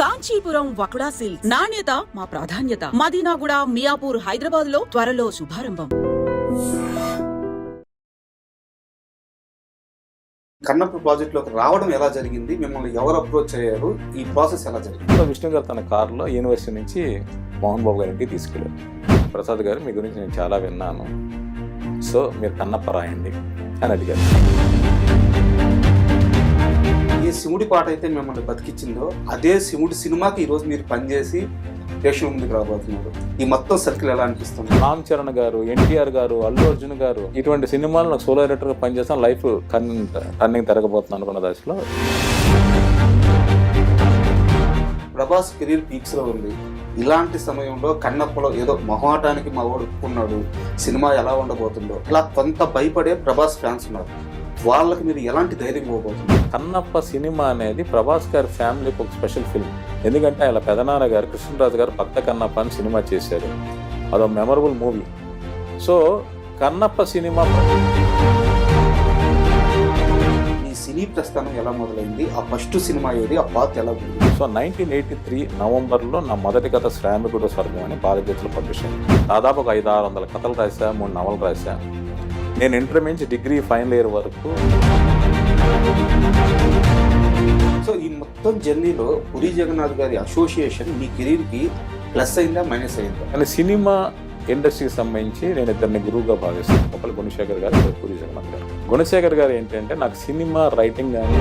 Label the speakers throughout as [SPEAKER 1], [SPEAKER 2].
[SPEAKER 1] Kanchipuram వకుడా silks నాణ్యత మా ప్రాధాన్యత. మదీనాగూడ, మియాపూర్, హైదరాబాద్ లో త్వరలో శుభారంభం.
[SPEAKER 2] కన్నప్ప ప్రాజెక్టులోకి రావడం ఎలా జరిగింది, మిమ్మల్ని ఎవరు అప్రోచ్ అయ్యారు, ఈ ప్రాసెస్ ఎలా జరిగింది?
[SPEAKER 3] విష్ణు గారు తన కారులో యూనివర్సిటీ నుంచి మోహన్ బాబు గారింటికి తీసుకెళ్ళారు. ప్రసాద్ గారు, మీ గురించి నేను చాలా విన్నాను, సో మీరు కన్నప్ప రాయండి అని అడిగారు.
[SPEAKER 2] ఏ శివుడి పాట అయితే మిమ్మల్ని బతికిచ్చిందో అదే శివుడి సినిమాకి ఈరోజు మీరు పనిచేసి ప్రేక్షకుల ముందుకు రాబోతున్నారు. ఈ మొత్తం సర్కిల్ ఎలా అనిపిస్తుంది?
[SPEAKER 3] రామ్ చరణ్ గారు, ఎన్టీఆర్ గారు, అల్లు అర్జున్ గారు, ఇటువంటి సినిమాలు నాకు సోలో డైరెక్టర్గా పనిచేస్తాను, లైఫ్ టర్నింగ్ తిరగబోతున్నాను అనుకున్న దశలో
[SPEAKER 2] ప్రభాస్ కెరీర్ పీక్స్ లో ఉంది. ఇలాంటి సమయంలో కన్నప్పలో ఏదో మొహమాటానికి మా వాడు ఒప్పుకున్నాడు, సినిమా ఎలా ఉండబోతుందో ఇలా కొంత భయపడే ప్రభాస్ ఫ్యాన్స్ ఉన్నారు. వాళ్ళకి మీరు ఎలాంటి ధైర్యం ఇవ్వబోతున్నారు?
[SPEAKER 3] కన్నప్ప సినిమా అనేది ప్రభాస్ గారి ఫ్యామిలీకి ఒక స్పెషల్ ఫిల్మ్. ఎందుకంటే ఆయన పెదనాన్న గారు కృష్ణరాజు గారు భక్త కన్నప్ప అని సినిమా చేశారు. అదొక memorable movie. So Kannappa cinema
[SPEAKER 2] ఈ సినీ ప్రస్థానం ఎలా మొదలైంది, ఆ ఫస్ట్ సినిమా ఏది, ఆ పాత ఎలా ఉంది?
[SPEAKER 3] సో 1983 నవంబర్లో నా మొదటి కథ శ్రామికుడు స్వర్గం అని బాలజ్యోతిలో పబ్లిష్ అయింది. దాదాపు ఒక 500-600 కథలు రాశా, 3 నవలు రాశా. నేను ఇంటర్మీడియట్ డిగ్రీ ఫైనల్ ఇయర్ వరకు.
[SPEAKER 2] సో ఈ మొత్తం జర్నీలో పూరి జగన్నాథ్ గారి అసోసియేషన్ మీ కెరీర్కి ప్లస్ అయిందా, మైనస్ అయిందా?
[SPEAKER 3] కానీ సినిమా ఇండస్ట్రీకి సంబంధించి నేను ఇద్దరిని గురువుగా భావిస్తాను. ఒకళ్ళు గుణశేఖర్ గారు, ఒకళ్ళు పూరి జగన్నాథ్ గారు. గుణశేఖర్ గారు ఏంటంటే నాకు సినిమా రైటింగ్ కానీ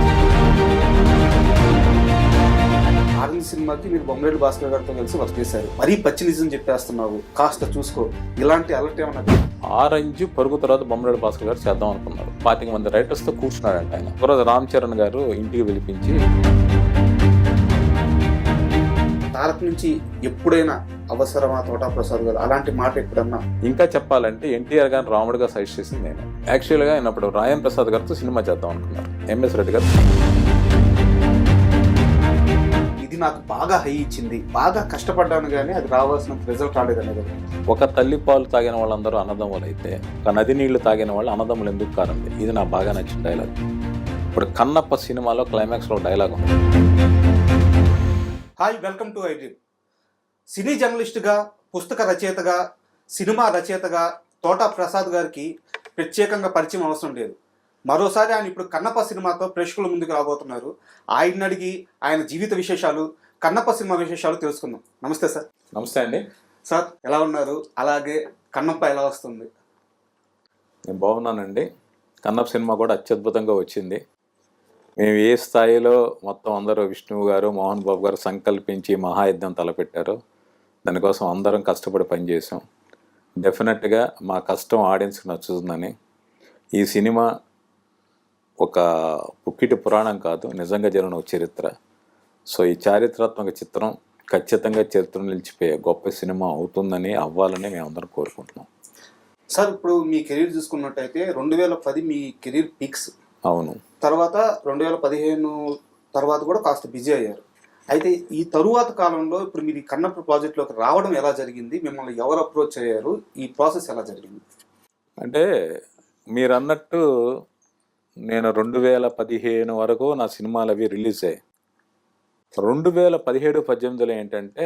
[SPEAKER 2] ఆరెంజ్ సినిమాకి మీరు బొమ్మరేడు భాస్కర్ గారితో కలిసి వర్క్ చేశారు. మరీ పచ్చి నిజం చెప్పేస్తున్నావు, కాస్త చూసుకో, ఇలాంటి అలర్ట్ ఏమన్నా?
[SPEAKER 3] ఆరెంజ్ పరుగు తర్వాత బొమ్మరేడు భాస్కర్ గారు చేద్దాం అనుకున్నారు. 25 మంది రైటర్స్తో కూర్చున్నాడంట ఆయన. ఒకరోజు రామ్ చరణ్ గారు ఇంటికి పిలిపించి,
[SPEAKER 2] తారక్ నుంచి ఎప్పుడైనా అవసరమా తోటా ప్రసాద్ గారు అలాంటి మాట ఎప్పుడన్నా?
[SPEAKER 3] ఇంకా చెప్పాలంటే ఎన్టీఆర్ గారిని రాముడిగా సజెస్ట్ చేసింది నేను. యాక్చువల్గా అయినప్పుడు రాయన్ ప్రసాద్ గారితో సినిమా చేద్దాం అనుకున్నారు. ఎంఎస్ రెడ్డి గారు
[SPEAKER 2] ఇది నాకు బాగా హై ఇచ్చింది, బాగా కష్టపడ్డాను కానీ అది రావాల్సినంత రిజల్ట్ రాలేదనేది.
[SPEAKER 3] ఒక తల్లి పాలు తాగిన వాళ్ళందరూ అన్నదమ్ములు అయితే ఒక నది నీళ్లు తాగిన వాళ్ళు అన్నదమ్ములు ఎందుకు కారండి. ఇది నాకు బాగా నచ్చిన డైలాగ్. ఇప్పుడు కన్నప్ప సినిమాలో క్లైమాక్స్లో డైలాగ్ ఉంది.
[SPEAKER 2] Hi, welcome to iDream. సినీ జర్నలిస్టుగా, పుస్తక రచయితగా, సినిమా రచయితగా తోటా ప్రసాద్ గారికి ప్రత్యేకంగా పరిచయం అవసరం లేదు. మరోసారి ఆయన ఇప్పుడు కన్నప్ప సినిమాతో ప్రేక్షకుల ముందుకు రాబోతున్నారు. ఆయన అడిగి ఆయన జీవిత విశేషాలు, కన్నప్ప సినిమా విశేషాలు తెలుసుకుందాం. నమస్తే సార్.
[SPEAKER 3] నమస్తే అండి
[SPEAKER 2] సార్, ఎలా ఉన్నారు? అలాగే కన్నప్ప ఎలా వస్తుంది?
[SPEAKER 3] నేను బాగున్నానండి. కన్నప్ప సినిమా కూడా అత్యద్భుతంగా వచ్చింది. మేము ఏ స్థాయిలో మొత్తం అందరూ విష్ణువు గారు, మోహన్ బాబు గారు సంకల్పించి మహాయుద్ధం తలపెట్టారో దానికోసం అందరం కష్టపడి పనిచేసాం. డెఫినెట్గా మా కష్టం ఆడియన్స్కి నచ్చుతుందని. ఈ సినిమా ఒక పుక్కిటి పురాణం కాదు, నిజంగా జరిగిన ఒక చరిత్ర. సో ఈ చారిత్రాత్మక చిత్రం ఖచ్చితంగా చరిత్ర నిలిచిపోయే గొప్ప సినిమా అవుతుందని, అవ్వాలని మేము అందరం కోరుకుంటున్నాం.
[SPEAKER 2] సార్, ఇప్పుడు మీ కెరీర్ చూసుకున్నట్టయితే 2010 మీ కెరీర్ పీక్స్.
[SPEAKER 3] అవును.
[SPEAKER 2] తర్వాత 2015 తర్వాత కూడా కాస్త బిజీ అయ్యారు. అయితే ఈ తరువాత కాలంలో ఇప్పుడు మీరు ఈ కన్నప్ప ప్రాజెక్టులోకి రావడం ఎలా జరిగింది, మిమ్మల్ని ఎవరు అప్రోచ్ అయ్యారు, ఈ ప్రాసెస్ ఎలా జరిగింది?
[SPEAKER 3] అంటే మీరు అన్నట్టు నేను 2015 వరకు నా సినిమాలు అవి రిలీజ్ అయ్యాయి. 2017-18లో ఏంటంటే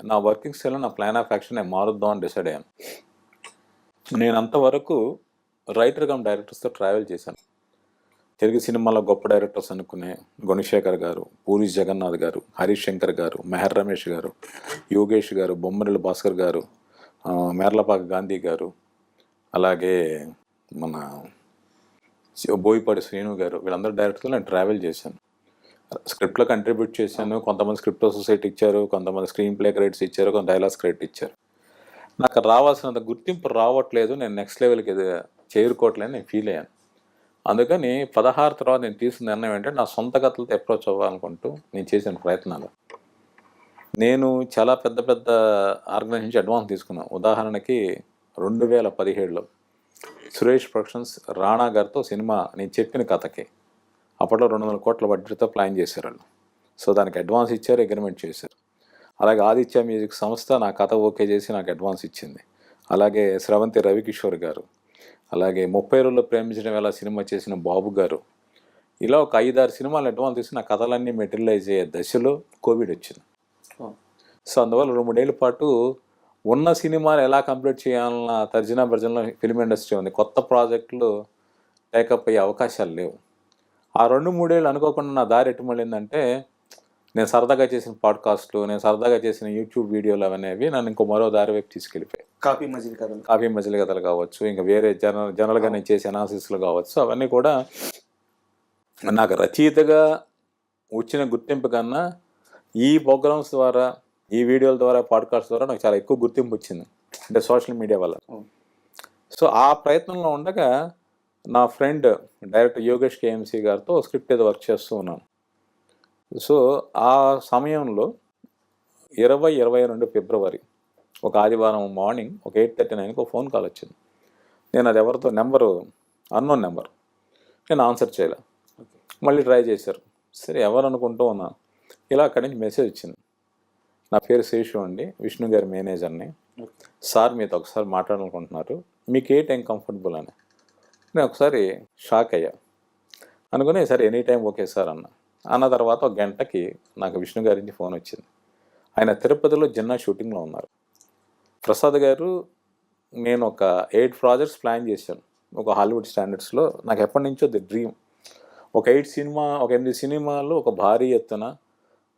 [SPEAKER 3] నా వర్కింగ్ స్టైల్, నా ప్లాన్ ఆఫ్ యాక్షన్ నేను మారుద్దాం అని డిసైడ్ అయ్యాను. నేను అంతవరకు రైటర్ కమ్ డైరెక్టర్స్తో ట్రావెల్ చేశాను. తెలుగు సినిమాలో గొప్ప డైరెక్టర్స్ అనుకునే గుణశేఖర్ గారు, పూరి జగన్నాథ్ గారు, హరీష్ శంకర్ గారు, మెహర్ రమేష్ గారు, యోగేష్ గారు, బొమ్మరిల్లు భాస్కర్ గారు, మేర్లపాక గాంధీ గారు, అలాగే మన బోయిపాటి శ్రీను గారు, వీళ్ళందరూ డైరెక్టర్తో నేను ట్రావెల్ చేశాను. స్క్రిప్ట్లో కంట్రిబ్యూట్ చేశాను. కొంతమంది స్క్రిప్ట్ సొసైటీ ఇచ్చారు, కొంతమంది స్క్రీన్ ప్లే క్రెడిట్స్ ఇచ్చారు, కొంత డైలాగ్స్ క్రెడిట్ ఇచ్చారు. నాకు రావాల్సినంత గుర్తింపు రావట్లేదు, నేను నెక్స్ట్ లెవెల్కి చేరుకోవట్లేదు నేను ఫీల్ అయ్యాను. అందుకని 16 తర్వాత నేను తీసుకున్న నిర్ణయం ఏంటంటే నా సొంత కథలతో అప్రోచ్ అవ్వాలనుకుంటూ నేను చేసిన ప్రయత్నాలు. నేను చాలా పెద్ద పెద్ద ఆర్గనైజేషన్ నుంచి అడ్వాన్స్ తీసుకున్నాను. ఉదాహరణకి 2017లో సురేష్ ప్రొడక్షన్స్ రాణా గారితో సినిమా నేను చెప్పిన కథకి అప్పట్లో 200 కోట్ల బడ్జెట్తో ప్లాన్ చేశారు వాళ్ళు. సో దానికి అడ్వాన్స్ ఇచ్చారు, అగ్రిమెంట్ చేశారు. అలాగే ఆదిత్య మ్యూజిక్ సంస్థ నా కథ ఓకే చేసి నాకు అడ్వాన్స్ ఇచ్చింది. అలాగే స్రవంతి రవికిషోర్ గారు, అలాగే 30 రోజుల్లో ప్రేమించడం ఎలా సినిమా చేసిన బాబు గారు, ఇలా ఒక 5-6 సినిమాలు అడ్వాన్స్ తీసి నా కథలన్నీ మెటీరియలైజ్ అయ్యే దశలో కోవిడ్ వచ్చింది. సో అందువల్ల 2-3 ఏళ్ళ పాటు ఉన్న సినిమాలు ఎలా కంప్లీట్ చేయాలన్న తర్జన భర్జనలో ఫిల్మ్ ఇండస్ట్రీ ఉంది. కొత్త ప్రాజెక్టులు టేకప్ అయ్యే అవకాశాలు లేవు. ఆ 2-3 ఏళ్ళు అనుకోకుండా నా దారి ఎటు మళ్ళిందంటే, నేను సరదాగా చేసిన పాడ్కాస్ట్లు, నేను సరదాగా చేసిన యూట్యూబ్ వీడియోలు అనేవి నన్ను ఇంకో మరో దారి వైపు తీసుకెళ్ళిపోయాయి.
[SPEAKER 2] కాపీ మజిలీ కథలు.
[SPEAKER 3] కావ్య మజిలీ కథలు కావచ్చు, ఇంకా వేరే జనరల్గా నేను చేసే అనాలిసిస్లు కావచ్చు, అవన్నీ కూడా నాకు రచయితగా వచ్చిన గుర్తింపు కన్నా ఈ ప్రోగ్రామ్స్ ద్వారా, ఈ వీడియోల ద్వారా, పాడ్కాస్ట్ ద్వారా నాకు చాలా ఎక్కువ గుర్తింపు వచ్చింది, అంటే సోషల్ మీడియా వల్ల. సో ఆ ప్రయత్నంలో ఉండగా నా ఫ్రెండ్ డైరెక్టర్ యోగేష్ కేఎంసీ గారితో స్క్రిప్ట్ ఏదో వర్క్ చేస్తూ ఉన్నాను. సో ఆ సమయంలో 2022 ఫిబ్రవరి ఒక ఆదివారం మార్నింగ్ ఒక 8:39కి ఒక ఫోన్ కాల్ వచ్చింది. నేను అది ఎవరితో నెంబరు అన్నోన్ నెంబర్, నేను ఆన్సర్ చేయలే. మళ్ళీ ట్రై చేశారు. సరే ఎవరు అనుకుంటూ ఉన్నాను. ఇలా అక్కడి నుంచి మెసేజ్ వచ్చింది. నా పేరు శేషు అండి, విష్ణు గారి మేనేజర్ని. సార్ మీతో ఒకసారి మాట్లాడాలనుకుంటున్నారు, మీకు ఏ టైం కంఫర్టబుల్ అని. నేను ఒకసారి షాక్ అయ్యా. అనుకుని సరే ఎనీ టైం ఓకే సార్ అన్న తర్వాత ఒక గంటకి నాకు విష్ణు గారి నుంచి ఫోన్ వచ్చింది. ఆయన తిరుపతిలో జిన్నా షూటింగ్లో ఉన్నారు. ప్రసాద్ గారు, నేను ఒక 8 ప్రాజెక్ట్స్ ప్లాన్ చేశాను ఒక హాలీవుడ్ స్టాండర్డ్స్లో. నాకు ఎప్పటి నుంచో ది డ్రీమ్, ఒక 8 సినిమాలు ఒక భారీ ఎత్తున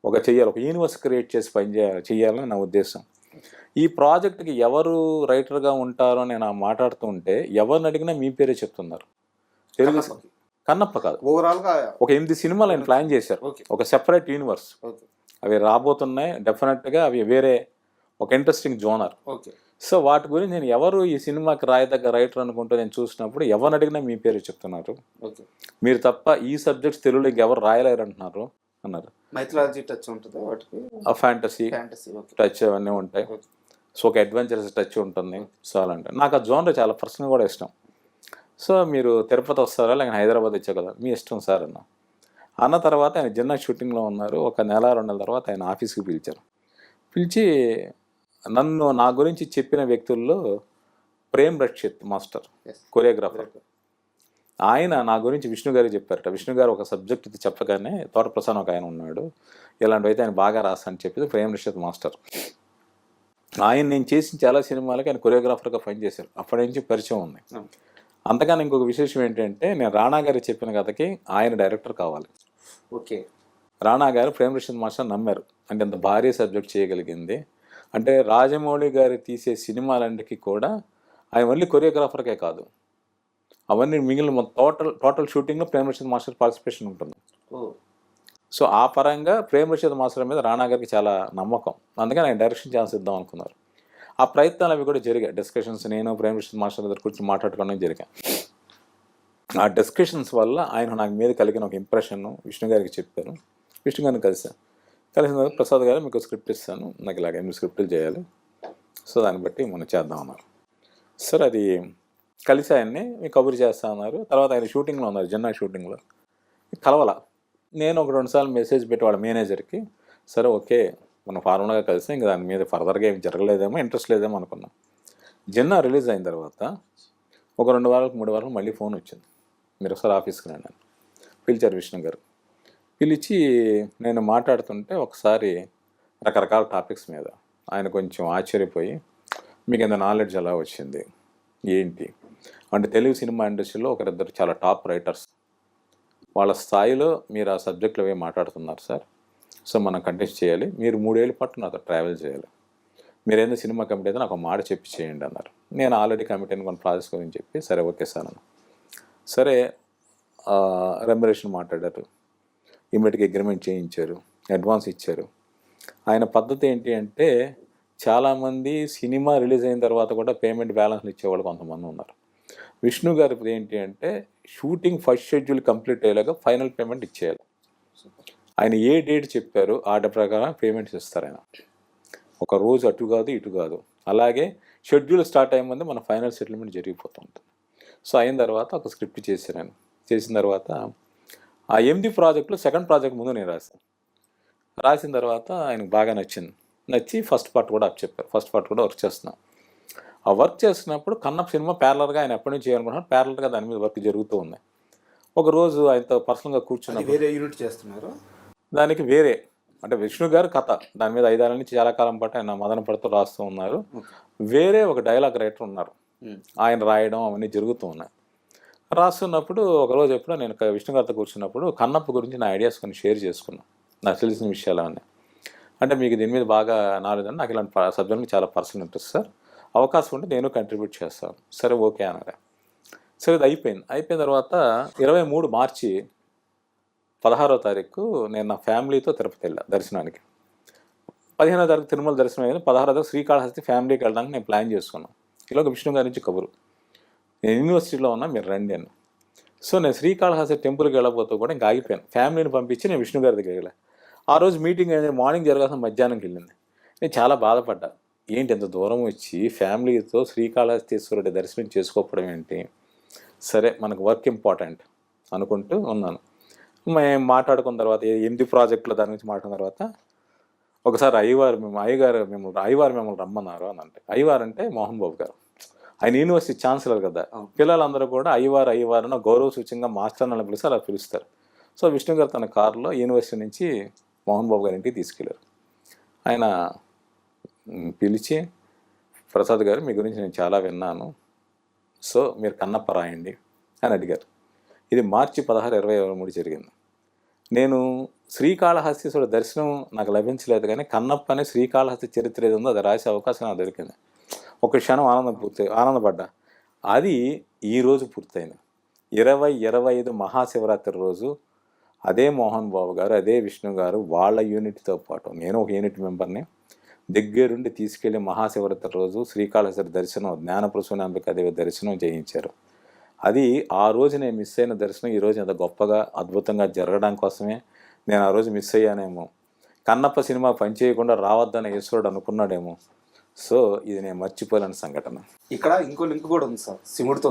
[SPEAKER 3] ఒక యూనివర్స్ క్రియేట్ చేసి చేయాలని నా ఉద్దేశం. ఈ ప్రాజెక్ట్కి ఎవరు రైటర్గా ఉంటారో నేను మాట్లాడుతూ ఉంటే ఎవరిని అడిగినా మీ పేరే చెప్తున్నారు. తెలుగు కన్నప్ప కాదు,
[SPEAKER 2] ఓవరాల్గా
[SPEAKER 3] ఒక 8 సినిమాలు ఆయన ప్లాన్ చేశారు, ఒక సెపరేట్ యూనివర్స్. అవి రాబోతున్నాయి డెఫినెట్గా, అవి వేరే ఒక ఇంట్రెస్టింగ్ జోనర్. సో వాటి గురించి నేను ఎవరు ఈ సినిమాకి రాయదగ్గ రైటర్ అనుకుంటూ నేను చూసినప్పుడు ఎవరిని అడిగినా మీ పేరు చెప్తున్నారు. మీరు తప్ప ఈ సబ్జెక్ట్స్ తెలుగులో ఇంకెవరు రాయలేరు అంటున్నారు అన్నారు.
[SPEAKER 2] మైథాలజీ టచ్ ఉంటుంది వాటికి,
[SPEAKER 3] ఫ్యాంటసీ టచ్ అవన్నీ ఉంటాయి. సో ఒక అడ్వెంచరస్ టచ్ ఉంటుంది. సో అలాంటి నాకు ఆ జోనర్ చాలా పర్సనల్ కూడా ఇష్టం. సో మీరు తిరుపతి వస్తారా లేక హైదరాబాద్ వచ్చా కదా, మీ ఇష్టం సార్ అన్న తర్వాత ఆయన జిన్నా షూటింగ్లో ఉన్నారు. ఒక 1-2 నెలల తర్వాత ఆయన ఆఫీస్కి పిలిచారు. పిలిచి నా గురించి చెప్పిన వ్యక్తుల్లో ప్రేమ్ రక్షిత్ మాస్టర్, కొరియోగ్రాఫర్, ఆయన నా గురించి విష్ణు గారికి చెప్పారట. విష్ణు గారు ఒక సబ్జెక్ట్ ఇది చెప్పగానే తోట ప్రసాద్ ఒక ఆయన ఉన్నాడు, ఇలాంటివైతే ఆయన బాగా రాస్తా అని చెప్పి ప్రేమ్ రక్షిత్ మాస్టర్. ఆయన నేను చేసిన చాలా సినిమాలకి ఆయన కొరియోగ్రాఫర్గా పనిచేశారు. అప్పటి నుంచి పరిచయం ఉంది. అంతగానే ఇంకొక విశేషం ఏంటంటే, నేను రాణా గారికి చెప్పిన కథకి ఆయన డైరెక్టర్ కావాలి.
[SPEAKER 2] ఓకే,
[SPEAKER 3] రాణా గారు ప్రేమ్ రక్షిత్ మాస్టర్ నమ్మారు. అంటే అంత భారీ సబ్జెక్ట్ చేయగలిగింది. అంటే రాజమౌళి గారు తీసే సినిమాలన్నిటికీ కూడా ఆయన ఓన్లీ కొరియోగ్రాఫర్కే కాదు, అవన్నీ మిగిలిన టోటల్ షూటింగ్లో ప్రేమ్ రక్షిత్ మాస్టర్ పార్టిసిపేషన్ ఉంటుంది. సో ఆ పరంగా ప్రేమ్ రక్షిత్ మాస్టర్ మీద రాణా గారికి చాలా నమ్మకం. అందుకని ఆయన డైరెక్షన్ ఛాన్స్ ఇద్దాం అనుకున్నారు. ఆ ప్రయత్నాలు అవి కూడా జరిగాయి. డిస్కషన్స్ నేను ప్రేమ్ రక్షిత్ మాస్టర్ దగ్గర కూర్చొని మాట్లాడుకోవడం జరిగాయి. ఆ డిస్కషన్స్ వల్ల ఆయన నాకు మీద కలిగిన ఒక ఇంప్రెషన్ విష్ణు గారికి చెప్పారు. విష్ణు గారిని కలిసిన తర్వాత ప్రసాద్ గారు మీకు స్క్రిప్ట్ ఇస్తాను, నాకు ఇలాగ 8 స్క్రిప్టులు చేయాలి, సో దాన్ని బట్టి మనం చేద్దాం అన్నారు. సరే అది కలిసి ఆయన్ని కబురు చేస్తా అన్నారు. తర్వాత ఆయన షూటింగ్లో ఉన్నారు, జిన్నా షూటింగ్లో. కలవాల నేను ఒక 2 సార్లు మెసేజ్ పెట్టి వాళ్ళ మేనేజర్కి, సరే ఓకే మనం ఫార్మల్గా కలిసి ఇంకా దాని మీద ఫర్దర్గా ఏం జరగలేదేమో, ఇంట్రెస్ట్ లేదేమో అనుకున్నాం. జిన్నా రిలీజ్ అయిన తర్వాత ఒక 2 వారాలకు 3 వారాలకు మళ్ళీ ఫోన్ వచ్చింది, మీరు ఒకసారి ఆఫీస్కి రండి అని పిలిచారు విష్ణు గారు. పిలిచి నేను మాట్లాడుతుంటే ఒకసారి రకరకాల టాపిక్స్ మీద ఆయన కొంచెం ఆశ్చర్యపోయి, మీకు ఎంత నాలెడ్జ్ ఎలా వచ్చింది ఏంటి అంటే, తెలుగు సినిమా ఇండస్ట్రీలో ఒకరిద్దరు చాలా టాప్ రైటర్స్, వాళ్ళ స్థాయిలో మీరు ఆ సబ్జెక్టులో ఏమి మాట్లాడుతున్నారు సార్, సో మనం కంటెస్ట్ చేయాలి, మీరు 3 ఏళ్ళ పాటు నాతో ట్రావెల్ చేయాలి, మీరేందో సినిమా కమిటీ అయితే నాకు ఒక మాట చెప్పి చేయండి అన్నారు. నేను ఆల్రెడీ కమిటీ అయిన కొన్ని ప్రాజెక్ట్స్ గురించి చెప్పి సరే ఓకే సార్ అన్న. సరే రెమ్యునరేషన్ మాట్లాడారు, ఇమ్మీడియట్గా అగ్రిమెంట్ చేయించారు, అడ్వాన్స్ ఇచ్చారు. ఆయన పద్ధతి ఏంటి అంటే, చాలామంది సినిమా రిలీజ్ అయిన తర్వాత కూడా పేమెంట్ బ్యాలెన్స్లు ఇచ్చేవాళ్ళు కొంతమంది ఉన్నారు. విష్ణు గారి ఏంటి అంటే, షూటింగ్ ఫస్ట్ షెడ్యూల్ కంప్లీట్ అయ్యేలాగా ఫైనల్ పేమెంట్ ఇచ్చేయాలి. ఆయన ఏ డేట్ చెప్పారో ఆ డేట్ ప్రకారం పేమెంట్స్ ఇస్తారు. ఆయన ఒక రోజు అటు కాదు ఇటు కాదు, అలాగే షెడ్యూల్ స్టార్ట్ అయ్యే ముందు మన ఫైనల్ సెటిల్మెంట్ జరిగిపోతూ ఉంటుంది. సో అయిన తర్వాత ఒక స్క్రిప్ట్ చేశాను నేను. చేసిన తర్వాత ఆ 8 ప్రాజెక్టులో సెకండ్ ప్రాజెక్ట్ ముందు నేను రాసిన తర్వాత ఆయనకు బాగా నచ్చి ఫస్ట్ పార్ట్ కూడా చెప్పారు. ఫస్ట్ పార్ట్ కూడా వర్క్ చేస్తున్నాం. ఆ వర్క్ చేస్తున్నప్పుడు కన్నప్ప సినిమా ప్యారలర్గా ఆయన ఎప్పటి నుంచి చేయాలనుకుంటున్నారు, ప్యారలర్గా దాని మీద వర్క్ జరుగుతూ ఉంది. ఒకరోజు ఆయనతో పర్సనల్గా కూర్చున్న
[SPEAKER 2] వేరే యూనిట్ చేస్తున్నారు,
[SPEAKER 3] దానికి వేరే అంటే విష్ణు గారు కథ దాని మీద 5 ఏళ్ల నుంచి చాలా కాలం పాటు ఆయన మదన పడుతూ రాస్తూ ఉన్నారు. వేరే ఒక డైలాగ్ రైటర్ ఉన్నారు, ఆయన రాయడం అవన్నీ జరుగుతూ ఉన్నాయి. రాస్తున్నప్పుడు ఒకరోజు ఎప్పుడో నేను విష్ణు గారితో కూర్చున్నప్పుడు కన్నప్ప గురించి నా ఐడియాస్ కొన్ని షేర్ చేసుకున్నాను, నాకు తెలిసిన విషయాలు అవన్నీ. అంటే మీకు దీని మీద బాగా నాలెడ్జ్ అని, నాకు ఇలాంటి సబ్జెక్ట్ చాలా పర్సనల్ ఇంట్రెస్ట్ సార్, అవకాశం ఉంటే నేను కంట్రిబ్యూట్ చేస్తాను. సరే ఓకే అన్నారా. సరే ఇది అయిపోయిన తర్వాత 23 మార్చి 16వ తారీఖు నేను నా ఫ్యామిలీతో తిరుపతి వెళ్ళా దర్శనానికి. 15వ తారీఖు తిరుమల దర్శనం అయింది. 16వ తారీఖు శ్రీకాళహస్తి ఫ్యామిలీకి వెళ్ళడానికి నేను ప్లాన్ చేసుకున్నాను. ఇలాగ విష్ణు గారి నుంచి కబురు, నేను యూనివర్సిటీలో ఉన్నా, మీరు రండి అని. సో నేను శ్రీకాళహస్తి టెంపుల్కి వెళ్ళబోతూ కూడా ఇంకా ఆగిపోయాను. ఫ్యామిలీని పంపించి నేను విష్ణు గారి దగ్గరికి వెళ్ళాను. ఆ రోజు మీటింగ్ అనేది మార్నింగ్ జరగాల్సిన మధ్యాహ్నంకి వెళ్ళింది. నేను చాలా బాధపడ్డా, ఏంటి ఎంత దూరం వచ్చి ఫ్యామిలీతో శ్రీకాళహస్తీశ్వరుడి దర్శనం చేసుకోవడం ఏంటి, సరే మనకు వర్క్ ఇంపార్టెంట్ అనుకుంటూ ఉన్నాను. మేము మాట్లాడుకున్న తర్వాత 8 ప్రాజెక్టుల దాని గురించి మాట్లాడిన తర్వాత ఒకసారి అయ్యవారు మిమ్మల్ని రమ్మన్నారు అని అంటే, అయ్యవారు అంటే మోహన్ బాబు గారు, ఆయన యూనివర్సిటీ ఛాన్సలర్ కదా, పిల్లలందరూ కూడా అయ్యవారు అని గౌరవ సూచంగా మాస్టర్ అని పిలిస్తే అలా పిలుస్తారు. సో విష్ణు గారు తన కారులో యూనివర్సిటీ నుంచి మోహన్ బాబు గారి ఇంటికి తీసుకెళ్ళారు. ఆయన పిలిచి, ప్రసాద్ గారు మీ గురించి నేను చాలా విన్నాను, సో మీరు కన్నప్ప రాయండి అని అడిగారు. ఇది మార్చి 16, 2023 జరిగింది. నేను శ్రీకాళహస్తీశ్వరుడు దర్శనం నాకు లభించలేదు, కానీ కన్నప్ప అనే శ్రీకాళహస్తి చరిత్ర ఏది ఉందో అది రాసే అవకాశం నాకు దొరికింది. ఒక క్షణం ఆనందపడ్డా. అది ఈరోజు పూర్తయింది. 2025 మహాశివరాత్రి రోజు అదే మోహన్ బాబు గారు, అదే విష్ణు గారు వాళ్ళ యూనిట్తో పాటు నేను ఒక యూనిట్ మెంబర్ని దగ్గరుండి తీసుకెళ్లి మహాశివరాత్రి రోజు శ్రీకాళహస్తి దర్శనం, జ్ఞానప్రసూనాంబికాదేవి దర్శనం చేయించారు. అది ఆ రోజు నేను మిస్ అయిన దర్శనం ఈరోజు ఎంత గొప్పగా అద్భుతంగా జరగడం కోసమే నేను ఆ రోజు మిస్ అయ్యానేమో. కన్నప్ప సినిమా పనిచేయకుండా రావద్దని ఈశ్వరుడు అనుకున్నాడేమో. సో ఇది నేను మర్చిపోలేని సంఘటన.
[SPEAKER 2] ఇక్కడ ఇంకో లింక్ కూడా ఉంది సార్ శివుడితో.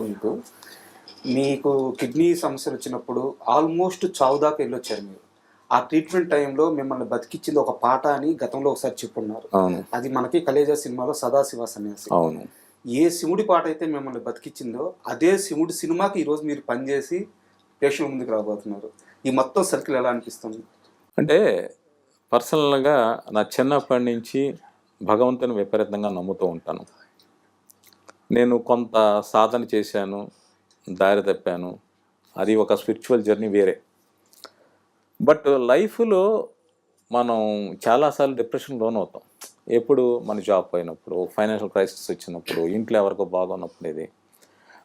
[SPEAKER 2] మీకు కిడ్నీ సమస్యలు వచ్చినప్పుడు ఆల్మోస్ట్ చావు దాకా వెళ్ళొచ్చారు మీరు. ఆ ట్రీట్మెంట్ టైంలో మిమ్మల్ని బతికిచ్చింది ఒక పాట అని గతంలో ఒకసారి చెప్పున్నారు. అది మనకి కలేజా సినిమాలో సదాశివ సన్యాసి.
[SPEAKER 3] అవును,
[SPEAKER 2] ఏ శివుడి పాట అయితే మిమ్మల్ని బతికిచ్చిందో అదే శివుడి సినిమాకి ఈరోజు మీరు పనిచేసి ప్రేక్షకుల ముందుకు రాబోతున్నారు. ఈ మొత్తం సర్కిల్ ఎలా అనిపిస్తుంది?
[SPEAKER 3] అంటే పర్సనల్గా నా చిన్నప్పటి నుంచి భగవంతుని విపరీతంగా నమ్ముతూ ఉంటాను. నేను కొంత సాధన చేశాను, దారి తప్పాను, అది ఒక స్పిరిచువల్ జర్నీ వేరే. బట్ లైఫ్లో మనం చాలాసార్లు డిప్రెషన్ లోనవుతాం. ఎప్పుడు మన జాబ్ పోయినప్పుడు, ఫైనాన్షియల్ క్రైసిస్ వచ్చినప్పుడు, ఇంట్లో ఎవరికో బాగున్నప్పుడు. ఇది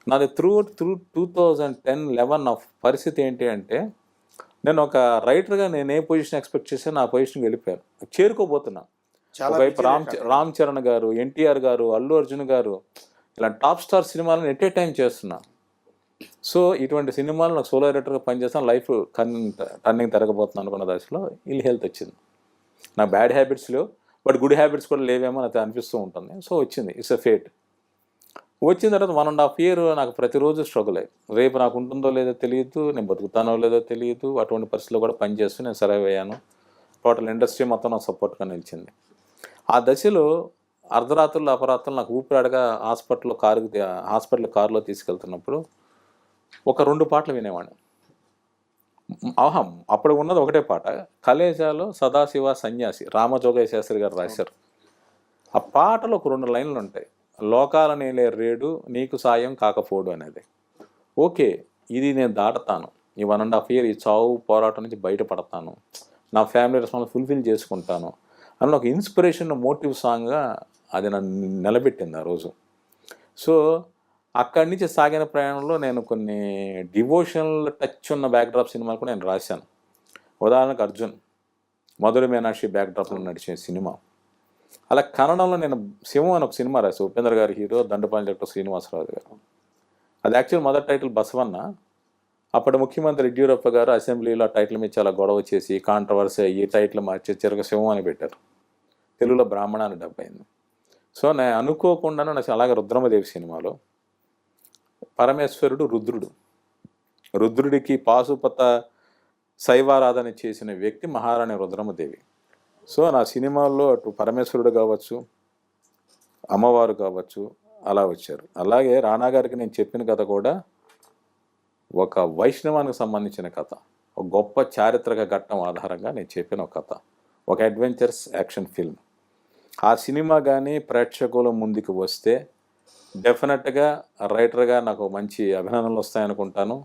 [SPEAKER 3] నాది త్రూ 2010-11 పరిస్థితి ఏంటి అంటే, నేను ఒక రైటర్గా నేను ఏ పొజిషన్ ఎక్స్పెక్ట్ చేశాను ఆ పొజిషన్కి వెళ్ళిపోయాను, చేరుకోబోతున్నా. ఒకవైపు రామ్ చరణ్ గారు, ఎన్టీఆర్ గారు, అల్లు అర్జున్ గారు ఇలాంటి టాప్ స్టార్ సినిమాలను ఎట్ ఏ టైం చేస్తున్నా. సో ఇటువంటి సినిమాలు నాకు సోలో రైటర్గా పనిచేస్తాను, లైఫ్ టర్నింగ్ తిరగబోతున్నాను అనుకున్న దశలో ఇల్ హెల్త్ వచ్చింది. నా బ్యాడ్ హ్యాబిట్స్ లేవు, బట్ గుడ్ హ్యాబిట్స్ కూడా లేవేమో నాకు అనిపిస్తూ ఉంటుంది. సో వచ్చింది, ఇట్స్ ఎ ఫేట్. వచ్చిన తర్వాత 1.5 year నాకు ప్రతిరోజు స్ట్రగుల్ అయ్యి, రేపు నాకు ఉంటుందో లేదో తెలియదు, నేను బతుకుతానో లేదో తెలియదు. అటువంటి పరిస్థితుల్లో కూడా పనిచేస్తూ నేను సర్వైవ్ అయ్యాను. టోటల్ ఇండస్ట్రీ మొత్తం నాకు సపోర్ట్గా నిలిచింది. ఆ దశలో అర్ధరాత్రులు అపరాత్రులు నాకు ఊపిరాడగా హాస్పిటల్ కారులో తీసుకెళ్తున్నప్పుడు ఒక 2 పాటలు వినేవాడిని. అప్పుడు ఉన్నది ఒకటే పాట, కలేజాలో సదాశివ సన్యాసి, రామజోగయ్య శాస్త్రి గారు రాశారు. ఆ పాటలో ఒక 2 లైన్లు ఉంటాయి, లోకాల నేలే రేడు నీకు సాయం కాకపోడు అనేది. ఓకే, ఇది నేను దాటుతాను, ఈ 1.5 year ఈ చావు పోరాటం నుంచి బయటపడతాను, నా ఫ్యామిలీ రెస్పాన్స్ ఫుల్ఫిల్ చేసుకుంటాను అని ఒక ఇన్స్పిరేషన్ మోటివ్ సాంగ్గా అది నన్ను నిలబెట్టింది ఆ రోజు. సో అక్కడి నుంచి సాగిన ప్రయాణంలో నేను కొన్ని డివోషనల్ టచ్ ఉన్న బ్యాక్డ్రాప్ సినిమాలు కూడా నేను రాశాను. ఉదాహరణకు అర్జున్, మధుర మీనాక్షి బ్యాక్డ్రాప్లో నడిచే సినిమా. అలా కన్నడంలో నేను శివం అని ఒక సినిమా రాశాను, ఉపేంద్ర గారి హీరో, దండపాణి డాక్టర్ శ్రీనివాసరావు గారు. అది యాక్చువల్ మొదటి టైటిల్ బసవన్న. అప్పటి ముఖ్యమంత్రి యడ్యూరప్ప గారు అసెంబ్లీలో టైటిల్ మీద చాలా గొడవ చేసి కాంట్రవర్సీ అయ్యి టైటిల్ మార్చి చిరక శివం అని పెట్టారు. తెలుగులో బ్రాహ్మణ అని డబ్ అయింది. సో నేను అనుకోకుండానే నాకు అలాగే రుద్రమదేవి సినిమాలో పరమేశ్వరుడు రుద్రుడికి పాశుపత శైవారాధన చేసిన వ్యక్తి మహారాణి రుద్రమదేవి. సో నా సినిమాల్లో అటు పరమేశ్వరుడు కావచ్చు, అమ్మవారు కావచ్చు అలా వచ్చారు. అలాగే రాణా గారికి నేను చెప్పిన కథ కూడా ఒక వైష్ణవానికి సంబంధించిన కథ, ఒక గొప్ప చారిత్రక ఘట్టం ఆధారంగా నేను చెప్పిన ఒక కథ. ఒక అడ్వెంచర్స్ యాక్షన్ ఫిల్మ్. ఆ సినిమా కానీ ప్రేక్షకుల ముందుకు వస్తే డెఫినెట్గా రైటర్గా నాకు మంచి అభినందనలు వస్తాయనుకుంటాను.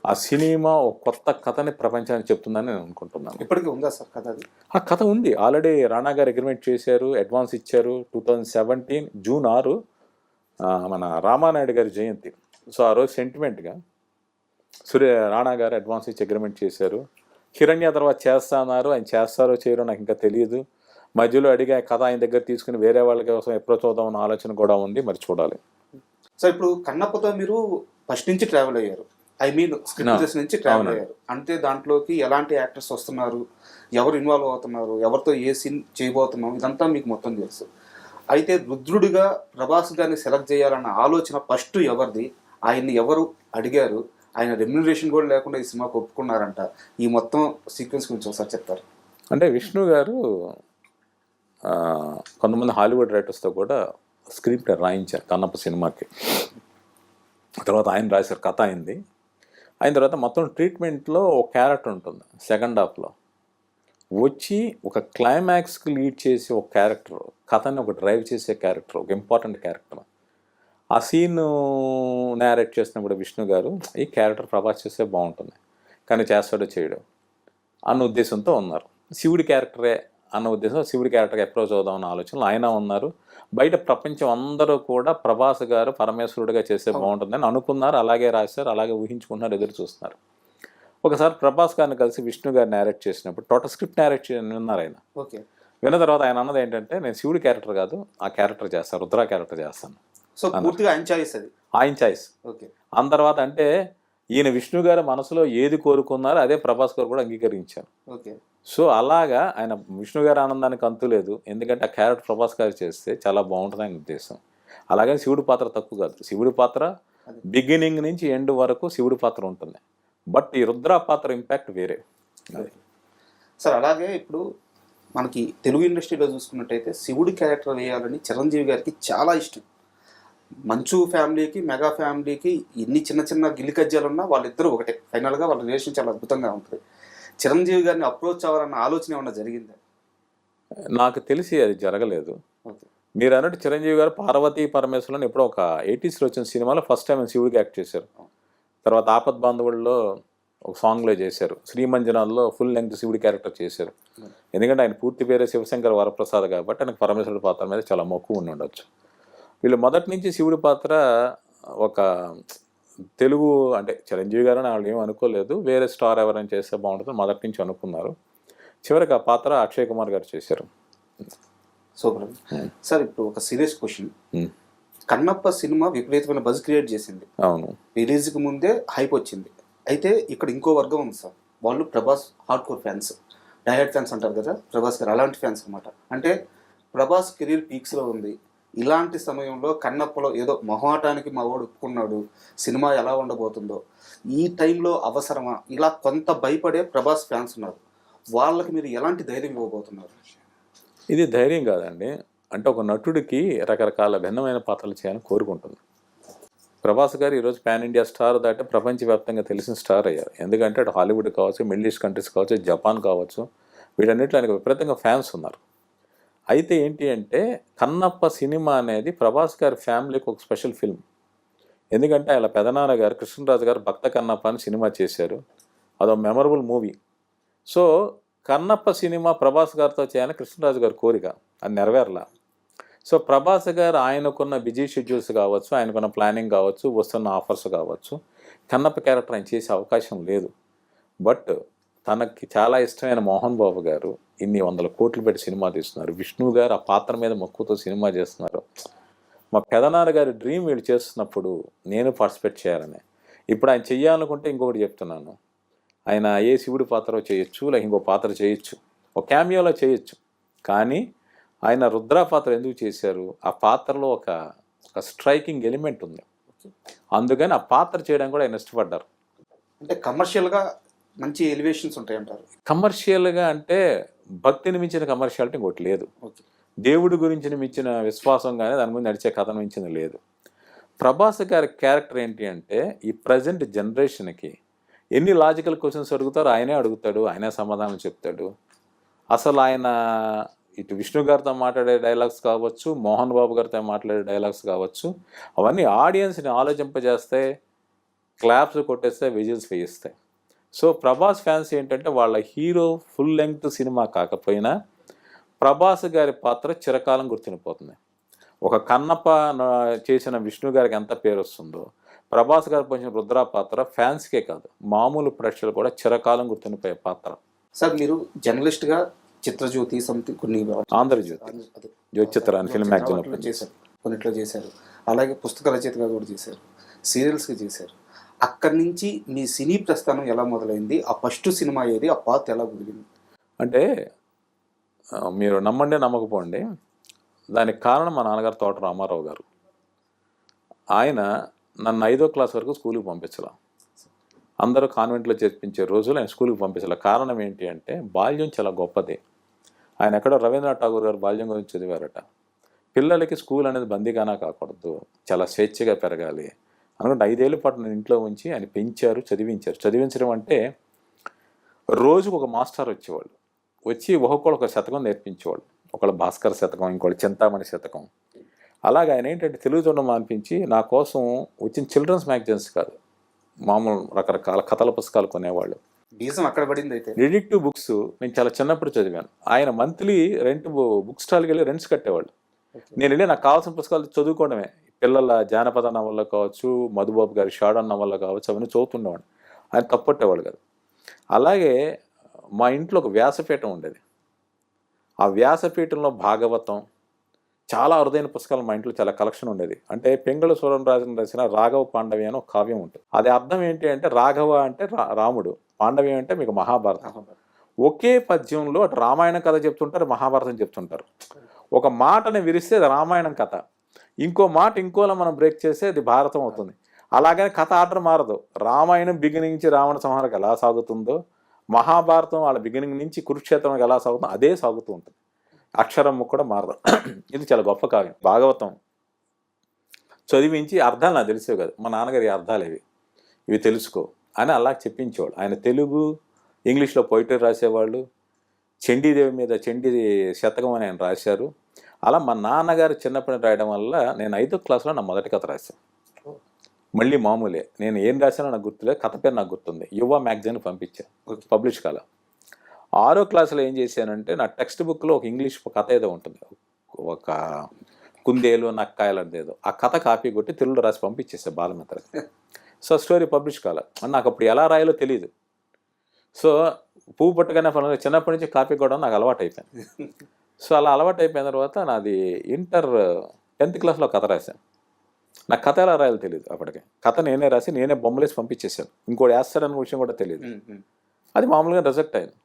[SPEAKER 3] ఆ సినిమా ఒక కొత్త కథని ప్రపంచానికి చెప్తుందని నేను అనుకుంటున్నాను.
[SPEAKER 2] ఇప్పటికీ ఉందా సార్ కథ అది?
[SPEAKER 3] ఆ కథ ఉంది, ఆల్రెడీ రాణా గారు అగ్రిమెంట్ చేశారు, అడ్వాన్స్ ఇచ్చారు. 2017 జూన్ 6 మన రామానాయుడు గారి జయంతి. సో ఆ రోజు సెంటిమెంట్గా రాణా గారు అడ్వాన్స్ ఇచ్చి అగ్రిమెంట్ చేశారు. హిరణ్య తర్వాత చేస్తా అన్నారు, ఆయన చేస్తారో చేయరో నాకు ఇంకా తెలియదు. మధ్యలో అడిగా కథ ఆయన దగ్గర తీసుకుని వేరే వాళ్ళ కోసం ఎప్పుడో చూద్దామన్న ఆలోచన కూడా ఉంది, మరి చూడాలి.
[SPEAKER 2] సార్ ఇప్పుడు కన్నప్పతో మీరు ఫస్ట్ నుంచి ట్రావెల్ అయ్యారు, ఐ మీన్ స్క్రిప్ట్ నుంచి ట్రావెల్ అయ్యారు అంటే దాంట్లోకి ఎలాంటి యాక్టర్స్ వస్తున్నారు, ఎవరు ఇన్వాల్వ్ అవుతున్నారు, ఎవరితో ఏ సీన్ చేయబోతున్నాం, ఇదంతా మీకు మొత్తం తెలుసు. అయితే రుద్రుడిగా ప్రభాస్ గారిని సెలెక్ట్ చేయాలన్న ఆలోచన ఫస్ట్ ఎవరిది, ఆయన్ని ఎవరు అడిగారు, ఆయన రెమ్యునరేషన్ కూడా లేకుండా ఈ సినిమాకి ఒప్పుకున్నారంట, ఈ మొత్తం సీక్వెన్స్ గురించి ఒకసారి చెప్తారు.
[SPEAKER 3] అంటే విష్ణు గారు కొంతమంది హాలీవుడ్ రైటర్స్తో కూడా స్క్రిప్ట్ రాయించారు కన్నప్ప సినిమాకి. తర్వాత ఆయన రాశారు, కథ అయింది. అయిన తర్వాత మొత్తం ట్రీట్మెంట్లో ఒక క్యారెక్టర్ ఉంటుంది సెకండ్ హాఫ్లో వచ్చి ఒక క్లైమాక్స్కి లీడ్ చేసే ఒక క్యారెక్టర్, కథని ఒక డ్రైవ్ చేసే క్యారెక్టర్, ఒక ఇంపార్టెంట్ క్యారెక్టర్. ఆ సీన్ నేరేట్ చేసినప్పుడు విష్ణు గారు ఈ క్యారెక్టర్ ప్రభాస్ చేస్తే బాగుంటుంది కానీ చేస్తాడో చేయడం అన్న ఉద్దేశంతో ఉన్నారు. శివుడి క్యారెక్టరే అన్న ఉద్దేశం, శివుడి క్యారెక్టర్కి అప్రోచ్ అవుదామన్న ఆలోచనలో ఆయన ఉన్నారు. బయట ప్రపంచం అందరూ కూడా ప్రభాస్ గారు పరమేశ్వరుడిగా చేస్తే బాగుంటుందని అనుకున్నారు, అలాగే రాశారు, అలాగే ఊహించుకున్నారు, ఎదురు చూస్తున్నారు. ఒకసారి ప్రభాస్ గారిని కలిసి విష్ణు గారు నేరేట్ చేసినప్పుడు టోటల్ స్క్రిప్ట్ నేరేట్ విన్నారు ఆయన.
[SPEAKER 2] ఓకే,
[SPEAKER 3] విన్న తర్వాత ఆయన అన్నది ఏంటంటే నేను శివుడి క్యారెక్టర్ కాదు, ఆ క్యారెక్టర్ చేస్తాను, రుద్ర క్యారెక్టర్ చేస్తాను.
[SPEAKER 2] సో పూర్తిగా ఆయన చాయిస్ అది,
[SPEAKER 3] ఆయన చాయిస్.
[SPEAKER 2] ఓకే,
[SPEAKER 3] అన్న తర్వాత అంటే ఈయన విష్ణు గారు మనసులో ఏది కోరుకున్నారో అదే ప్రభాస్ గారు కూడా అంగీకరించారు.
[SPEAKER 2] ఓకే,
[SPEAKER 3] సో అలాగా ఆయన విష్ణు గారి ఆనందానికి అంతు లేదు, ఎందుకంటే ఆ క్యారెక్టర్ ప్రభాస్ గారు చేస్తే చాలా బాగుంటుంది ఆయన ఉద్దేశం. అలాగని శివుడి పాత్ర తక్కువ కాదు, శివుడి పాత్ర బిగినింగ్ నుంచి ఎండ్ వరకు శివుడి పాత్ర ఉంటుంది, బట్ ఈ రుద్ర పాత్ర ఇంపాక్ట్ వేరే.
[SPEAKER 2] సార్ అలాగే ఇప్పుడు మనకి తెలుగు ఇండస్ట్రీలో చూసుకున్నట్టయితే శివుడి క్యారెక్టర్ వేయాలని చిరంజీవి గారికి చాలా ఇష్టం. మంచు ఫ్యామిలీకి మెగా ఫ్యామిలీకి ఎన్ని చిన్న చిన్న గిల్లికజ్జాలు ఉన్నా వాళ్ళిద్దరూ ఒకటే, ఫైనల్గా వాళ్ళ రిలేషన్ చాలా అద్భుతంగా ఉంటుంది. చిరంజీవి గారిని అప్రోచ్ అవ్వాలన్న ఆలోచన ఏమన్నా జరిగిందా?
[SPEAKER 3] నాకు తెలిసి అది జరగలేదు.
[SPEAKER 2] ఓకే,
[SPEAKER 3] మీరు అన్నట్టు చిరంజీవి గారు పార్వతీ పరమేశ్వరుని ఎప్పుడో ఒక 80s వచ్చిన సినిమాలో ఫస్ట్ టైం శివుడికి యాక్ట్ చేశారు. తర్వాత ఆపద్ బాంధవుల్లో ఒక సాంగ్లో చేశారు, శ్రీమంజనాల్లో ఫుల్ లెంగ్త్ శివుడి క్యారెక్టర్ చేశారు. ఎందుకంటే ఆయన పూర్తి పేరే శివశంకర్ వరప్రసాద్ కాబట్టి ఆయనకు పరమేశ్వరుడి పాత్ర మీద చాలా మక్కువ ఉండి ఉండొచ్చు. వీళ్ళు మొదటి నుంచి శివుడి పాత్ర ఒక తెలుగు అంటే చిరంజీవి గారు వాళ్ళు ఏం అనుకోలేదు, వేరే స్టార్ ఎవరైనా చేస్తే బాగుంటుంది మొదటి నుంచి అనుకున్నారు. చివరికి ఆ పాత్ర అక్షయ్ కుమార్ గారు చేశారు.
[SPEAKER 2] సూపర్. సార్ ఇప్పుడు ఒక సీరియస్ క్వశ్చన్, కన్నప్ప సినిమా విపరీతమైన బజ్ క్రియేట్ చేసింది.
[SPEAKER 3] అవును,
[SPEAKER 2] రిలీజ్కి ముందే హైప్ వచ్చింది. అయితే ఇక్కడ ఇంకో వర్గం ఉంది సార్, వాళ్ళు ప్రభాస్ హార్డ్ కోర్ ఫ్యాన్స్, డైహెడ్ ఫ్యాన్స్ అంటారు కదా ప్రభాస్ గారు, అలాంటి ఫ్యాన్స్ అనమాట. అంటే ప్రభాస్ కెరీర్ పీక్స్లో ఉంది, ఇలాంటి సమయంలో కన్నప్పలో ఏదో మొహాటానికి మా వాడు ఒప్పుకున్నాడు, సినిమా ఎలా ఉండబోతుందో, ఈ టైంలో అవసరమా, ఇలా కొంత భయపడే ప్రభాస్ ఫ్యాన్స్ ఉన్నారు. వాళ్ళకి మీరు ఎలాంటి ధైర్యం ఇవ్వబోతున్నారు?
[SPEAKER 3] ఇది ధైర్యం కాదండి, అంటే ఒక నటుడికి రకరకాల భిన్నమైన పాత్రలు చేయాలని కోరుకుంటుంది. ప్రభాస్ గారు ఈరోజు పాన్ ఇండియా స్టార్ దాటే ప్రపంచవ్యాప్తంగా తెలిసిన స్టార్ అయ్యారు. ఎందుకంటే అటు హాలీవుడ్ కావచ్చు, మిడిల్ ఈస్ట్ కంట్రీస్ కావచ్చు, జపాన్ కావచ్చు, వీటన్నిటిలో ఆయనకు విపరీతంగా ఫ్యాన్స్ ఉన్నారు. అయితే ఏంటి అంటే కన్నప్ప సినిమా అనేది ప్రభాస్ గారి ఫ్యామిలీకి ఒక స్పెషల్ ఫిల్మ్. ఎందుకంటే ఆయన పెదనాన్న గారు కృష్ణరాజు గారు భక్త కన్నప్ప అని సినిమా చేశారు, అదో memorable movie. So Kannappa cinema Prabhas గారితో చేయాలని కృష్ణరాజు గారి కోరిక, అది నెరవేరలా. సో ప్రభాస్ గారు ఆయనకున్న బిజీ షెడ్యూల్స్ కావచ్చు, ఆయనకున్న ప్లానింగ్ కావచ్చు, వస్తున్న ఆఫర్స్ కావచ్చు, కన్నప్ప క్యారెక్టర్ ఆయన చేసే అవకాశం లేదు. బట్ తనకి చాలా ఇష్టమైన మోహన్ బాబు గారు ఇన్ని 100 కోట్లు పెట్టి సినిమా తీస్తున్నారు, విష్ణు గారు ఆ పాత్ర మీద మక్కువతో సినిమా చేస్తున్నారు. మా పెదనాన్న గారి డ్రీమ్ వీళ్ళు చేస్తున్నప్పుడు నేను పార్టిసిపేట్ చేయాలని. ఇప్పుడు ఆయన చెయ్యాలనుకుంటే ఇంకొకటి చెప్తున్నాను, ఆయన ఏ శివుడి పాత్ర చేయొచ్చు, లేక ఇంకో పాత్ర చేయొచ్చు, ఒక క్యామియోలో చేయొచ్చు. కానీ ఆయన రుద్ర పాత్ర ఎందుకు చేశారు, ఆ పాత్రలో ఒక స్ట్రైకింగ్ ఎలిమెంట్ ఉంది, అందుకని ఆ పాత్ర చేయడానికి కూడా ఆయన ఇష్టపడ్డారు.
[SPEAKER 2] అంటే కమర్షియల్గా మంచి ఎలివేషన్స్ ఉంటాయి అంటారు.
[SPEAKER 3] కమర్షియల్గా అంటే భక్తిని మించిన కమర్షియాలిటీ ఇంకోటి లేదు, దేవుడి గురించి మించిన విశ్వాసం కానీ దాని గురించి నడిచే కథను మించింది లేదు. ప్రభాస్ గారి క్యారెక్టర్ ఏంటి అంటే ఈ ప్రజెంట్ జనరేషన్కి ఎన్ని లాజికల్ క్వశ్చన్స్ అడుగుతారో ఆయనే అడుగుతాడు, ఆయనే సమాధానం చెప్తాడు. అసలు ఆయన ఇటు విష్ణు గారితో మాట్లాడే డైలాగ్స్ కావచ్చు, మోహన్ బాబు గారితో మాట్లాడే డైలాగ్స్ కావచ్చు, అవన్నీ ఆడియన్స్ని ఆలోచింపజేస్తే, క్లాప్స్ కొట్టేస్తే, విజిల్స్ వేయిస్తాయి. సో ప్రభాస్ ఫ్యాన్స్ ఏంటంటే వాళ్ళ హీరో ఫుల్ లెంగ్త్ సినిమా కాకపోయినా ప్రభాస్ గారి పాత్ర చిరకాలం గుర్తుండిపోతుంది. ఒక కన్నప్ప చేసిన విష్ణు గారికి ఎంత పేరు వస్తుందో, ప్రభాస్ గారు పోసిన రుద్ర పాత్ర ఫ్యాన్స్కే కాదు మామూలు ప్రేక్షకులు కూడా చిరకాలం గుర్తుండిపోయే పాత్ర.
[SPEAKER 2] సార్ మీరు జర్నలిస్ట్గా చిత్రజ్యోతి సంథింగ్ కొన్ని
[SPEAKER 3] ఆంధ్రజ్యోతి, జ్యోతిచిత్ర అని ఫిల్మ్ మ్యాగజైన్
[SPEAKER 2] చేశారు, కొన్నిట్లో చేశారు, అలాగే పుస్తక రచయితగా కూడా చేశారు, సీరియల్స్గా చేశారు. అక్కడి నుంచి మీ సినీ ప్రస్థానం ఎలా మొదలైంది? ఆ ఫస్ట్ సినిమా ఏది? ఆ పాత్ ఎలా కుదిరింది?
[SPEAKER 3] అంటే మీరు నమ్మండి నమ్మకపోండి, దానికి కారణం మా నాన్నగారు తోట రామారావు గారు. ఆయన నన్ను 5వ క్లాస్ వరకు స్కూల్కి పంపించాల. అందరూ కాన్వెంట్లో చేర్పించే రోజులు ఆయన స్కూల్కి పంపించాల. కారణం ఏంటి అంటే బాల్యం చాలా గొప్పది. ఆయన ఎక్కడో రవీంద్రనాథ్ ఠాగూర్ గారు బాల్యం గురించి చదివారట. పిల్లలకి స్కూల్ అనేది బందీగానా కాకూడదు, చాలా స్వేచ్ఛగా పెరగాలి అనుకుంటే 5 ఏళ్ళ పాటు నేను ఇంట్లో ఉంచి ఆయన పెంచారు, చదివించారు. చదివించడం అంటే రోజుకు ఒక మాస్టర్ వచ్చేవాళ్ళు, వచ్చి ఒక్కొక్కళ్ళు ఒక శతకం నేర్పించేవాళ్ళు. ఒకళ్ళు భాస్కర్ శతకం, ఇంకోళ్ళు చింతామణి శతకం. అలాగే ఆయన ఏంటంటే తెలుగు చూడడం అనిపించి నా కోసం వచ్చిన చిల్డ్రన్స్ మ్యాగజైన్స్ కాదు, మామూలు రకరకాల కథల పుస్తకాలు కొనేవాళ్ళు.
[SPEAKER 2] బీజం అక్కడ పడింది. అయితే
[SPEAKER 3] డిటెక్టివ్ బుక్స్ నేను చాలా చిన్నప్పుడు చదివాను. ఆయన మంత్లీ బుక్ స్టాల్కి వెళ్ళి రెంట్స్ కట్టేవాళ్ళు. నేను వెళ్ళి నాకు కావాల్సిన పుస్తకాలు చదువుకోవడమే. పిల్లల జానపద నవల్లో కావచ్చు, మధుబాబు గారి షాడన్ నవల్లో కావచ్చు, అవన్నీ చదువుతుండేవాడు. ఆయన తప్పట్టేవాళ్ళు కదా. అలాగే మా ఇంట్లో ఒక వ్యాసపీఠం ఉండేది. ఆ వ్యాసపీఠంలో భాగవతం, చాలా అరుదైన పుస్తకాలు మా ఇంట్లో చాలా కలెక్షన్ ఉండేది. అంటే పెంగళ సూరంరాజన్ రాసిన రాఘవ పాండవి అని ఒక కావ్యం ఉంటుంది. అది అర్థం ఏంటి అంటే రాఘవ అంటే రాముడు, పాండవి అంటే మీకు మహాభారతం. ఒకే పద్యంలో అటు రామాయణం కథ చెప్తుంటారు, మహాభారతం చెప్తుంటారు. ఒక మాటని విరిస్తే అది రామాయణం కథ, ఇంకో మాట ఇంకోలా మనం బ్రేక్ చేస్తే అది భారతం అవుతుంది. అలాగని కథ ఆర్డర్ మారదు. రామాయణం బిగినింగ్ నుంచి రావణ సంహారం ఎలా సాగుతుందో, మహాభారతం వాళ్ళ బిగినింగ్ నుంచి కురుక్షేత్రం ఎలా సాగుతుందో అదే సాగుతూ ఉంటుంది. అక్షరం కూడా మారదు. ఇది చాలా గొప్ప కావ్యం. భాగవతం చదివించి అర్థాలు నాకు తెలిసేవి కాదు. మా నాన్నగారి అర్థాలు ఇవి తెలుసుకో అని అలా చెప్పించేవాళ్ళు. ఆయన తెలుగు, ఇంగ్లీష్లో పోయిటరీ రాసేవాళ్ళు. చండీదేవి మీద చండీ శతకం అని ఆయన రాశారు. అలా మా నాన్నగారు చిన్నప్పటి రాయడం వల్ల నేను 5వ క్లాస్లో నా మొదటి కథ రాశాను. మళ్ళీ మామూలే, నేను ఏం రాశానో నాకు గుర్తులేదు, కథ పేరు నాకు గుర్తుంది. యువ మ్యాగజైన్ పంపించాను, పబ్లిష్ కాల. 6వ క్లాస్లో ఏం చేశానంటే నా టెక్స్ట్ బుక్లో ఒక ఇంగ్లీష్ కథ ఏదో ఉంటుంది, ఒక కుందేలు నక్కాయలు ఏదో, ఆ కథ కాపీ కొట్టి తెలుగులో రాసి పంపించేసా బాలమిత్రకి. సో స్టోరీ పబ్లిష్ కాల. నాకు అప్పుడు ఎలా రాయాలో తెలియదు. సో పువ్వు పట్టుగానే పనులు చిన్నప్పటి నుంచి కాపీ కూడా నాకు అలవాటు అయిపోయింది. సో అలా అలవాటు అయిపోయిన తర్వాత నాది 10th క్లాస్లో కథ రాశాను. నాకు కథ ఎలా రాయాలో తెలియదు. అప్పటికే కథ నేనే రాసి నేనే బొమ్మలేసి పంపించేసాను. ఇంకోటి వేస్తాడన్న విషయం కూడా తెలియదు. అది మామూలుగా రిజెక్ట్ అయింది.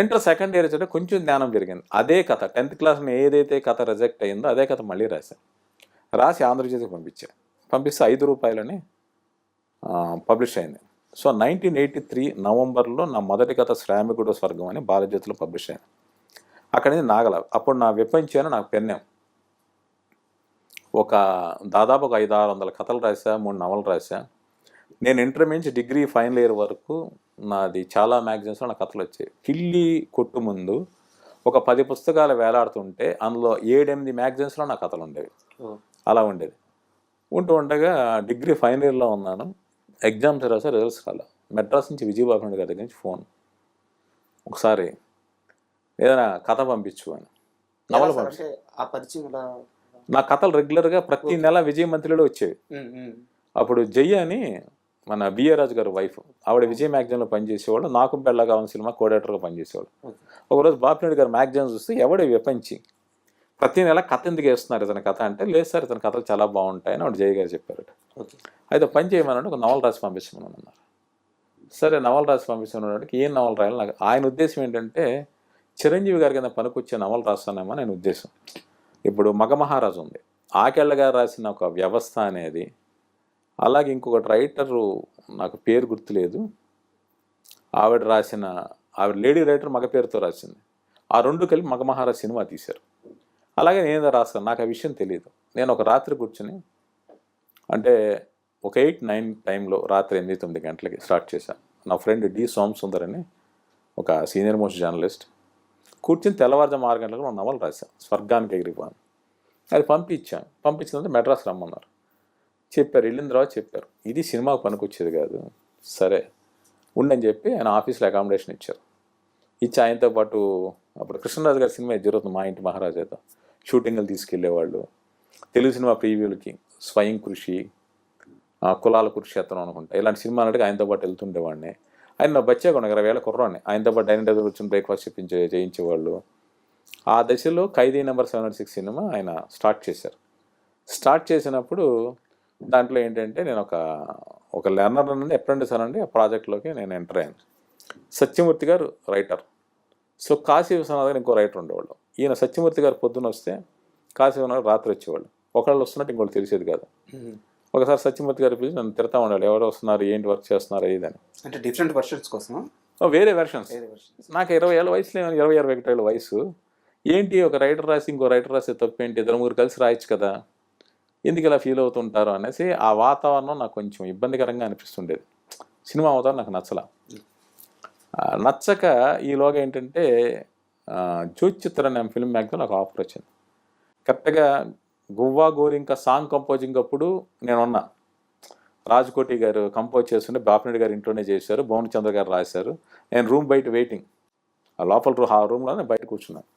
[SPEAKER 3] ఇంటర్ సెకండ్ ఇయర్ వచ్చే కొంచెం జ్ఞానం పెరిగింది. అదే కథ 10th క్లాస్లో ఏదైతే కథ రిజెక్ట్ అయిందో అదే కథ మళ్ళీ రాశాను. రాసి ఆంధ్రజ్యోతికి పంపిస్తే 5 రూపాయలని పబ్లిష్ అయింది. సో 1983 నవంబర్లో నా మొదటి కథ శ్రామికుడు స్వర్గం అని బాలజ్యోతిలో పబ్లిష్ అయింది. అక్కడి నుంచి నాగల. అప్పుడు నా విప్పించాను, నాకు పెన్నాం. దాదాపు ఒక 500-600 కథలు రాశా, 3 నవలు రాశా. నేను ఇంటర్మీడియట్ నుంచి డిగ్రీ ఫైనల్ ఇయర్ వరకు నాది చాలా మ్యాగజైన్స్లో నా కథలు వచ్చాయి. కిల్లి కొట్టు ముందు ఒక 10 పుస్తకాలు వేలాడుతుంటే అందులో 7-8 మ్యాగజైన్స్లో నా కథలు ఉండేవి. అలా ఉండేది. ఉండగా డిగ్రీ ఫైనల్ ఇయర్లో ఉన్నాను. ఎగ్జామ్స్ రాసా, రిజల్ట్స్ రాలా. మెడ్రాస్ నుంచి విజయబాబు గారి దగ్గర నుంచి ఫోన్, ఒకసారి ఏదైనా కథ పంపించు అని. నవల పంపించు. నా కథలు రెగ్యులర్గా ప్రతి నెల విజయ మంత్రిలో వచ్చేవి. అప్పుడు జయ్య అని మన బిఏ రాజు గారి వైఫ్, ఆవిడ విజయ్ మ్యాగజైన్లో పనిచేసేవాళ్ళు. నాకు పెళ్ళ కావాలని సినిమా కోఆర్డినేటర్గా పనిచేసేవాళ్ళు. ఒకరోజు బాపినేడు గారు మ్యాగజైన్స్ చూస్తే ఎవడే విపంచి ప్రతి నెల కథ ఎందుకు వేస్తున్నారు ఇతని కథ అంటే, లేదు సార్ ఇతని కథలు చాలా బాగుంటాయని ఆవిడ జయ్య గారు చెప్పారట. అయితే పని చేయమని ఒక నవల రాసి పంపించమని అన్నారు. సరే నవల రాసి పంపించమన్నకి ఏం నవల రాయాలి నాకు. ఆయన ఉద్దేశం ఏంటంటే చిరంజీవి గారి కింద పనికొచ్చే నవలు రాస్తానేమో నేను ఉద్దేశం. ఇప్పుడు మగమహారాజు ఉంది, ఆకెళ్ళ గారు రాసిన ఒక వ్యవస్థ అనేది. అలాగే ఇంకొకటి రైటరు నాకు పేరు గుర్తులేదు, ఆవిడ లేడీ రైటర్ మగ పేరుతో రాసింది. ఆ 2 కలిపి మగమహారాజు సినిమా తీశారు. అలాగే నేను రాస్తాను, నాకు ఆ విషయం తెలియదు. నేను ఒక రాత్రి కూర్చుని అంటే ఒక 8-9 టైంలో రాత్రి 8-9 గంటలకి స్టార్ట్ చేశాను. నా ఫ్రెండ్ డి సోమసుందర్ అని ఒక సీనియర్ మోస్ట్ జర్నలిస్ట్, కూర్చొని తెల్లవారుజాము 6 గంటలకు ఒక నవల రాశాను, స్వర్గానికి ఎగిరిపోను. అది పంపించాను. పంపించినంత మెడ్రాస్ రమ్మన్నారు. చెప్పారు, వెళ్ళిన తర్వాత చెప్పారు, ఇది సినిమాకు పనికొచ్చేది కాదు, సరే ఉండని చెప్పి ఆయన ఆఫీస్లో అకామిడేషన్ ఇచ్చారు. ఇచ్చి ఆయనతో పాటు అప్పుడు కృష్ణరాజు గారి సినిమా జరుగుతుంది, మా ఇంటి మహారాజాతో షూటింగ్లు తీసుకెళ్లేవాళ్ళు. తెలుగు సినిమా ప్రీవ్యూలకి స్వయం కృషి, కులాల కురుక్షేత్రం అనుకుంటా, ఇలాంటి సినిమాలు అంటే ఆయనతో పాటు వెళ్తుండేవాడిని. ఆయన నా బచ్చాగా 20 ఏళ్ళ కుర్రాడిని, ఆయనతో పాటు డైనింగ్ టేబుల్ కూర్చొని బ్రేక్ఫాస్ట్ చేయించేవాళ్ళు. ఆ దశలో ఖైదీ నెంబర్ 706 సినిమా ఆయన స్టార్ట్ చేశారు. స్టార్ట్ చేసినప్పుడు దాంట్లో ఏంటంటే నేను ఒక లెర్నర్ నుండి అప్రెంటిస్ అనండి ఆ ప్రాజెక్ట్లోకి నేను ఎంటర్ అయ్యాను. సత్యమూర్తి గారు రైటర్, సో కాశీ విశ్వనాథ్ గారు ఇంకో రైటర్ ఉండేవాళ్ళు. ఈయన సత్యమూర్తి గారు పొద్దున వస్తే కాశీ విశ్వనాథ్ రాత్రి వచ్చేవాళ్ళు. ఒకళ్ళు వస్తున్నట్టు ఇంకోటి తెలిసేది కాదు. ఒకసారి సత్యమూర్తి గారు పిలిచి నన్ను తిడతా ఉండేవాళ్ళు, ఎవరు వస్తున్నారు, ఏంటి వర్క్ చేస్తున్నారు ఇదని.
[SPEAKER 2] అంటే డిఫరెంట్ వర్షన్స్ కోసం
[SPEAKER 3] వేరే వెర్షన్స్. నాకు 20 ఏళ్ళ వయసులో 20-21 ఏళ్ళ వయసు. ఏంటి ఒక రైటర్ రాసి ఇంకో రైటర్ రాసే తప్పేంటి, 2-3 కలిసి రాయొచ్చు కదా, ఎందుకు ఇలా ఫీల్ అవుతుంటారు అనేసి ఆ వాతావరణం నాకు కొంచెం ఇబ్బందికరంగా అనిపిస్తుండేది. సినిమా అవుతారు నాకు నచ్చక ఈలోగా ఏంటంటే జ్యోతిచిత్ర అనే ఫిల్మ్ మ్యాగ్తో నాకు ఆఫర్ వచ్చింది. కరెక్ట్గా గువ్వా గోరింక సాంగ్ కంపోజింగ్ అప్పుడు నేనున్నా. రాజకోటి గారు కంపోజ్ చేస్తుంటే బాపిరెడ్డి గారు ఇంట్లోనే చేశారు, భువన్ చంద్ర గారు రాశారు. నేను రూమ్ బయట వెయిటింగ్, ఆ లోపల ఆ రూమ్లోనే బయట కూర్చున్నాను.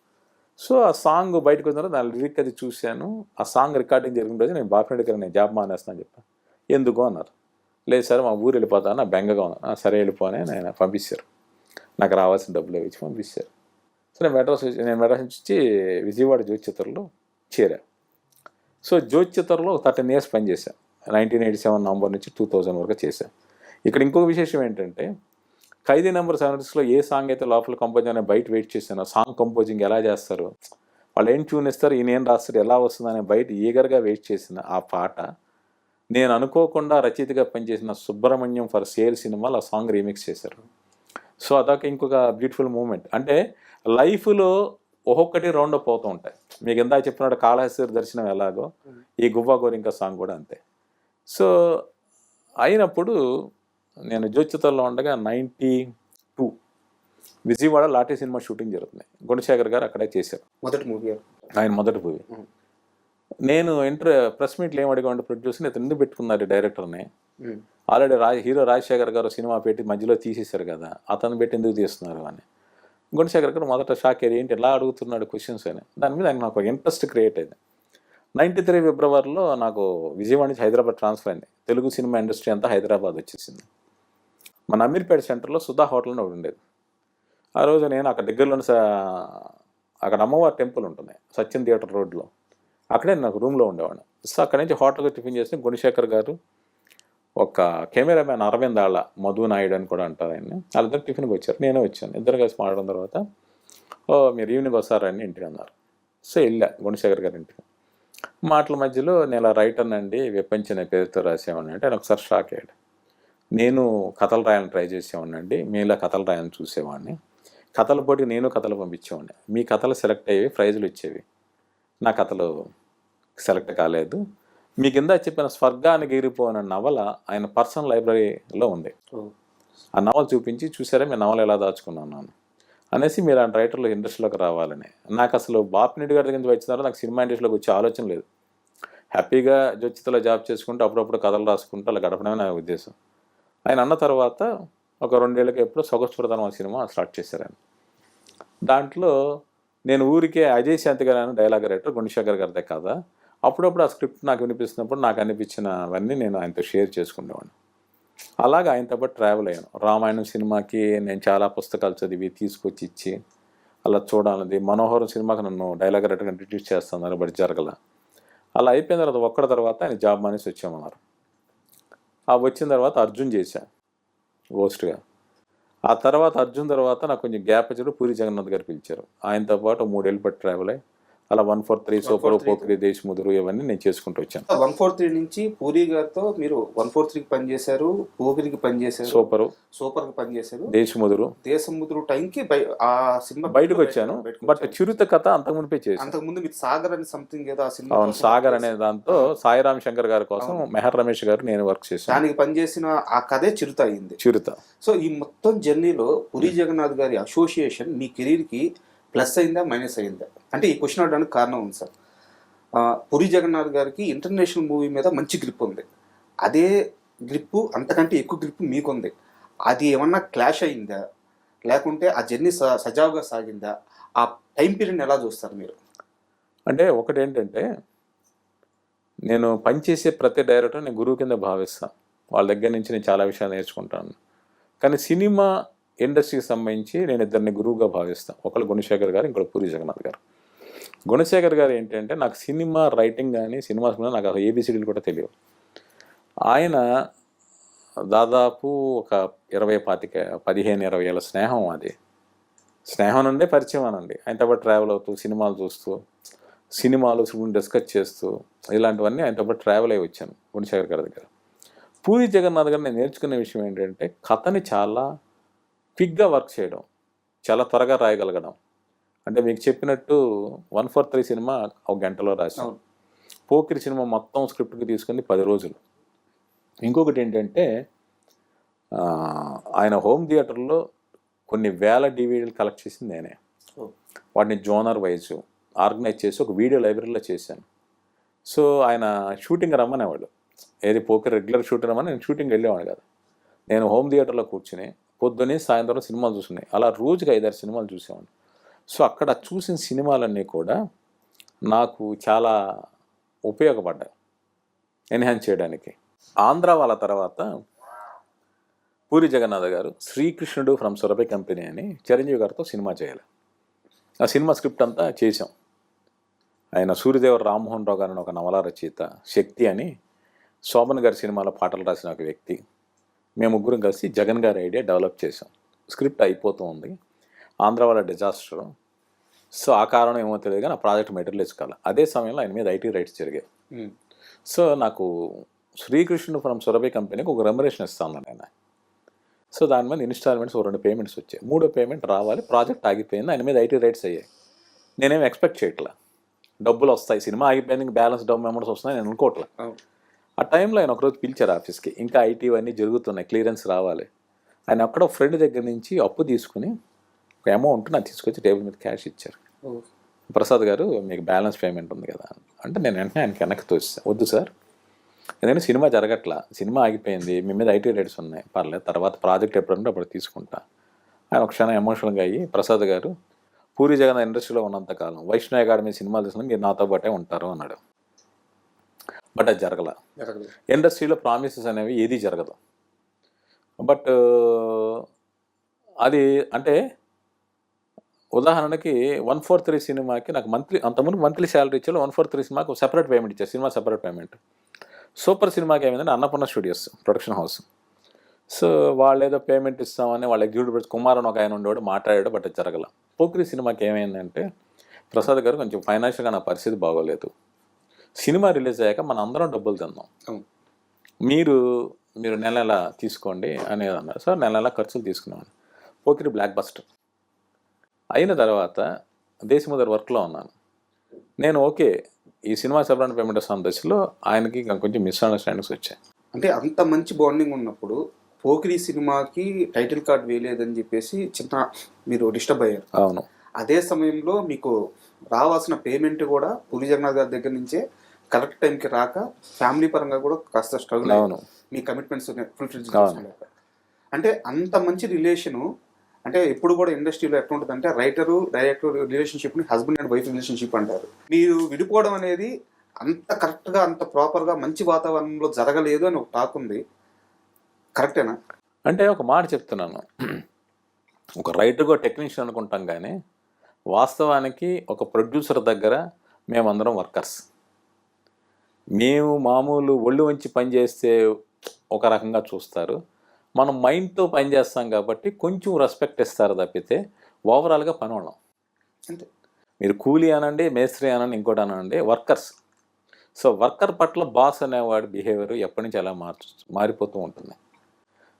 [SPEAKER 3] సో ఆ సాంగ్ బయటకు వచ్చిన తర్వాత దాని లిరిక్ అది చూశాను. ఆ సాంగ్ రికార్డింగ్ జరిగిన రోజు నేను బాపిరెడ్డి గారు నేను జాబ్ మానేస్తాను చెప్పాను. ఎందుకు అన్నారు. లేదు సార్ మా ఊరు వెళ్ళిపోతాను, నా బెంగగా ఉన్నాను. సరే వెళ్ళిపోనే నేను పంపించారు, నాకు రావాల్సిన డబ్బులు ఇచ్చి పంపించారు. సో నేను మెడ్రాస్ నుంచి విజయవాడ జ్యోతిచిత్రలో చేరా. సో జ్యోతిచిత్రలో 13 years పనిచేశాను. 1987 నవంబర్ నుంచి 2000 వరకు చేశాను. ఇక్కడ ఇంకొక విశేషం ఏంటంటే ఖైదీ నెంబర్ 706లో ఏ సాంగ్ అయితే లోపల కంపోజ్ అనే బయట వెయిట్ చేశానో, సాంగ్ కంపోజింగ్ ఎలా చేస్తారు, వాళ్ళు ఏం ట్యూన్ ఇస్తారు, ఈయన ఏం రాస్తారు, ఎలా వస్తుందని బయట ఈగర్గా వెయిట్ చేసిన ఆ పాట నేను అనుకోకుండా రచయితగా పనిచేసిన సుబ్రహ్మణ్యం ఫర్ సేల్ సినిమాలో ఆ సాంగ్ రీమిక్స్ చేశారు. సో అదొక ఇంకొక బ్యూటిఫుల్ మూమెంట్. అంటే లైఫ్లో ఒక్కొక్కటి రౌండ్ అప్ అవుతూ ఉంటాయి. మీకు ఇందాక చెప్పినట్టు కాళహస్తి దర్శనం ఎలాగో ఈ గువ్వా గోరింక సాంగ్ కూడా అంతే. సో అయినప్పుడు నేను జ్యోతిచిత్రలో ఉండగా 92 విజయవాడ లాఠీ సినిమా షూటింగ్ జరుగుతుంది. గుణశేఖర్ గారు అక్కడే చేశారు, ఆయన మొదటి మూవీ. నేను ప్రెస్ మీట్లు ఏం అడిగామంటే ప్రొడ్యూసర్ని ఇతను ఎందుకు పెట్టుకున్నారు డైరెక్టర్ని, ఆల్రెడీ హీరో రాజశేఖర్ గారు సినిమా పెట్టి మధ్యలో తీసేశారు కదా, అతను పెట్టి ఎందుకు తీస్తున్నారు అని. గుణశేఖర్ గారు మొదట షాక్ అయ్యారు, ఏంటి ఎలా అడుగుతున్నాడు క్వశ్చన్స్ అని. దాని మీద ఆయన నాకు ఇంట్రెస్ట్ క్రియేట్ అయింది. 93 ఫిబ్రవరిలో నాకు విజయవాడ నుంచి హైదరాబాద్ ట్రాన్స్ఫర్ అయింది. తెలుగు సినిమా ఇండస్ట్రీ అంతా హైదరాబాద్ వచ్చేసింది. మన అమీర్పేట సెంటర్లో సుధా హోటల్ అని ఒకటి ఉండేది. ఆ రోజు నేను అక్కడ దగ్గరలో అక్కడ అమ్మవారి టెంపుల్ ఉంటుంది సత్యం థియేటర్ రోడ్లో, అక్కడే నాకు రూమ్లో ఉండేవాడిని. సో అక్కడి నుంచి హోటల్కి టిఫిన్ చేసి గుణశేఖర్ గారు, ఒక కెమెరామ్యాన్ అరవింద్ ఆళ్ళ, మధు నాయుడు అని కూడా అంటారు ఆయన్ని, వాళ్ళిద్దరు టిఫిన్కి వచ్చారు, నేనే వచ్చాను. ఇద్దరు కలిసి మాట్లాడిన తర్వాత మీరు ఈవినింగ్ వస్తారని ఇంటికి అన్నారు. సో వెళ్ళా గుణశేఖర్ గారి ఇంటికి. మాటల మధ్యలో నేను రైటర్ అండి విపంచిన పేరుతో రాసేవాడిని అంటే ఆయన ఒకసారి షాక్ అయ్యాడు. నేను కథలు రాయాలని ట్రై చేసేవాడినండి, మీలా కథలు రాయాలని చూసేవాడిని, కథల పోటీ నేను కథలు పంపించేవాడిని, మీ కథలు సెలెక్ట్ అయ్యేవి, ప్రైజులు ఇచ్చేవి, నా కథలు సెలెక్ట్ కాలేదు. మీ కింద చెప్పిన స్వర్గానికి ఎగిరిపోయిన నవల ఆయన పర్సనల్ లైబ్రరీలో ఉంది, ఆ నవల చూపించి చూసారా మీ నవల ఎలా దాచుకున్నాను అనేసి మీరు ఆ రైటర్లో ఇండస్ట్రీలోకి రావాలని. నాకు అసలు బాపిరెడ్డి గారి దగ్గర నుంచి వచ్చిన తర్వాత నాకు సినిమా ఇండస్ట్రీలోకి వచ్చే ఆలోచన లేదు. హ్యాపీగా జ్యోతిచిత్రలో జాబ్ చేసుకుంటూ అప్పుడప్పుడు కథలు రాసుకుంటూ అలా గడపడమే నా ఉద్దేశం. ఆయన అన్న తర్వాత ఒక 2 ఏళ్ళకి ఎప్పుడో సొగసుప్రధానం సినిమా స్టార్ట్ చేశారు ఆయన. దాంట్లో నేను ఊరికే అజయ్ శాంతి గారు అని డైలాగ్ రైటర్, గుణశేఖర్ గారిదే కదా, అప్పుడప్పుడు ఆ స్క్రిప్ట్ నాకు వినిపిస్తున్నప్పుడు నాకు అనిపించినవన్నీ నేను ఆయనతో షేర్ చేసుకునేవాడిని. అలాగే ఆయనతో పాటు ట్రావెల్ అయ్యాను. రామాయణం సినిమాకి నేను చాలా పుస్తకాలు చదివి తీసుకొచ్చి ఇచ్చి అలా చూడాలన్నది. మనోహరం సినిమాకి నన్ను డైలాగ్ రైటర్గా ఇంట్రడ్యూస్ చేస్తున్నారు, బట్ జరగల. అలా అయిపోయిన తర్వాత ఒక్కడి తర్వాత ఆయన జాబ్ మానేసి వచ్చామన్నారు. ఆ వచ్చిన తర్వాత అర్జున్ చేశాను హోస్ట్గా. ఆ తర్వాత అర్జున్ తర్వాత నాకు కొంచెం గ్యాప్ వచ్చాడు, పూరి జగన్నాథ్ గారు పిలిచారు. ఆయనతో పాటు 3 ఏళ్ళు పట్టి ట్రావెల్ అయ్యి అలా 143 సూపర్, పోకిరి, దేశముదురు ఇవన్నీ నేను చేసుకుంటూ వచ్చాను.
[SPEAKER 2] 143 నుంచి పూరి గారితో మీరు 143కి పనిచేశారు, పోకిరికి పనిచేశారు, సూపర్కి పనిచేశారు, దేశముదురు టైంకి ఆ సినిమా
[SPEAKER 3] బయటకు వచ్చాను. బట్ చిరుత కథ అంతకుముందే చేశాను.
[SPEAKER 2] అంతకుముందు మీరు సాగర్ అని సంథింగ్ ఏదో ఆ సినిమా.
[SPEAKER 3] అవును, సాగర్ అనే దాంతో సాయిరామ్ శంకర్ గారి కోసం మెహర్ రమేష్ గారు నేను వర్క్ చేశాను.
[SPEAKER 2] దానికి పనిచేసిన ఆ కథే చిరుత అయింది.
[SPEAKER 3] చిరుత.
[SPEAKER 2] సో ఈ మొత్తం జర్నీలో పూరి జగన్నాథ్ గారి అసోసియేషన్ మీ కెరీర్కి ప్లస్ అయిందా మైనస్ అయిందా అంటే ఈ క్వశ్చన్ అడగడానికి కారణం ఉంది సార్. పూరి జగన్నాథ్ గారికి ఇంటర్నేషనల్ మూవీ మీద మంచి గ్రిప్ ఉంది, అదే గ్రిప్ అంతకంటే ఎక్కువ గ్రిప్ మీకుంది. అది ఏమన్నా క్లాష్ అయిందా లేకుంటే ఆ జర్నీ సజావుగా సాగిందా? ఆ టైం పీరియడ్ ఎలా చూస్తారు మీరు?
[SPEAKER 3] అంటే ఒకటి ఏంటంటే, నేను పనిచేసే ప్రతి డైరెక్టర్ నేను గురువు కింద భావిస్తాను. వాళ్ళ దగ్గర నుంచి నేను చాలా విషయాలు నేర్చుకుంటాను. కానీ సినిమా ఇండస్ట్రీకి సంబంధించి నేను ఇద్దరిని గురువుగా భావిస్తాను. ఒకళ్ళు గుణశేఖర్ గారు, ఇంకొకరు పూరి జగన్నాథ్ గారు. గుణశేఖర్ గారు ఏంటంటే నాకు సినిమా రైటింగ్ కానీ సినిమా నాకు అసలు ఏబిసిడీలు కూడా తెలియవు. ఆయన దాదాపు ఒక 15-20 ఏళ్ళ స్నేహం. అది స్నేహం నుండే పరిచయం అనండి. ఆయనతో పాటు ట్రావెల్ అవుతూ సినిమాలు చూస్తూ సినిమాలు డిస్కస్ చేస్తూ ఇలాంటివన్నీ ఆయనతో పాటు ట్రావెల్ అయ్యి వచ్చాను గుణశేఖర్ గారి దగ్గర. పూరి జగన్నాథ్ గారు నేను నేర్చుకునే విషయం ఏంటంటే కథని చాలా క్విక్గా వర్క్ చేయడం, చాలా త్వరగా రాయగలగడం. అంటే మీకు చెప్పినట్టు 143 సినిమా ఒక గంటలో రాశాం. పోకిరి సినిమా మొత్తం స్క్రిప్ట్కి తీసుకుంది 10 రోజులు. ఇంకొకటి ఏంటంటే ఆయన హోమ్ థియేటర్లో కొన్ని వేల డివిడీలు కలెక్ట్ చేసింది నేనే. వాటిని జోనర్ వైజ్ ఆర్గనైజ్ చేసి ఒక వీడియో లైబ్రరీలో చేశాను. సో ఆయన షూటింగ్ రమ్మనేవాడు, ఏది పోకిరి రెగ్యులర్ షూటింగ్ రమ్మని నేను షూటింగ్ వెళ్ళేవాడు కదా. నేను హోమ్ థియేటర్లో కూర్చుని పొద్దున్నే సాయంత్రం సినిమాలు చూస్తున్నాయి, అలా రోజుకి 5-6 సినిమాలు చూసేవాడిని. సో అక్కడ చూసిన సినిమాలన్నీ కూడా నాకు చాలా ఉపయోగపడ్డాయి ఎన్హాన్స్ చేయడానికి. ఆంధ్ర వాళ్ళ తర్వాత పూరి జగన్నాథ్ గారు శ్రీకృష్ణుడు ఫ్రమ్ సురభి కంపెనీ అని చిరంజీవి గారితో సినిమా చేయాలి. ఆ సినిమా స్క్రిప్ట్ అంతా చేసాం. ఆయన సూర్యదేవర రామ్మోహన్ రావు గారిని ఒక నవల రచయిత, శక్తి అని శోభన్ గారి సినిమాలో పాటలు రాసిన ఒక వ్యక్తి, మేము ముగ్గురం కలిసి జగన్ గారి ఐడియా డెవలప్ చేసాం. స్క్రిప్ట్ అయిపోతూ ఉంది, ఆంధ్ర వాళ్ళ డిజాస్టర్. సో ఆ కారణం ఏమో తెలియదు కానీ ఆ ప్రాజెక్ట్ మెటీరియల్ ఇచ్చుకోవాలి. అదే సమయంలో ఆయన మీద ఐటీ రైట్స్ జరిగాయి. సో నాకు శ్రీకృష్ణుడు ఫ్రమ్ సురభి కంపెనీకి ఒక రెమ్యునరేషన్ ఇస్తాను ఆయన. సో దాని మీద ఇన్స్టాల్మెంట్స్ 2 పేమెంట్స్ వచ్చాయి. 3వ పేమెంట్ రావాలి, ప్రాజెక్ట్ ఆగిపోయింది, ఆయన మీద ఐటీ రైట్స్ అయ్యాయి. నేనేం ఎక్స్పెక్ట్ చేయట్లా డబ్బులు వస్తాయి, సినిమా ఆగిపోయింది బ్యాలెన్స్ డబ్బు అమౌంట్స్ వస్తున్నాయి నేను అనుకోవట్లా. ఆ టైంలో ఆయన ఒకరోజు పిలిచారు ఆఫీస్కి, ఇంకా ఐటీ అన్నీ జరుగుతున్నాయి, క్లియరెన్స్ రావాలి. ఆయన అక్కడ ఫ్రెండ్ దగ్గర నుంచి అప్పు తీసుకుని ఒక అమౌంట్ నాకు తీసుకొచ్చి టేబుల్ మీద క్యాష్ ఇచ్చారు. ప్రసాద్ గారు మీకు బ్యాలెన్స్ పేమెంట్ ఉంది కదా అంటే నేను వెంటనే ఆయనకి వెనక్కి తోస్తాను, వద్దు సార్ ఎందుకంటే సినిమా జరగట్లా, సినిమా ఆగిపోయింది, మీ మీద ఐటీ రేట్స్ ఉన్నాయి, పర్లేదు తర్వాత ప్రాజెక్ట్ ఎప్పుడంటే అప్పుడు తీసుకుంటా. ఆయన ఒక క్షణం ఎమోషనల్గా అయ్యి, ప్రసాద్ గారు పూరి జగన్నాథ్ ఇండస్ట్రీలో ఉన్నంతకాలం వైష్ణవ్ అకాడమీ సినిమాలు తీసుకుని మీరు నాతో పాటే ఉంటారు అన్నాడు. బట్ అది జరగల. ఇండస్ట్రీలో ప్రామిసెస్ అనేవి ఏది జరగదు. బట్ అది అంటే ఉదాహరణకి 143 సినిమాకి నాకు అంతకుముందు మంత్లీ శాలరీ ఇచ్చారు. 143 సినిమాకి ఒక సెపరేట్ పేమెంట్ ఇచ్చారు, సినిమా సెపరేట్ పేమెంట్. సూపర్ సినిమాకి ఏమైందంటే Annapurna studios production house. So వాళ్ళు ఏదో పేమెంట్ ఇస్తామని వాళ్ళ ఎగ్జిక్యూటివ్ కుమార్ అని ఒక ఆయన ఉండేవాడు, మాట్లాడాడు, బట్ అది జరగల. పోకిరి సినిమాకి ఏమైందంటే ప్రసాద్ గారు కొంచెం ఫైనాన్షియల్గా నా పరిస్థితి బాగోలేదు, సినిమా రిలీజ్ అయ్యాక మన అందరం డబ్బులు తిందాం, మీరు నెల తీసుకోండి అనేది అన్నారు. సార్ నెల ఖర్చులు తీసుకున్నాను. పోకిరి బ్లాక్ బస్టర్ అయిన తర్వాత దేశముదర్ వర్క్లో ఉన్నాను నేను. ఓకే ఈ సినిమా సెపరేట్ పేమెంట్ వస్తున్న దశలో ఆయనకి కొంచెం మిస్అండర్స్టాండింగ్స్ వచ్చాయి.
[SPEAKER 2] అంటే అంత మంచి బాండింగ్ ఉన్నప్పుడు పోకిరి సినిమాకి టైటిల్ కార్డ్ వేయలేదని చెప్పేసి మీరు డిస్టర్బ్ అయ్యారు.
[SPEAKER 3] అవును.
[SPEAKER 2] అదే సమయంలో మీకు రావాల్సిన పేమెంట్ కూడా పూరి జగన్నాథ్ గారి దగ్గర నుంచే కరెక్ట్ టైంకి రాక ఫ్యామిలీ పరంగా కూడా కాస్త స్ట్రగుల్. అవును. మీ కమిట్మెంట్స్ ఫుల్ఫిల్ చేసుకోలేక. అంటే అంత మంచి రిలేషను అంటే ఎప్పుడు కూడా ఇండస్ట్రీలో ఎట్లా ఉంటుంది అంటే రైటరు డైరెక్టర్ రిలేషన్షిప్ని హస్బెండ్ అండ్ వైఫ్ రిలేషన్షిప్ అంటారు. మీరు విడిపోవడం అనేది అంత కరెక్ట్గా అంత ప్రాపర్గా మంచి వాతావరణంలో జరగలేదు అని ఒక టాక్ ఉంది, కరెక్టేనా?
[SPEAKER 3] అంటే ఒక మాట చెప్తున్నాను, ఒక రైటర్గా టెక్నీషియన్ అనుకుంటాం కానీ వాస్తవానికి ఒక ప్రొడ్యూసర్ దగ్గర మేమందరం వర్కర్స్. మేము మామూలు ఒళ్ళు వంచి పనిచేస్తే ఒక రకంగా చూస్తారు, మనం మైండ్తో పనిచేస్తాం కాబట్టి కొంచెం రెస్పెక్ట్ ఇస్తారు తప్పితే ఓవరాల్గా పని వాళ్ళం
[SPEAKER 2] అంతే.
[SPEAKER 3] మీరు కూలీ అనండి, మేస్త్రి అనండి, ఇంకోటి అనండి, వర్కర్స్. సో వర్కర్ పట్ల బాస్ అనేవాడి బిహేవియర్ ఎప్పటి నుంచి అలా మారిపోతూ ఉంటుంది.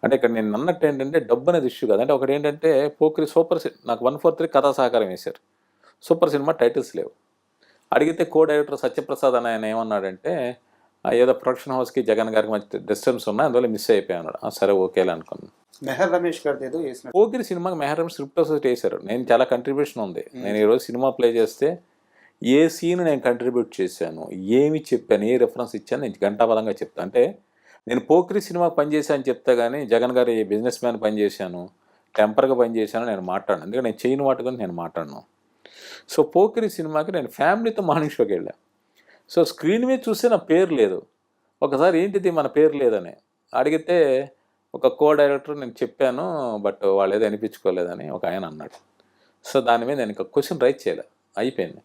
[SPEAKER 3] అంటే ఇక్కడ నేను అన్నట్టు ఏంటంటే డబ్బు అనేది ఇష్యూ కదా. అంటే ఒకటి ఏంటంటే పోకిరి సూపర్ నాకు 143 కథా సహకారం వేశారు, సూపర్ సినిమా టైటిల్స్ లేవు. అడిగితే కో డైరెక్టర్ సత్యప్రసాద్ అని ఆయన ఏమన్నాడంటే ఏదో ప్రొడక్షన్ హౌస్కి జగన్ గారికి మంచి డిస్టెన్స్ ఉన్నాయి, అందువల్ల మిస్ అయిపోయాను. సరే ఓకేలే అనుకున్నాను.
[SPEAKER 2] మెహర్ రమేష్ గారిది ఏదో వేసిన
[SPEAKER 3] పోకిరి సినిమాకి మెహరం స్క్రిప్ట్ అసోసియేట్ వేశారు. నేను చాలా కంట్రిబ్యూషన్ ఉంది. నేను ఈరోజు సినిమా ప్లే చేస్తే ఏ సీన్ నేను కంట్రిబ్యూట్ చేశాను, ఏమి చెప్పాను, ఏ రెఫరెన్స్ ఇచ్చాను నేను గంటాపదంగా చెప్తాను. అంటే నేను పోకిరి సినిమాకి పనిచేశాను చెప్తా కానీ జగన్ గారి బిజినెస్ మ్యాన్ పనిచేశాను, టెంపర్గా పనిచేశాను నేను మాట్లాడను. ఎందుకంటే నేను చేయని వాటి గురించి నేను మాట్లాడను. సో పోకిరి సినిమాకి నేను ఫ్యామిలీతో మార్నింగ్ షోకి వెళ్ళాను. సో స్క్రీన్ మీద చూస్తే నా పేరు లేదు. ఒకసారి ఏంటిది మన పేరు లేదని అడిగితే ఒక కో డైరెక్టర్ నేను చెప్పాను, బట్ వాళ్ళు ఏదో అనిపించుకోలేదని ఒక ఆయన అన్నాడు. సో దాని మీద నేను ఇంకా క్వశ్చన్ రైట్ చేయలే, అయిపోయింది.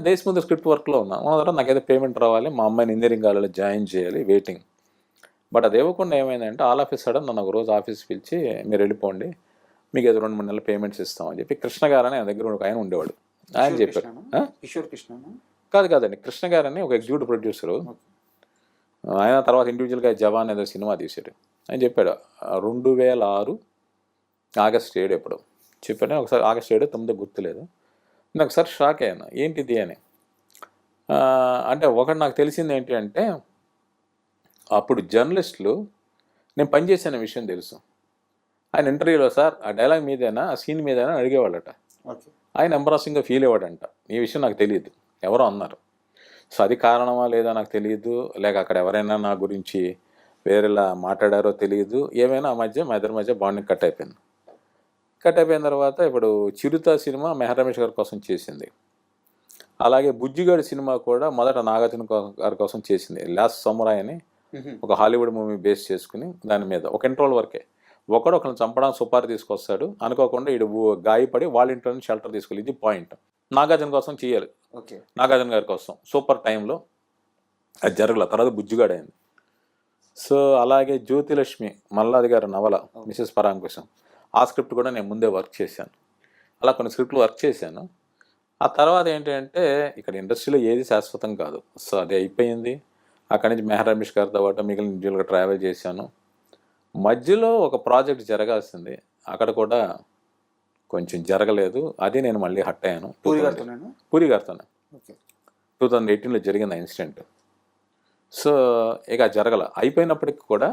[SPEAKER 3] దేశ ముందు స్క్రిప్ట్ వర్క్లో ఉన్నాను. తర్వాత నాకైతే పేమెంట్ రావాలి, మా అమ్మాయిని ఇంజనీరింగ్ కాలేజ్లో జాయిన్ చేయాలి, వెయిటింగ్. బట్ అది ఇవ్వకుండా ఏమైందంటే ఆల్ ఆఫ్ సడన్ నన్ను ఒక రోజు ఆఫీస్కి పిలిచి మీరు వెళ్ళిపోండి, మీకు ఏదో 2-3 నెలలు పేమెంట్స్ ఇస్తామని చెప్పి కృష్ణ గారు అని ఆయన దగ్గర ఒక ఆయన ఉండేవాడు. ఆయన చెప్పారు.
[SPEAKER 2] కిషోర్ కృష్ణ
[SPEAKER 3] కాదండి, కృష్ణ గారు అని ఒక ఎగ్జిక్యూటివ్ ప్రొడ్యూసరు. ఆయన తర్వాత ఇండివిజువల్గా జవాన్ ఏదో సినిమా తీసాడు. ఆయన చెప్పాడు 2006 ఆగస్ట్ 7 ఎప్పుడు చెప్పాను. ఒకసారి ఆగస్ట్ 7 9 గుర్తులేదు. నేను ఒకసారి షాక్ అయ్యాను, ఏంటిది అని. అంటే ఒకటి నాకు తెలిసింది ఏంటి అంటే అప్పుడు జర్నలిస్టులు నేను పనిచేసిన విషయం తెలుసు. ఆయన ఇంటర్వ్యూలో సార్ ఆ డైలాగ్ మీదేనా, ఆ సీన్ మీదేనా అడిగేవాళ్ళట. ఆయన ఎంబరాసింగ్గా ఫీల్ అయ్యాడంట. ఈ విషయం నాకు తెలియదు, ఎవరో అన్నారు. సో అది కారణమా లేదా నాకు తెలియదు, లేక అక్కడ ఎవరైనా నా గురించి వేరేలా మాట్లాడారో తెలియదు. ఏమైనా ఆ మధ్య మా ఇద్దరి మధ్య బాండింగ్ కట్ అయిపోయింది. కట్ అయిపోయిన తర్వాత ఇప్పుడు చిరుత సినిమా మెహర్ రమేష్ గారి కోసం చేసింది. అలాగే బుజ్జిగాడి సినిమా కూడా మొదట నాగార్జున గారి కోసం చేసింది. లాస్ట్ సమురాయ్ అని ఒక హాలీవుడ్ మూవీ బేస్ చేసుకుని దాని మీద ఒక ఇంట్రోల్ వరకే. ఒకరిని చంపడానికి సుపారీ తీసుకొస్తాడు, అనుకోకుండా ఇడు గాయపడి వాళ్ళ ఇంట్లో నుంచి షెల్టర్ తీసుకోవాలి. ఇది పాయింట్. నాగార్జున కోసం చేయాలి, నాగార్జున గారి కోసం సూపర్ టైంలో అది జరగల. తర్వాత బుజ్జిగాడు అయింది. సో అలాగే జ్యోతిలక్ష్మి మల్లాది గారి నవల మిసెస్ పరాంకుశం, ఆ స్క్రిప్ట్ కూడా నేను ముందే వర్క్ చేశాను. అలా కొన్ని స్క్రిప్ట్లు వర్క్ చేశాను. ఆ తర్వాత ఏంటంటే ఇక్కడ ఇండస్ట్రీలో ఏది శాశ్వతం కాదు. సో అది అయిపోయింది. అక్కడి నుంచి మెహర్ రమేష్ గారితో పాటు మిగిలిన ఇండివిజువల్గా ట్రావెల్ చేశాను. మధ్యలో ఒక ప్రాజెక్ట్ జరగాల్సింది, అక్కడ కూడా కొంచెం జరగలేదు. అది నేను మళ్ళీ హట్ అయ్యాను. పూరి గారితోనే 2018లో జరిగిన ఇన్సిడెంట్. సో ఇక జరగల, అయిపోయినప్పటికి కూడా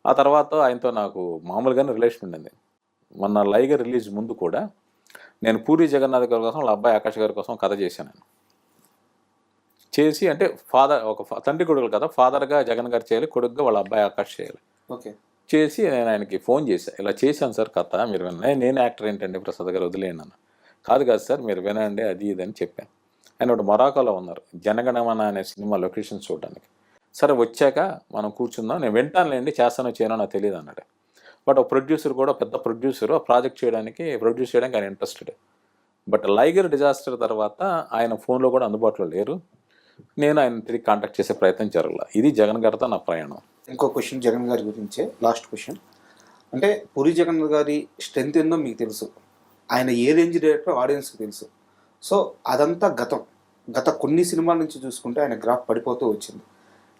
[SPEAKER 3] ఆ తర్వాత ఆయనతో నాకు మామూలుగానే రిలేషన్ ఉండింది. మొన్న లైగర్ రిలీజ్ ముందు కూడా నేను పూరి జగన్నాథ్ గారి కోసం వాళ్ళ అబ్బాయి ఆకాష్ గారి కోసం కథ చేశాను. నేను చేసి అంటే ఫాదర్ ఒక తండ్రి కొడుకులు కదా, ఫాదర్గా జగన్ గారు చేయాలి, కొడుకుగా వాళ్ళ అబ్బాయి ఆకాష్ చేయాలి. చేసి నేను ఆయనకి ఫోన్ చేశాను, ఇలా చేశాను సార్ కథ, మీరు వినండి. నేను యాక్టర్ ఏంటండి ప్రసాద్ గారు వదిలేయండి అన్న. కాదు సార్ మీరు వినండి అది ఇది అని చెప్పాను. ఆయన ఒకటి మొరాకోలో ఉన్నారు జనగణమన అనే సినిమా లొకేషన్స్ చూడడానికి. సరే వచ్చాక మనం కూర్చుందాం, నేను వింటానులేండి, చేస్తానో చేయనో నాకు తెలియదు అన్నాడు. బట్ ఒక ప్రొడ్యూసర్ కూడా పెద్ద ప్రొడ్యూసర్ ప్రాజెక్ట్ ప్రొడ్యూస్ చేయడానికి ఆయన ఇంట్రెస్టెడ్. బట్ లైగర్ డిజాస్టర్ తర్వాత ఆయన ఫోన్లో కూడా అందుబాటులో లేరు. నేను ఆయన తిరిగి కాంటాక్ట్ చేసే ప్రయత్నం జరగల. ఇది జగన్ గారితో నా ప్రయాణం.
[SPEAKER 2] ఇంకో క్వశ్చన్ జగన్ గారి గురించే, లాస్ట్ క్వశ్చన్. అంటే పూరి జగన్ గారి స్ట్రెంత్ ఏందో మీకు తెలుసు, ఆయన ఏ రేంజ్ డైరెక్టర్ ఆడియన్స్కి తెలుసు. సో అదంతా గత కొన్ని సినిమాల నుంచి చూసుకుంటే ఆయన గ్రాఫ్ పడిపోతూ వచ్చింది.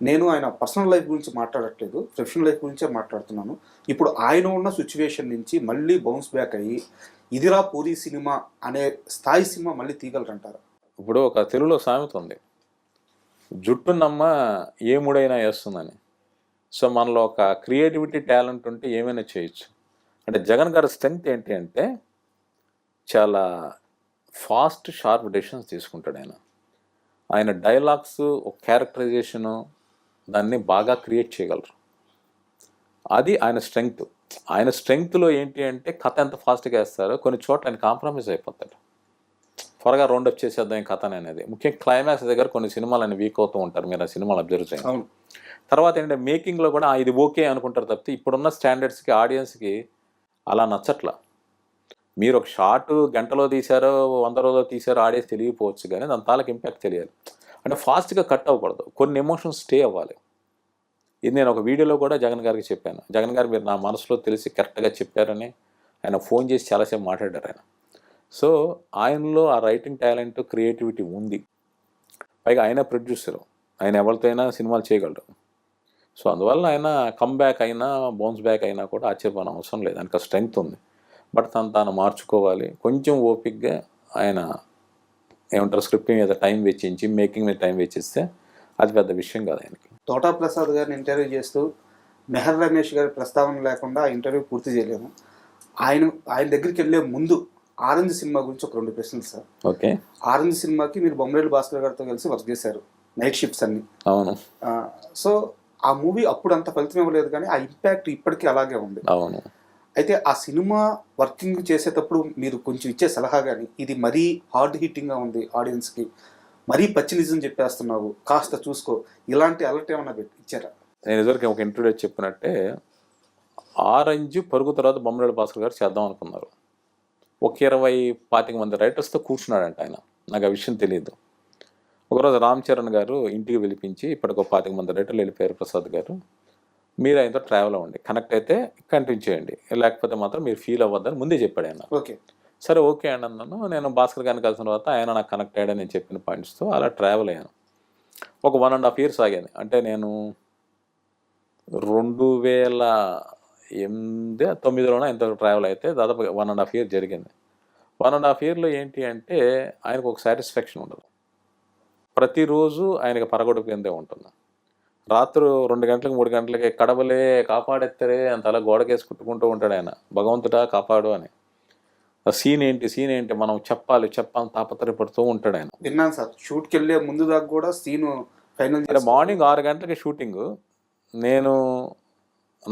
[SPEAKER 2] నేను ఆయన పర్సనల్ లైఫ్ గురించి మాట్లాడట్లేదు, ప్రొఫెషనల్ లైఫ్ గురించే మాట్లాడుతున్నాను. ఇప్పుడు ఆయన ఉన్న సిచ్యువేషన్ నుంచి మళ్ళీ బౌన్స్ బ్యాక్ అయ్యి ఇదిరా పూరి సినిమా అనే స్థాయి సినిమా మళ్ళీ తీయగలరంటారు?
[SPEAKER 3] ఇప్పుడు ఒక తెలుగులో సామెత ఉంది, జుట్టున్నమ్మ ఏ ముడైనా వేస్తుందని. సో మనలో ఒక క్రియేటివిటీ టాలెంట్ ఉంటే ఏమైనా చేయొచ్చు. అంటే జగన్ గారి స్ట్రెంగ్త్ ఏంటి అంటే చాలా ఫాస్ట్ షార్ప్ డెసిషన్స్ తీసుకుంటాడు. ఆయన డైలాగ్స్ ఒక క్యారెక్టరైజేషను దాన్ని బాగా క్రియేట్ చేయగలరు. అది ఆయన స్ట్రెంగ్త్. ఆయన స్ట్రెంగ్త్లో ఏంటి అంటే కథ ఎంత ఫాస్ట్గా వేస్తారో కొన్ని చోట్ల ఆయన కాంప్రమైజ్ అయిపోతాడు. త్వరగా రౌండప్ చేసేద్దాం ఈ కథని అనేది. ముఖ్యంగా క్లైమాక్స్ దగ్గర కొన్ని సినిమాలు ఆయన వీక్ అవుతూ ఉంటారు, మీరు ఆ సినిమాలు అబ్జర్వ్ చేయండి. తర్వాత ఏంటంటే మేకింగ్లో కూడా ఇది ఓకే అనుకుంటారు తప్పితే ఇప్పుడున్న స్టాండర్డ్స్కి ఆడియన్స్కి అలా నచ్చట్లా. మీరు ఒక షార్ట్ గంటలో తీశారో 100 రోజులో తీశారో ఆడియన్స్ తెలియకపోవచ్చు, కానీ దాని తాలూకు ఇంపాక్ట్ తెలియాలి. అంటే ఫాస్ట్గా కట్ అవ్వకూడదు, కొన్ని ఎమోషన్స్ స్టే అవ్వాలి. ఇది నేను ఒక వీడియోలో కూడా జగన్ గారికి చెప్పాను. జగన్ గారు మీరు నా మనసులో తెలిసి కరెక్ట్గా చెప్పారని ఆయన ఫోన్ చేసి చాలాసేపు మాట్లాడారు ఆయన. సో ఆయనలో ఆ రైటింగ్ టాలెంట్ క్రియేటివిటీ ఉంది. పైగా ఆయన ప్రొడ్యూసరు, ఆయన ఎవరితో అయినా సినిమాలు చేయగలరు. సో అందువల్ల ఆయన కమ్ బ్యాక్ అయినా బౌన్స్ బ్యాక్ అయినా కూడా ఆశ్చర్యపోవడం అవసరం లేదు, ఆయనకు స్ట్రెంగ్త్ ఉంది. బట్ తాను మార్చుకోవాలి. కొంచెం ఓపిక్గా ఆయన ఏమంటారు స్క్రిప్టింగ్ మీద టైం వెచ్చించి మేకింగ్ మీద టైం వెచ్చిస్తే అది పెద్ద విషయం కాదు ఆయనకి.
[SPEAKER 2] తోటా ప్రసాద్ గారిని ఇంటర్వ్యూ చేస్తూ మెహర్ రమేష్ గారి ప్రస్తావన లేకుండా ఆ ఇంటర్వ్యూ పూర్తి చేయలేము. ఆయన దగ్గరికి వెళ్ళే ముందు ఆరెంజ్ సినిమా గురించి ఒక 2 ప్రశ్నలు సార్.
[SPEAKER 3] ఓకే.
[SPEAKER 2] ఆరెంజ్ సినిమాకి మీరు బొమ్మరేలు భాస్కర్ గారితో కలిసి వర్క్ చేశారు, నైట్ షిఫ్ట్స్ అన్ని.
[SPEAKER 3] అవును.
[SPEAKER 2] సో ఆ మూవీ అప్పుడు అంత ఫలితం ఇవ్వలేదు, కానీ ఆ ఇంపాక్ట్ ఇప్పటికీ అలాగే ఉంది.
[SPEAKER 3] అవును.
[SPEAKER 2] అయితే ఆ సినిమా వర్కింగ్ చేసేటప్పుడు మీరు కొంచెం ఇచ్చే సలహా కానీ, ఇది మరీ హార్డ్ హిట్టింగ్గా ఉంది ఆడియన్స్కి, మరీ పచ్చి నిజం చెప్పేస్తున్నావు, కాస్త చూసుకో, ఇలాంటి అలర్ట్ ఏమన్నా ఇచ్చారా?
[SPEAKER 3] నేను ఇదివరకు ఒక ఇంటర్వ్యూలో చెప్పినట్టే ఆరెంజ్ పరుగు తర్వాత బొమ్మరేలు భాస్కర్ గారు చేద్దాం అనుకున్నారు. ఒక 20-25 మంది రైటర్స్తో కూర్చున్నాడంట ఆయన. నాకు ఆ విషయం తెలియదు. ఒకరోజు రామ్ చరణ్ గారు ఇంటికి పిలిపించి, ఇప్పటికి 25 మంది రైటర్లు వెళ్ళిపోయారు ప్రసాద్ గారు, మీరు ఆయనతో ట్రావెల్ అవ్వండి, కనెక్ట్ అయితే కంటిన్యూ చేయండి, లేకపోతే మాత్రం మీరు ఫీల్ అవ్వద్దని ముందే చెప్పాడు ఆయన.
[SPEAKER 2] ఓకే.
[SPEAKER 3] సరే ఓకే అండి అన్నాను. నేను భాస్కర్ గారిని కలిసిన తర్వాత ఆయన నాకు కనెక్ట్ అయ్యాడని నేను చెప్పిన పాయింట్స్తో అలా ట్రావెల్ అయ్యాను. ఒక 1.5 years ఆగాను. అంటే నేను 2008-9లోనే ఆయనతో ట్రావెల్ అయితే దాదాపు 1.5 year జరిగింది. 1.5 yearలో ఏంటి అంటే ఆయనకు ఒక సాటిస్ఫాక్షన్ ఉండదు. ప్రతిరోజు ఆయనకి పరగొడుపు కిందే ఉంటుంది. రాత్రి 2 గంటలకు 3 గంటలకి కడవలే కాపాడెత్తరే అంత అలా గోడకేసి కుట్టుకుంటూ ఉంటాడు ఆయన, భగవంతుడా కాపాడు అని. సీన్ ఏంటి మనం చెప్పాలి తాపత్రయపడుతూ ఉంటాడు ఆయన.
[SPEAKER 2] విన్నాను సార్, షూట్కి వెళ్ళే ముందు దాకా కూడా సీన్ ఫైనల్.
[SPEAKER 3] మార్నింగ్ 6 గంటలకి షూటింగ్, నేను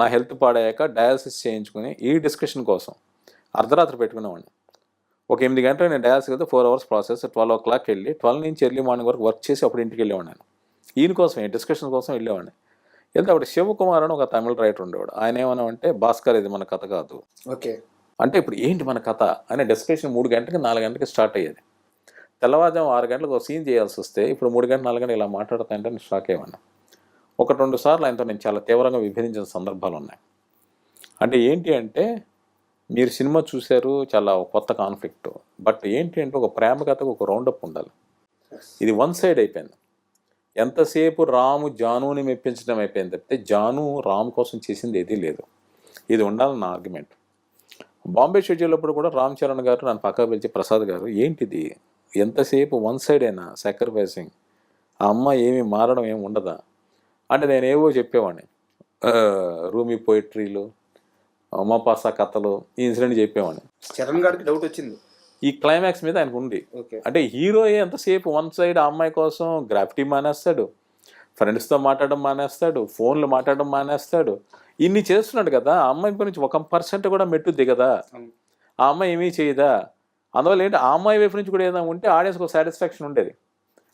[SPEAKER 3] నా హెల్త్ పాడయ్యాక డయాలసిస్ చేయించుకుని ఈ డిస్కషన్ కోసం అర్ధరాత్రి పెట్టుకునేవాడిని. ఒక 8 గంటలు నేను డయాలసిస్ వెళ్తే 4 hours ప్రాసెస్, 12 o'clock వెళ్ళి 12 నుంచి ఎర్లీ మార్నింగ్ వరకు వర్క్ చేసి అప్పుడు ఇంటికి వెళ్ళేవాడిని. నేను ఈయన కోసం డిస్కషన్ కోసం వెళ్ళేవాడిని. వెళ్తే అప్పుడు శివకుమార్ అని ఒక తమిళ రైటర్ ఉండేవాడు. ఆయన ఏమన్నామంటే, భాస్కర్ ఇది మన కథ కాదు.
[SPEAKER 2] ఓకే.
[SPEAKER 3] అంటే ఇప్పుడు ఏంటి మన కథ అనే డిస్కషన్ 3 గంటలకి 4 గంటలకి స్టార్ట్ అయ్యేది. తెల్లవారుజాము 6 గంటలకు ఒక సీన్ చేయాల్సి వస్తే ఇప్పుడు 3 గంటలు 4 గంటలు ఇలా మాట్లాడుతాయంటే నేను షాక్ అయ్యాను. 1-2 సార్లు ఆయనతో నేను చాలా తీవ్రంగా విభేదించిన సందర్భాలు ఉన్నాయి. అంటే ఏంటి అంటే, మీరు సినిమా చూశారు, చాలా కొత్త కాన్ఫ్లిక్ట్, బట్ ఏంటి అంటే ఒక ప్రేమ కథకు ఒక రౌండప్ ఉండాలి. ఇది 1 side అయిపోయింది. ఎంతసేపు రాము జానుని మెప్పించడం అయిపోయింది తప్పితే జాను రామ్ కోసం చేసింది ఏదీ లేదు. ఇది ఉండాలన్న ఆర్గ్యుమెంట్. బాంబే షెడ్యూల్ కూడా రామ్ చరణ్ గారు నన్ను పక్కకు పిలిచి, ప్రసాద్ గారు ఏంటిది, ఎంతసేపు 1 side అయినా సాక్రిఫైసింగ్, ఆ అమ్మ ఏమి మారడం ఏమి ఉండదా అంటే నేనేవో చెప్పేవాడిని, రూమీ పోయిట్రీలు, ఉమాపాస కథలు, ఈ ఇన్సిడెంట్ చెప్పేవాడిని.
[SPEAKER 2] చరణ్ గారికి డౌట్ వచ్చింది
[SPEAKER 3] ఈ క్లైమాక్స్ మీద ఆయనకు ఉంది. అంటే హీరో ఎంతసేపు 1 side ఆ అమ్మాయి కోసం గ్రాఫిటీ మానేస్తాడు, ఫ్రెండ్స్తో మాట్లాడడం మానేస్తాడు, ఫోన్లు మాట్లాడడం మానేస్తాడు, ఇన్ని చేస్తున్నాడు కదా. ఆ అమ్మాయి గురించి 1% కూడా మెట్టు దిగదా, ఆ అమ్మాయి ఏమీ చేయదా. అందువల్ల ఏంటి, ఆ అమ్మాయి వైపు నుంచి కూడా ఏదైనా ఉంటే ఆడియన్స్కి ఒక సాటిస్ఫాక్షన్ ఉండేది.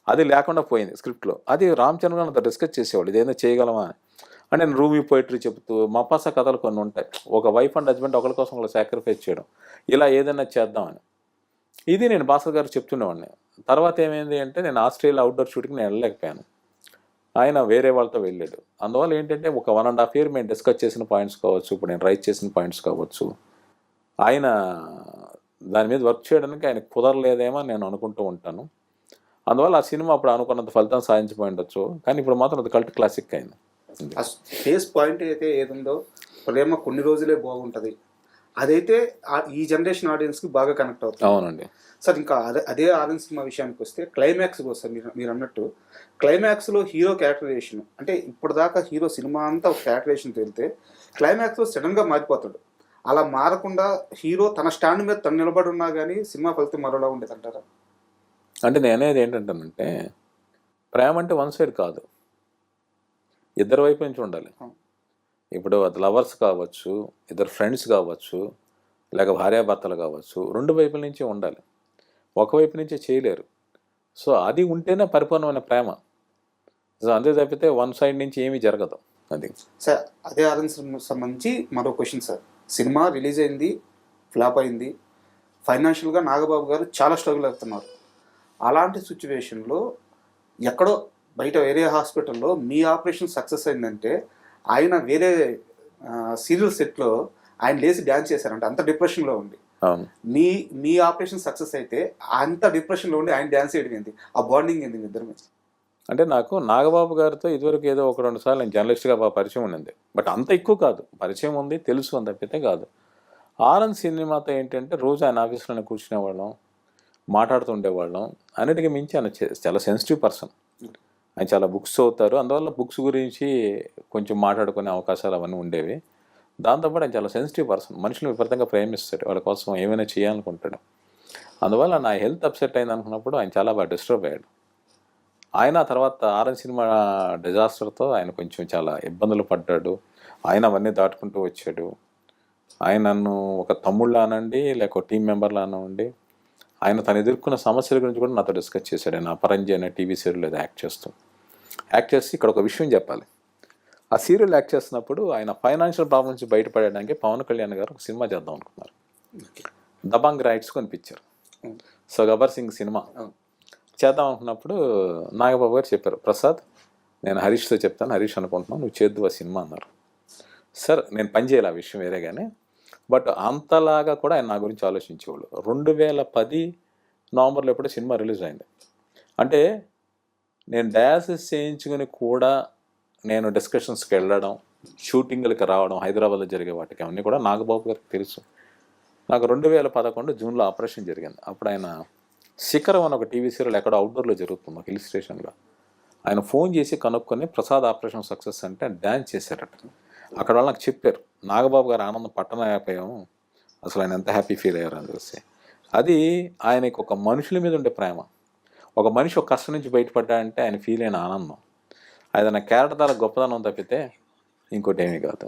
[SPEAKER 3] అది లేకుండా పోయింది స్క్రిప్ట్లో. అది రామ్ చరణ్ గారు అంత డిస్కస్ చేసేవాళ్ళు, ఇదేదో చేయగలమా అని. అంటే నేను రూమీ పోయిటరీ చెబుతూ మపాస కథలు కొన్ని ఉంటాయి, ఒక వైఫ్ అండ్ హస్బెండ్ ఒకరి కోసం ఒకరు సాక్రిఫైస్ చేయడం, ఇలా ఏదైనా చేద్దామని. ఇది నేను భాస్కర్ గారు చెప్తుండేవాడిని. తర్వాత ఏమైంది అంటే, నేను ఆస్ట్రేలియా అవుట్డోర్ షూటింగ్కి నేను వెళ్ళలేకపోయాను, ఆయన వేరే వాళ్ళతో వెళ్ళాడు. అందువల్ల ఏంటంటే ఒక 1.5 year మేము డిస్కస్ చేసిన పాయింట్స్ కావచ్చు, ఇప్పుడు నేను రైట్ చేసిన పాయింట్స్ కావచ్చు, ఆయన దాని మీద వర్క్ చేయడానికి ఆయన కుదరలేదేమో నేను అనుకుంటూ ఉంటాను. అందువల్ల ఆ సినిమా అప్పుడు అనుకున్నంత ఫలితం సాధించిపోయి ఉండొచ్చు, కానీ ఇప్పుడు మాత్రం అది కల్ట్ క్లాసిక్ అయింది.
[SPEAKER 2] ఆ ఫేస్ పాయింట్ అయితే ఏదుందో, ప్రేమ కొన్ని రోజులే బాగుంటుంది, అదైతే ఈ జనరేషన్ ఆడియన్స్కి బాగా కనెక్ట్ అవుతుంది.
[SPEAKER 3] అవునండి
[SPEAKER 2] సార్. ఇంకా అదే ఆరెంజ్ సినిమా విషయానికి వస్తే క్లైమాక్స్ కోసం మీరు అన్నట్టు క్లైమాక్స్లో హీరో క్యారెక్టరైజేషన్, అంటే ఇప్పటిదాకా హీరో సినిమా అంతా ఒక క్యారెక్టరైజేషన్ తేలితే క్లైమాక్స్లో సడన్గా మారిపోతాడు. అలా మారకుండా హీరో తన స్టాండ్ మీద తను నిలబడి ఉన్నా కానీ సినిమా ఫలితం మరోలా ఉండేది అంటారా?
[SPEAKER 3] అంటే నేనేది ఏంటంటానంటే, ప్రేమ అంటే 1 side కాదు, ఇద్దరు వైపు నుంచి ఉండాలి. ఇప్పుడు అది లవర్స్ కావచ్చు, ఇద్దరు ఫ్రెండ్స్ కావచ్చు, లేక భార్యాభర్తలు కావచ్చు, 2 వైపుల నుంచి ఉండాలి, ఒకవైపు నుంచే చేయలేరు. సో అది ఉంటేనే పరిపూర్ణమైన ప్రేమ. సో అంతే తప్పితే 1 side నుంచి ఏమీ జరగదు. అది
[SPEAKER 2] సార్. అదే ఆరెంజ్ సంబంధించి మరో క్వశ్చన్ సార్. సినిమా రిలీజ్ అయింది, ఫ్లాప్ అయింది, ఫైనాన్షియల్గా నాగబాబు గారు చాలా స్ట్రగుల్ అవుతున్నారు. అలాంటి సిచ్యువేషన్లో ఎక్కడో బయట వేరే హాస్పిటల్లో మీ ఆపరేషన్ సక్సెస్ అయిందంటే, ఆయన వేరే సీరియల్ సెట్లో ఆయన లేచి డ్యాన్స్ చేశారంట, అంత డిప్రెషన్లో ఉండి. మీ ఆపరేషన్ సక్సెస్ అయితే అంత డిప్రెషన్లో ఉండి ఆయన డ్యాన్స్ చేయడం ఏంటి, ఆ బాండింగ్ ఏంటి మీ ఇద్దరు?
[SPEAKER 3] అంటే నాకు నాగబాబు గారితో ఇదివరకు ఏదో 1-2 సార్లు నేను జర్నలిస్ట్గా పరిచయం ఉండింది, బట్ అంత ఎక్కువ కాదు, పరిచయం ఉంది, తెలుసు అని తప్పితే కాదు. ఆరెంజ్ సినిమాతో ఏంటంటే రోజు ఆయన ఆఫీస్లోనే కూర్చునేవాళ్ళం, మాట్లాడుతూ ఉండేవాళ్ళం. అన్నిటికీ మించి ఆయన చాలా సెన్సిటివ్ పర్సన్. ఆయన చాలా బుక్స్ చదువుతారు, అందువల్ల బుక్స్ గురించి కొంచెం మాట్లాడుకునే అవకాశాలు అవన్నీ ఉండేవి. దాంతోపాటు ఆయన చాలా సెన్సిటివ్ పర్సన్, మనుషులు విపరీతంగా ప్రేమిస్తాడు, వాళ్ళ కోసం ఏమైనా చేయాలనుకుంటాడు. అందువల్ల నా హెల్త్ అప్సెట్ అయింది అనుకున్నప్పుడు ఆయన చాలా బాగా డిస్టర్బ్ అయ్యాడు. ఆయన తర్వాత ఆరెంజ్ సినిమా డిజాస్టర్తో ఆయన కొంచెం చాలా ఇబ్బందులు పడ్డాడు. ఆయన అవన్నీ దాటుకుంటూ వచ్చాడు. ఆయన నన్ను ఒక తమ్ముళ్ళ అనండి, లేక టీం మెంబర్లా అనండి, ఆయన తను ఎదుర్కొన్న సమస్యల గురించి కూడా నాతో డిస్కస్ చేశాడు. ఆయన అపరంజి అనే టీవీ సీరియల్ ఏదో యాక్ట్ చేసి ఇక్కడ ఒక విషయం చెప్పాలి. ఆ సీరియల్ యాక్ట్ చేస్తున్నప్పుడు ఆయన ఫైనాన్షియల్ ప్రాబ్లమ్ నుంచి బయటపడడానికి పవన్ కళ్యాణ్ గారు ఒక సినిమా చేద్దాం అనుకున్నారు. దబాంగ్ రైట్స్ కొనిపించారు. సో గబ్బర్ సింగ్ సినిమా చేద్దాం అనుకున్నప్పుడు నాగబాబు గారు చెప్పారు, ప్రసాద్ నేను హరీష్తో చెప్తాను, హరీష్ అనుకుంటున్నాను, నువ్వు చేద్దు ఆ సినిమా అన్నారు. సార్ నేను పని చేయాలి, ఆ విషయం వేరే కానీ, బట్ అంతలాగా కూడా ఆయన నా గురించి ఆలోచించేవాళ్ళు. 2010 నవంబర్లో ఎప్పుడో సినిమా రిలీజ్ అయింది. అంటే నేను డయాలసిస్ చేయించుకుని కూడా నేను డిస్కషన్స్కి వెళ్ళడం, షూటింగ్లకి రావడం, హైదరాబాద్లో జరిగే వాటికి అవన్నీ కూడా నాగబాబు గారికి తెలుసు. నాకు 2011 జూన్లో ఆపరేషన్ జరిగింది. అప్పుడు ఆయన శిఖరం అని ఒక టీవీ సీరియల్ ఎక్కడో అవుట్డోర్లో జరుగుతుంది, ఒక హిల్ స్టేషన్లో. ఆయన ఫోన్ చేసి కనుక్కొని ప్రసాద్ ఆపరేషన్ సక్సెస్ అంటే డ్యాన్స్ చేశారట. అక్కడ వాళ్ళు నాకు చెప్పారు, నాగబాబు గారు ఆనందం పట్టణమైపోయాము, అసలు ఆయన ఎంత హ్యాపీ ఫీల్ అయ్యారు అని చూసి. అది ఆయనకి ఒక మనుషుల మీద ఉండే ప్రేమ. ఒక మనిషి ఒక కష్టం నుంచి బయటపడ్డాడంటే ఆయన ఫీల్ అయిన ఆనందం, అది నా క్యారెక్టర్ ద్వారా గొప్పదనం తప్పితే ఇంకోటి ఏమీ కాదు.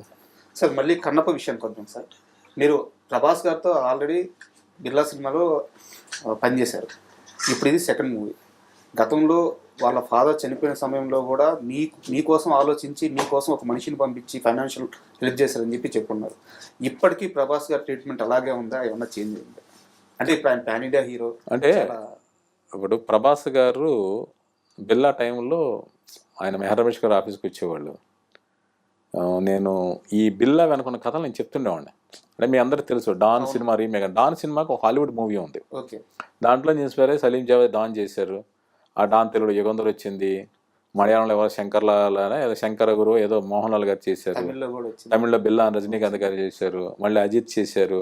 [SPEAKER 2] సార్ మళ్ళీ కన్నప్ప విషయానికి వద్దాం సార్. మీరు ప్రభాస్ గారితో ఆల్రెడీ బిర్లా సినిమాలో పనిచేశారు. ఇప్పుడు ఇది సెకండ్ మూవీ. గతంలో వాళ్ళ ఫాదర్ చనిపోయిన సమయంలో కూడా మీకోసం ఆలోచించి మీకోసం ఒక మనిషిని పంపించి ఫైనాన్షియల్ హెల్ప్ చేశారని చెప్పుకున్నారు. ఇప్పటికీ ప్రభాస్ గారి ట్రీట్మెంట్ అలాగే ఉందా, ఏమన్నా చేంజ్ అయిందా? అంటే ఇప్పుడు ఆయన పాన్ ఇండియా హీరో.
[SPEAKER 3] అంటే ఇప్పుడు ప్రభాస్ గారు బిర్లా టైంలో ఆయన మెహర్ రమేష్ గారు ఆఫీస్కి వచ్చేవాళ్ళు. నేను ఈ బిర్లా వెనుకున్న కథలు నేను చెప్తుండేవాడిని. అంటే మీ అందరికి తెలుసు డాన్ సినిమా రీమేక్. డాన్ సినిమాకి ఒక హాలీవుడ్ మూవీ ఉంది.
[SPEAKER 2] ఓకే,
[SPEAKER 3] దాంట్లో ఇన్స్పైర్ అయ్యి సలీం జావేద్ డాన్ చేశారు. ఆ డాన్ తెలుగులో యుగంధర్ వచ్చింది. మలయాళంలో ఎవరో శంకర్లాల్ ఏదో శంకర గురు ఏదో మోహన్ లాల్ గారు చేశారు. తమిళ్లో బిల్లా అని రజనీకాంత్ గారు చేశారు. మళ్ళీ అజిత్ చేశారు.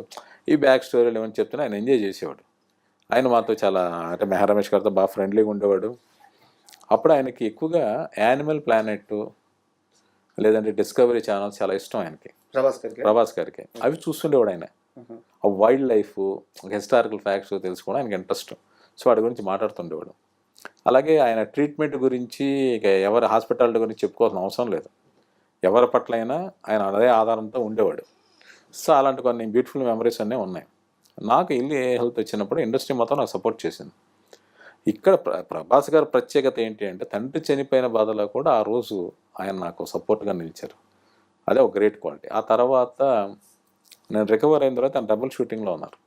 [SPEAKER 3] ఈ బ్యాక్ స్టోరీలు ఏమని చెప్తున్నా ఆయన ఎంజాయ్ చేసేవాడు. ఆయన మాతో చాలా అంటే మెహర్ రమేష్ గారితో బాగా ఫ్రెండ్లీగా ఉండేవాడు. అప్పుడు ఆయనకి ఎక్కువగా యానిమల్ ప్లానెట్ లేదంటే డిస్కవరీ ఛానల్స్ చాలా ఇష్టం ఆయనకి, ప్రభాస్ గారికి. అవి చూస్తుండేవాడు ఆయన. ఆ వైల్డ్ లైఫ్, హిస్టారికల్ ఫ్యాక్ట్స్ తెలుసుకోవడం ఆయనకి ఇంట్రెస్ట్. సో వాటి గురించి మాట్లాడుతుండేవాడు. అలాగే ఆయన ట్రీట్మెంట్ గురించి ఇక ఎవరి హాస్పిటాలిటీ గురించి చెప్పుకోవాల్సిన అవసరం లేదు. ఎవరి పట్ల అయినా ఆయన అదే ఆధారంతో ఉండేవాడు. సో అలాంటి కొన్ని బ్యూటిఫుల్ మెమరీస్ అన్నీ ఉన్నాయి. నాకు ఇల్లు హెల్త్ వచ్చినప్పుడు ఇండస్ట్రీ మొత్తం నాకు సపోర్ట్ చేసింది. ఇక్కడ ప్రభాస్ గారి ప్రత్యేకత ఏంటి అంటే తండ్రి చనిపోయిన బాధలో కూడా ఆ రోజు ఆయన నాకు సపోర్ట్గా నిలిచారు. అదే ఒక గ్రేట్ క్వాలిటీ. ఆ తర్వాత నేను రికవర్ అయిన తర్వాత ఆయన డబుల్ షూటింగ్లో ఉన్నారు.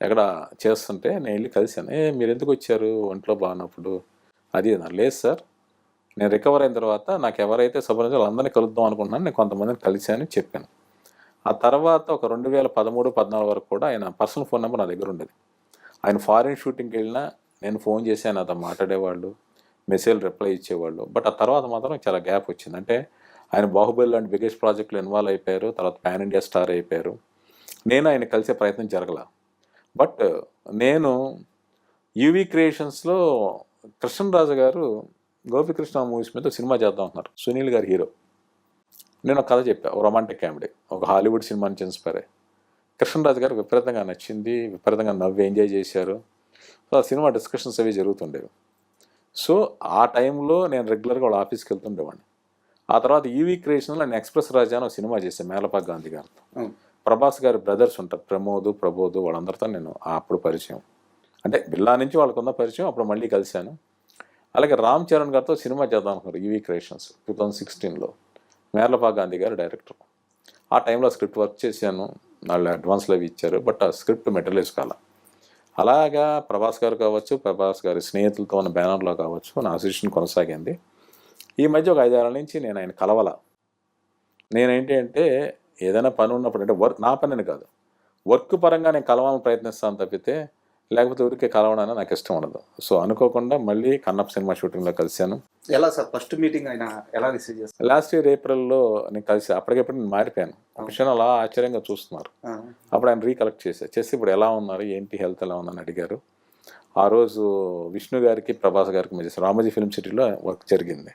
[SPEAKER 3] ఎక్కడ చేస్తుంటే నేను వెళ్ళి కలిశాను. మీరు ఎందుకు వచ్చారు ఒంట్లో బాగున్నప్పుడు? అది లేదు సార్, నేను రికవర్ అయిన తర్వాత నాకు ఎవరైతే సపోర్ట్ వాళ్ళందరినీ కలుద్దాం అనుకుంటున్నాను, నేను కొంతమందిని కలిశాను చెప్పాను. ఆ తర్వాత ఒక 2013-14 వరకు కూడా ఆయన పర్సనల్ ఫోన్ నెంబర్ నా దగ్గర ఉండేది. ఆయన ఫారిన్ షూటింగ్కి వెళ్ళినా నేను ఫోన్ చేసి ఆయన అతను మాట్లాడేవాళ్ళు, మెసేజ్ రిప్లై ఇచ్చేవాళ్ళు. బట్ ఆ తర్వాత మాత్రం చాలా గ్యాప్ వచ్చింది. అంటే ఆయన బాహుబలి లాంటి బిగ్గెస్ట్ ప్రాజెక్టులు ఇన్వాల్వ్ అయిపోయారు. తర్వాత పాన్ ఇండియా స్టార్ అయిపోయారు. నేను ఆయన కలిసే ప్రయత్నం జరగల. బట్ నేను యూవీ క్రియేషన్స్లో కృష్ణరాజు గారు గోపికృష్ణ మూవీస్ మీద సినిమా చేద్దాం అంటున్నారు. సునీల్ గారు హీరో. నేను ఒక కథ చెప్పాను, రొమాంటిక్ కామెడీ, ఒక హాలీవుడ్ సినిమా నుంచి ఇన్స్పైర్ అయ్యి. కృష్ణరాజు గారు విపరీతంగా నచ్చింది, విపరీతంగా నవ్వి ఎంజాయ్ చేశారు. సో ఆ సినిమా డిస్కషన్స్ అవి జరుగుతుండేవి. సో ఆ టైంలో నేను రెగ్యులర్గా వాళ్ళ ఆఫీస్కి వెళ్తుండేవాడిని. ఆ తర్వాత ఈవీ క్రియేషన్లో నేను ఎక్స్ప్రెస్ రాజా అని ఒక సినిమా చేశాను మేలపాక్ గాంధీ గారితో. ప్రభాస్ గారి బ్రదర్స్ ఉంటారు, ప్రమోద్ వాళ్ళందరితో నేను అప్పుడు పరిచయం. అంటే బిల్లా నుంచి వాళ్ళకున్న పరిచయం, అప్పుడు మళ్ళీ కలిశాను. అలాగే రామ్ చరణ్ గారితో సినిమా చేద్దాం అనుకున్నారు ఈవీ క్రియేషన్స్ 2016లో. మేర్లపాక్ గాంధీ గారు డైరెక్టర్. ఆ టైంలో స్క్రిప్ట్ వర్క్ చేశాను, వాళ్ళు అడ్వాన్స్లో అవి ఇచ్చారు. బట్ ఆ స్క్రిప్ట్ మెటీరియల్స్ కాల. అలాగా ప్రభాస్ గారు కావచ్చు, ప్రభాస్ గారి స్నేహితులతో ఉన్న బ్యానర్లో కావచ్చు నా అసోసియేషన్ కొనసాగింది. ఈ మధ్య ఒక 5 ఏళ్ల నుంచి నేను ఆయన కలవాల. నేనేంటి అంటే ఏదైనా పని ఉన్నప్పుడు, అంటే నా పనిని కాదు, వర్క్ పరంగా నేను కలవాలని ప్రయత్నిస్తాను తప్పితే లేకపోతే ఊరికే కలవడానికి నాకు ఇష్టం ఉండదు. సో అనుకోకుండా మళ్ళీ కన్నప్ప సినిమా షూటింగ్లో కలిశాను.
[SPEAKER 2] ఎలా సార్ ఫస్ట్ మీటింగ్ అయినా ఎలా రిసీవ్ చేస్తారు?
[SPEAKER 3] లాస్ట్ ఇయర్ ఏప్రిల్లో నేను కలిసి, అప్పటికప్పుడు నేను మారిపోయాను. ఒక విషయం అలా ఆశ్చర్యంగా చూస్తున్నారు. అప్పుడు ఆయన రీకలెక్ట్ చేసి ఇప్పుడు ఎలా ఉన్నారు, ఏంటి హెల్త్ ఎలా ఉందని అడిగారు. ఆ రోజు విష్ణు గారికి ప్రభాస్ గారికి మధ్య రామోజీ ఫిల్మ్ సిటీలో వర్క్ జరిగింది.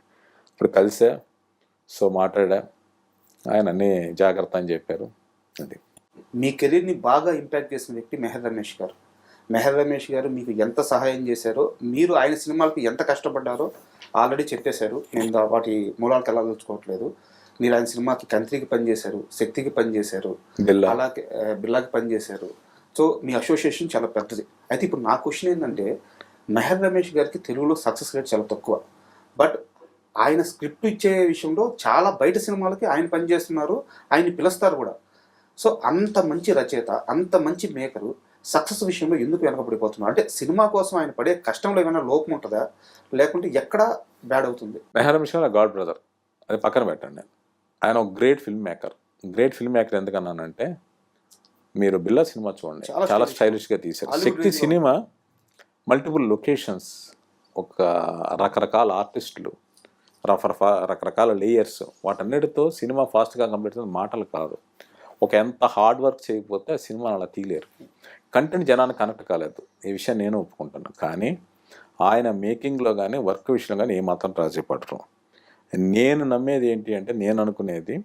[SPEAKER 3] ఇప్పుడు కలిసా, సో మాట్లాడా, ఆయన అన్నీ జాగ్రత్త అని చెప్పారు. అది
[SPEAKER 2] మీ కెరీర్ని బాగా ఇంపాక్ట్ చేసిన వ్యక్తి మెహర్ రమేష్ గారు. మెహర్ రమేష్ గారు మీకు ఎంత సహాయం చేశారో, మీరు ఆయన సినిమాలకు ఎంత కష్టపడ్డారో ఆల్రెడీ చెప్పేశారు. నేను వాటి మూలాలకు వెళ్ళదలుచుకోవట్లేదు. మీరు ఆయన సినిమాకి కంత్రికి పనిచేశారు, శక్తికి పనిచేశారు,
[SPEAKER 3] బిల్లా.
[SPEAKER 2] అలాగే బిర్లాకి పనిచేశారు. సో మీ అసోసియేషన్ చాలా పెద్దది. అయితే ఇప్పుడు నా క్వశ్చన్ ఏంటంటే, మెహర్ రమేష్ గారికి తెలుగులో సక్సెస్ రేట్ చాలా తక్కువ. బట్ ఆయన స్క్రిప్ట్ ఇచ్చే విషయంలో చాలా బయట సినిమాలకి ఆయన పనిచేస్తున్నారు, ఆయన్ని పిలుస్తారు కూడా. సో అంత మంచి రచయిత, అంత మంచి మేకరు సక్సెస్ విషయంలో ఎందుకు వెనకబడిపోతున్నారు? అంటే సినిమా కోసం ఆయన పడే కష్టంలో ఏమైనా లోపం ఉంటుందా, లేకుంటే ఎక్కడ బ్యాడ్ అవుతుంది?
[SPEAKER 3] మెహర్ రమేష్ గారు గాడ్ బ్రదర్, అది పక్కన పెట్టండి. ఆయన ఒక great film maker. Great film maker ఎందుకన్నానంటే, మీరు బిల్లా సినిమా చూడండి, చాలా స్టైలిష్గా తీశారు. శక్తి సినిమా మల్టిపుల్ లొకేషన్స్, ఒక రకరకాల ఆర్టిస్టులు, రకరకాల లేయర్స్, వాటన్నిటితో సినిమా ఫాస్ట్గా కంప్లీట్ అవుతుంది. మాటలు కాదు, ఒక ఎంత హార్డ్ వర్క్ చేయకపోతే ఆ సినిమా అలా తీయలేరు. కంటెంట్ జనానికి కనెక్ట్ కాలేదు, ఈ విషయం నేను ఒప్పుకుంటున్నాను. కానీ ఆయన మేకింగ్లో కానీ వర్క్ విషయంలో కానీ ఏమాత్రం రాజీ పడరు. నేను నమ్మేది ఏంటి అంటే, నేను అనుకునేది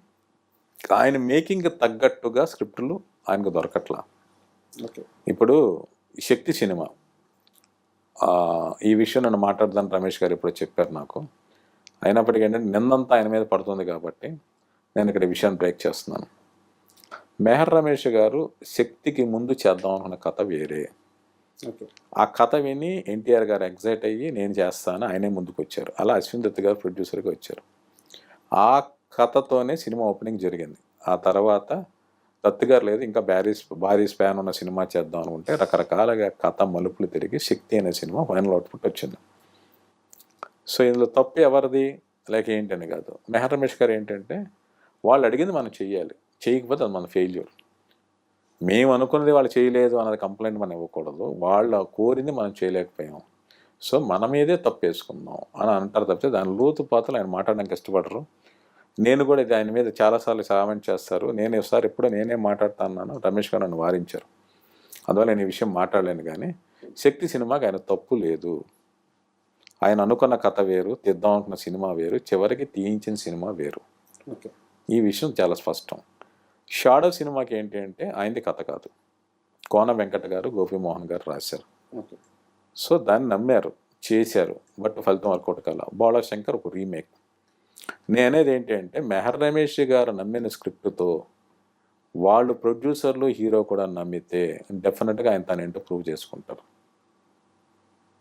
[SPEAKER 3] ఆయన మేకింగ్ తగ్గట్టుగా స్క్రిప్టులు ఆయనకు దొరకట్లా. ఇప్పుడు శక్తి సినిమా ఈ విషయం నన్ను మాట్లాడదాన్ని రమేష్ గారు ఇప్పుడు చెప్పారు నాకు. అయినప్పటికీ ఏంటంటే నిన్నంతా ఆయన మీద పడుతుంది కాబట్టి నేను ఇక్కడ ఈ విషయాన్ని బ్రేక్ చేస్తున్నాను. మెహర్ రమేష్ గారు శక్తికి ముందు చేద్దాం అనుకున్న కథ వేరే. ఆ కథ విని ఎన్టీఆర్ గారు ఎగ్జైట్ అయ్యి నేను చేస్తాను, ఆయనే ముందుకు వచ్చారు. అలా అశ్విన్ దత్ గారు ప్రొడ్యూసర్గా వచ్చారు. ఆ కథతోనే సినిమా ఓపెనింగ్ జరిగింది. ఆ తర్వాత దత్ గారు లేదు, ఇంకా భారీ స్పాన్ ఉన్న సినిమా చేద్దాం అనుకుంటే రకరకాలుగా కథ మలుపులు తిరిగి శక్తి అనే సినిమా ఫైనల్ అవుట్పుట్ వచ్చింది. సో ఇందులో తప్పు ఎవరిది లేక ఏంటని కాదు. మెహర్ రమేష్ గారు ఏంటంటే, వాళ్ళు అడిగింది మనం చెయ్యాలి, చేయకపోతే అది మన ఫెయిల్యూర్. మేము అనుకున్నది వాళ్ళు చేయలేదు అన్నది కంప్లైంట్ మనం ఇవ్వకూడదు. వాళ్ళు కోరింది మనం చేయలేకపోయాం, సో మన మీదే తప్పు వేసుకుందాం అని అంటారు తప్పితే దాని లోతుపాతలు ఆయన మాట్లాడడానికి ఇష్టపడరు. నేను కూడా ఇది ఆయన మీద చాలాసార్లు కామెంట్ చేస్తారు. నేను ఒకసారి ఎప్పుడో నేనే మాట్లాడుతా అన్నాను, రమేష్ గారు నన్ను వారించారు. అందువల్ల నేను ఈ విషయం మాట్లాడలేను. కానీ శక్తి సినిమాకి ఆయన తప్పు లేదు. ఆయన అనుకున్న కథ వేరు, తీద్దాం అనుకున్న సినిమా వేరు, చివరికి తీయించిన సినిమా వేరు. ఈ విషయం చాలా స్పష్టం. షాడో సినిమాకి ఏంటి అంటే, ఆయనది కథ కాదు, కోన వెంకట గారు, గోపీమోహన్ గారు రాశారు. సో దాన్ని నమ్మారు, చేశారు, బట్ ఫలితం వర్కౌట్ కాల. బాలా శంకర్ ఒక రీమేక్. నేనేది ఏంటి అంటే, మెహర్ రమేష్ గారు నమ్మిన స్క్రిప్ట్తో వాళ్ళు ప్రొడ్యూసర్లు, హీరో కూడా నమ్మితే డెఫినెట్గా ఆయన తనేంటో ప్రూవ్ చేసుకుంటారు.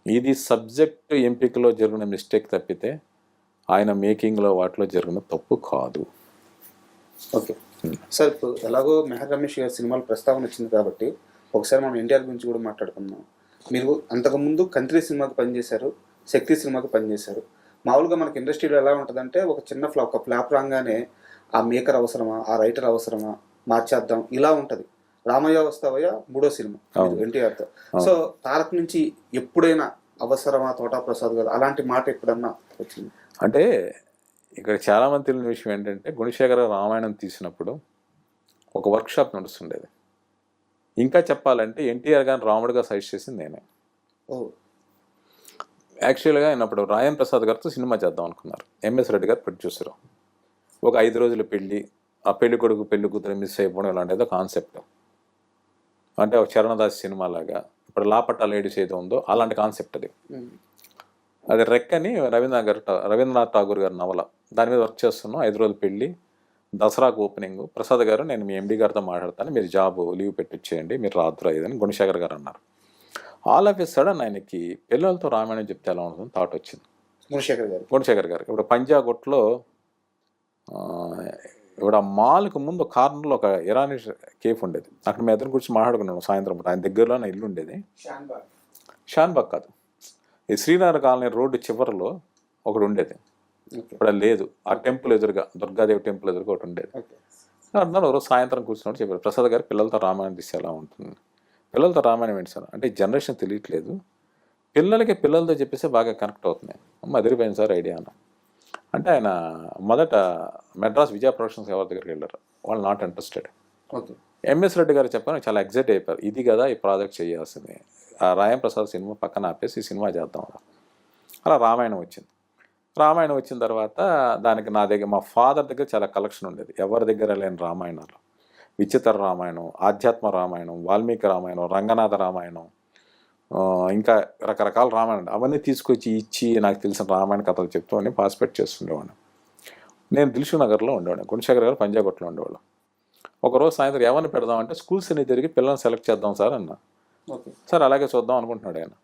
[SPEAKER 3] ఇది సబ్జెక్ట్ ఎంపికలో జరిగిన మిస్టేక్ తప్పితే ఆయన మేకింగ్లో వాటిలో జరిగిన తప్పు కాదు.
[SPEAKER 2] ఓకే సార్, ఇప్పుడు ఎలాగో మెహర్ రమేష్ గారి సినిమాలు ప్రస్తావన వచ్చింది కాబట్టి ఒకసారి మనం ఎన్టీఆర్ గురించి కూడా మాట్లాడుకుందాం. మీరు అంతకుముందు కంత్రి సినిమాకి పనిచేశారు, శక్తి సినిమాకి పనిచేశారు. మామూలుగా మనకి ఇండస్ట్రీలో ఎలా ఉంటుందంటే, ఒక చిన్న ఒక ఫ్లాప్ రాగానే ఆ మేకర్ అవసరమా, ఆ రైటర్ అవసరమా, మార్చేద్దాం, ఇలా ఉంటుంది. రామయ్య వస్తావయ్య మూడో సినిమా ఎన్టీఆర్తో. సో తారక్ నుంచి ఎప్పుడైనా అవసరమా తోటా ప్రసాద్ గారు అలాంటి మాట ఎప్పుడన్నా వచ్చింది?
[SPEAKER 3] అంటే ఇక్కడ చాలామంది తెలియని విషయం ఏంటంటే, గుణశేఖర రామాయణం తీసినప్పుడు ఒక వర్క్షాప్ నడుస్తుండేది. ఇంకా చెప్పాలంటే ఎన్టీఆర్ గారిని రాముడిగా సజెస్ట్ చేసింది నేనే. యాక్చువల్గా ఆయన అప్పుడు రాయన్ ప్రసాద్ గారితో సినిమా చేద్దాం అనుకున్నారు. ఎంఎస్ రెడ్డి గారు ప్రొడ్యూసరు. ఒక 5 రోజుల పెళ్ళి, ఆ పెళ్లి కొడుకు పెళ్లి కూతురు మిస్ అయిపోవడం ఇలాంటిదో కాన్సెప్ట్. అంటే ఒక చరణదాస్ సినిమా లాగా, ఇప్పుడు లాపట్టా లేడీస్ ఏదో ఉందో అలాంటి కాన్సెప్ట్ అది. అది రెక్కని రవీంద్రనాథ్ ఠాగూర్ గారి నవల, దాని మీద వర్క్ చేస్తున్నాం. 5 రోజులు పెళ్ళి, దసరాకు ఓపెనింగ్. ప్రసాద్ గారు, నేను మీ ఎండి గారితో మాట్లాడతాను, మీరు జాబ్ లీవ్ పెట్టించేయండి, మీరు రాత్రి అయ్యేదని గుణశేఖర్ గారు అన్నారు. ఆల్ ఆఫ్ ఎ సడన్ ఆయనకి పిల్లలతో రామాయణం చెప్తే ఎలా ఉంటుందని థాట్ వచ్చింది. గుణశేఖర్ గారు ఇప్పుడు పంజాగుట్లో ఇప్పుడు ఆ మాల్కి ముందు కార్నర్లో ఒక ఇరానీ కేఫ్ ఉండేది. అక్కడ మేము ఇద్దరు కూర్చొని మాట్లాడుకున్నాను సాయంత్రం పూట. ఆయన దగ్గరలో నా ఇల్లు ఉండేది. షాన్బాగ్ కాదు, ఈ శ్రీనగర్ కాలనీ రోడ్డు చివరిలో ఒకటి ఉండేది. ఇప్పుడు అది లేదు. ఆ టెంపుల్ ఎదురుగా, దుర్గాదేవి టెంపుల్ ఎదురుగా ఒకటి ఉండేది. అన్నారు ఒకరోజు సాయంత్రం కూర్చున్నట్టు చెప్పారు, ప్రసాద్ గారు పిల్లలతో రామాయణం తీస్తే ఎలా ఉంటుంది. పిల్లలతో రామాయణం ఏంటి సార్ అంటే, జనరేషన్ తెలియట్లేదు, పిల్లలకి పిల్లలతో చెప్పేసి బాగా కనెక్ట్ అవుతున్నాయి. అదిరిపోయింది సార్ ఐడియా అన్న. అంటే ఆయన మొదట మెడ్రాస్ విజయ ప్రొడక్షన్స్ ఎవరి దగ్గరికి వెళ్ళారు, వాళ్ళు నాట్ ఇంట్రెస్టెడ్. ఎంఎస్ రెడ్డి గారు చెప్పాను, చాలా ఎగ్జైట్ అయిపోయారు, ఇది కదా ఈ ప్రాజెక్ట్ చేయాల్సింది. ఆ రాయం ప్రసాద్ సినిమా పక్కన ఆపేసి ఈ సినిమా చేద్దాం అలా రామాయణం వచ్చింది. రామాయణం వచ్చిన తర్వాత దానికి నా దగ్గర మా ఫాదర్ దగ్గర చాలా కలెక్షన్ ఉండేది, ఎవరి దగ్గర లేని రామాయణాలు. విచిత్ర రామాయణం, ఆధ్యాత్మ రామాయణం, వాల్మీకి రామాయణం, రంగనాథ రామాయణం, ఇంకా రకరకాల రామాయణం అవన్నీ తీసుకొచ్చి ఇచ్చి నాకు తెలిసిన రామాయణ కథలు చెప్తూ అని పార్టిసిపేట్ చేస్తుండేవాడిని. నేను దిల్షు నగర్లో ఉండేవాడిని, గుణశేఖర్ గారు పంజాగుట్లో ఉండేవాళ్ళు. ఒకరోజు సాయంత్రం ఎవరిని పెడదామంటే స్కూల్స్ అన్ని తిరిగి పిల్లల్ని సెలెక్ట్ చేద్దాం సార్ అన్న. సార్ అలాగే చూద్దాం అనుకుంటున్నాడు ఆయన.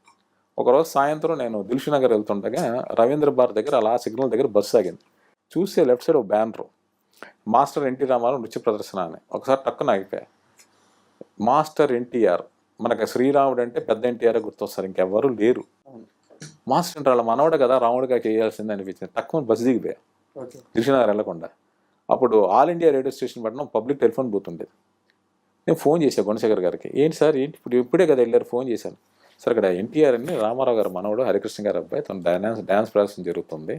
[SPEAKER 3] ఒకరోజు సాయంత్రం నేను దిల్షు నగర్ వెళ్తుండగా రవీంద్ర భారతి దగ్గర అలా సిగ్నల్ దగ్గర బస్సు ఆగింది. చూస్తే లెఫ్ట్ సైడ్ ఒక బ్యానరు, మాస్టర్ ఎన్టీ రామారావు నృత్య ప్రదర్శన అని. ఒకసారి టక్కున ఆగిపోయాయి. మాస్టర్ ఎన్టీఆర్, మనకు శ్రీరాముడు అంటే పెద్ద ఎన్టీఆర్ గుర్తొస్తారు, ఇంకెవ్వరూ లేరు. మాస్టర్ అంటే వాళ్ళ మనవడు కదా, రాముడిగా చేయాల్సింది అనిపించింది. తక్కువ బస్సు దిగిపోయా దిల్షు నగర్ వెళ్ళకుండా. అప్పుడు ఆల్ ఇండియా రేడియో స్టేషన్ పట్టిన పబ్లిక్ టెలిఫోన్ బూత్ ఉండేది. నేను ఫోన్ చేశాను గుణశేఖర్ గారికి, ఏంటి సార్ ఏంటి ఇప్పుడే కదా వెళ్ళారు, ఫోన్ చేశాను సార్ ఇక్కడ ఎన్టీఆర్ అని రామారావు గారు మనవడు హరికృష్ణ గారు అబ్బాయి, తను డ్యాన్స్ ప్రదర్శన జరుగుతుంది,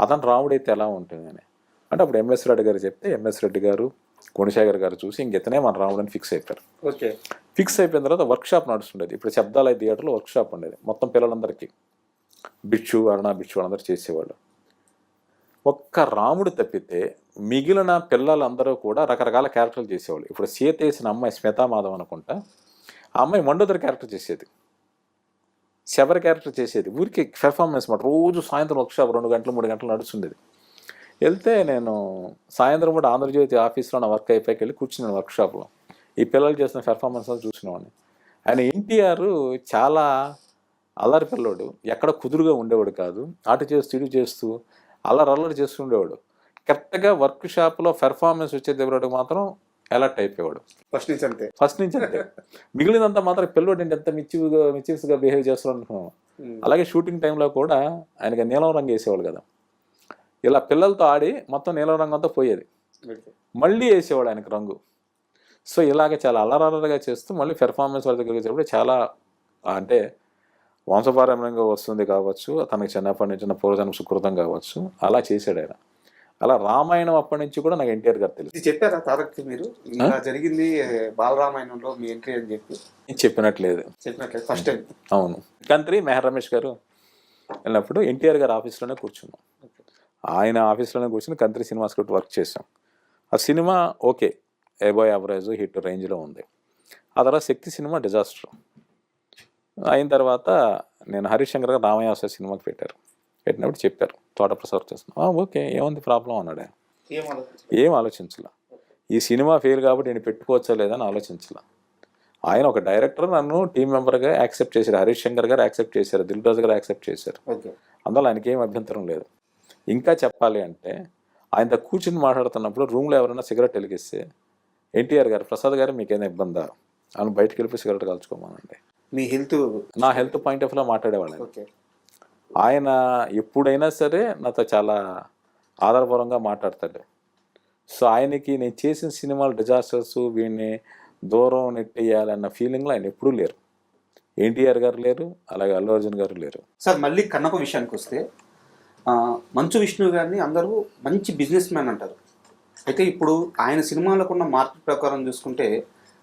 [SPEAKER 3] అతను రాముడైతే ఎలా ఉంటుంది అని. అంటే అప్పుడు ఎంఎస్ రెడ్డి గారు చెప్తే ఎంఎస్ రెడ్డి గారు గుణశేఖర్ గారు చూసి ఇంకెతనే మన రాముడని ఫిక్స్ అయిపోయారు. ఫిక్స్ అయిపోయిన తర్వాత వర్క్షాప్ నడుస్తుండేది. ఇప్పుడు శబ్దాలయ థియేటర్లో వర్క్షాప్ ఉండేది, మొత్తం పిల్లలందరికీ బిచ్చు అరుణ బిచ్చు వాళ్ళందరూ చేసేవాళ్ళు. ఒక్క రాముడు తప్పితే మిగిలిన పిల్లలందరూ కూడా రకరకాల క్యారెక్టర్లు చేసేవాళ్ళు. ఇప్పుడు సీత వేసిన అమ్మాయి స్మితామాధవ్ అనుకుంటా, ఆ అమ్మాయి మండోదరి క్యారెక్టర్ చేసేది, శబరి క్యారెక్టర్ చేసేది. ఊరికి పెర్ఫార్మెన్స్ మాట. రోజు సాయంత్రం వర్క్షాప్ 2 గంటలు 3 గంటలు నడుస్తుండేది. వెళ్తే నేను సాయంత్రం కూడా ఆంధ్రజ్యోతి ఆఫీస్లో నా వర్క్ అయిపోయి వెళ్ళి కూర్చున్నాను వర్క్షాప్లో. ఈ పిల్లలు చేసిన పెర్ఫార్మెన్స్ చూసినవాడిని. ఆయన ఎన్టీఆర్ చాలా అల్లరి పిల్లోడు, ఎక్కడ కుదురుగా ఉండేవాడు కాదు, అటు చేస్తూ ఇటు చేస్తూ అల్లరి చేస్తూ ఉండేవాడు. కరెక్ట్గా వర్క్ షాప్లో పెర్ఫార్మెన్స్ వచ్చే దగ్గర మాత్రం అలర్ట్ అయిపోయాడు ఫస్ట్ నుంచి అంతే. మిగిలినంతా మాత్రం పిల్లోడు ఎంత మిచ్చిగా బిహేవ్ చేస్తాడు అనుకున్నాను. అలాగే షూటింగ్ టైంలో కూడా ఆయనకి నీలం రంగు వేసేవాడు కదా, ఇలా పిల్లలతో ఆడి మొత్తం నీలం రంగు అంతా పోయేది, మళ్ళీ వేసేవాడు ఆయనకు రంగు. సో ఇలాగ చాలా అల్లరగా చేస్తూ మళ్ళీ పెర్ఫార్మెన్స్ వాళ్ళ దగ్గరికి వచ్చేప్పుడు చాలా అంటే వంశపారంపర్యంగా వస్తుంది కావచ్చు, తనకి చిన్నప్పటి నుంచి పూర్వజన్మ సుకృతం కావచ్చు, అలా చేశాడు ఆయన. అలా రామాయణం అప్పటి నుంచి కూడా నాకు ఎన్టీఆర్ గారు తెలుసు.
[SPEAKER 2] చెప్పారా తారక్కి మీరు ఇలా జరిగింది బాలరామాయణంలో మీ ఎంట్రీ అని చెప్పి?
[SPEAKER 3] చెప్పినట్లేదు
[SPEAKER 2] ఫస్ట్ టైం.
[SPEAKER 3] అవును, కంత్రి మెహర్ రమేష్ గారు వెళ్ళినప్పుడు ఎన్టీఆర్ గారు ఆఫీస్లోనే కూర్చున్నాం. ఆయన ఆఫీస్లోనే కూర్చుని కంత్రి సినిమా స్క్రిప్ట్ వర్క్ చేసాం. ఆ cinema okay, above average hit రేంజ్లో ఉంది. ఆ తర్వాత శక్తి సినిమా డిజాస్టర్ అయిన తర్వాత నేను హరిశంకర్ గారు రామయాస సినిమాకి పెట్టినప్పుడు చెప్పారు తోట ప్రసాద్ చేస్తున్నాం. ఓకే, ఏముంది ప్రాబ్లం అన్నాడు ఆయన. ఏం ఆలోచించలే, ఈ సినిమా ఫెయిల్ కాబట్టి నేను పెట్టుకోవచ్చా లేదని ఆలోచించలే. ఆయన ఒక డైరెక్టర్, నన్ను టీం మెంబర్గా యాక్సెప్ట్ చేశారు, హరిశంకర్ గారు యాక్సెప్ట్ చేశారు, దిల్ రాజు గారు యాక్సెప్ట్ చేశారు. అందులో ఆయనకి ఏం అభ్యంతరం లేదు. ఇంకా చెప్పాలి అంటే ఆయనతో కూర్చుని మాట్లాడుతున్నప్పుడు రూమ్లో ఎవరైనా సిగరెట్ వెలిగిస్తే ఎన్టీఆర్ గారు, ప్రసాద్ గారు మీకేమైనా ఇబ్బందా అని బయటకు వెళ్ళిపోయి సిగరెట్ కాల్చుకోమానండి.
[SPEAKER 2] మీ హెల్త్,
[SPEAKER 3] నా హెల్త్ పాయింట్ ఆఫ్ వ్యూలో మాట్లాడేవాళ్ళు. ఆయన ఎప్పుడైనా సరే నాతో చాలా ఆధారపూర్వంగా మాట్లాడతాడు. సో ఆయనకి నేను చేసిన సినిమాలు డిజాస్టర్స్, వీడిని దూరం నెట్టేయాలన్న ఫీలింగ్లో ఆయన ఎప్పుడూ లేరు. ఎన్టీఆర్ గారు లేరు, అలాగే అల్లు అర్జున్ గారు లేరు.
[SPEAKER 2] సార్ మళ్ళీ కన్నప్ప విషయానికి వస్తే, మంచు విష్ణు గారిని అందరూ మంచి బిజినెస్ మ్యాన్ అంటారు. అయితే ఇప్పుడు ఆయన సినిమాలకు ఉన్న మార్కెట్ ప్రకారం చూసుకుంటే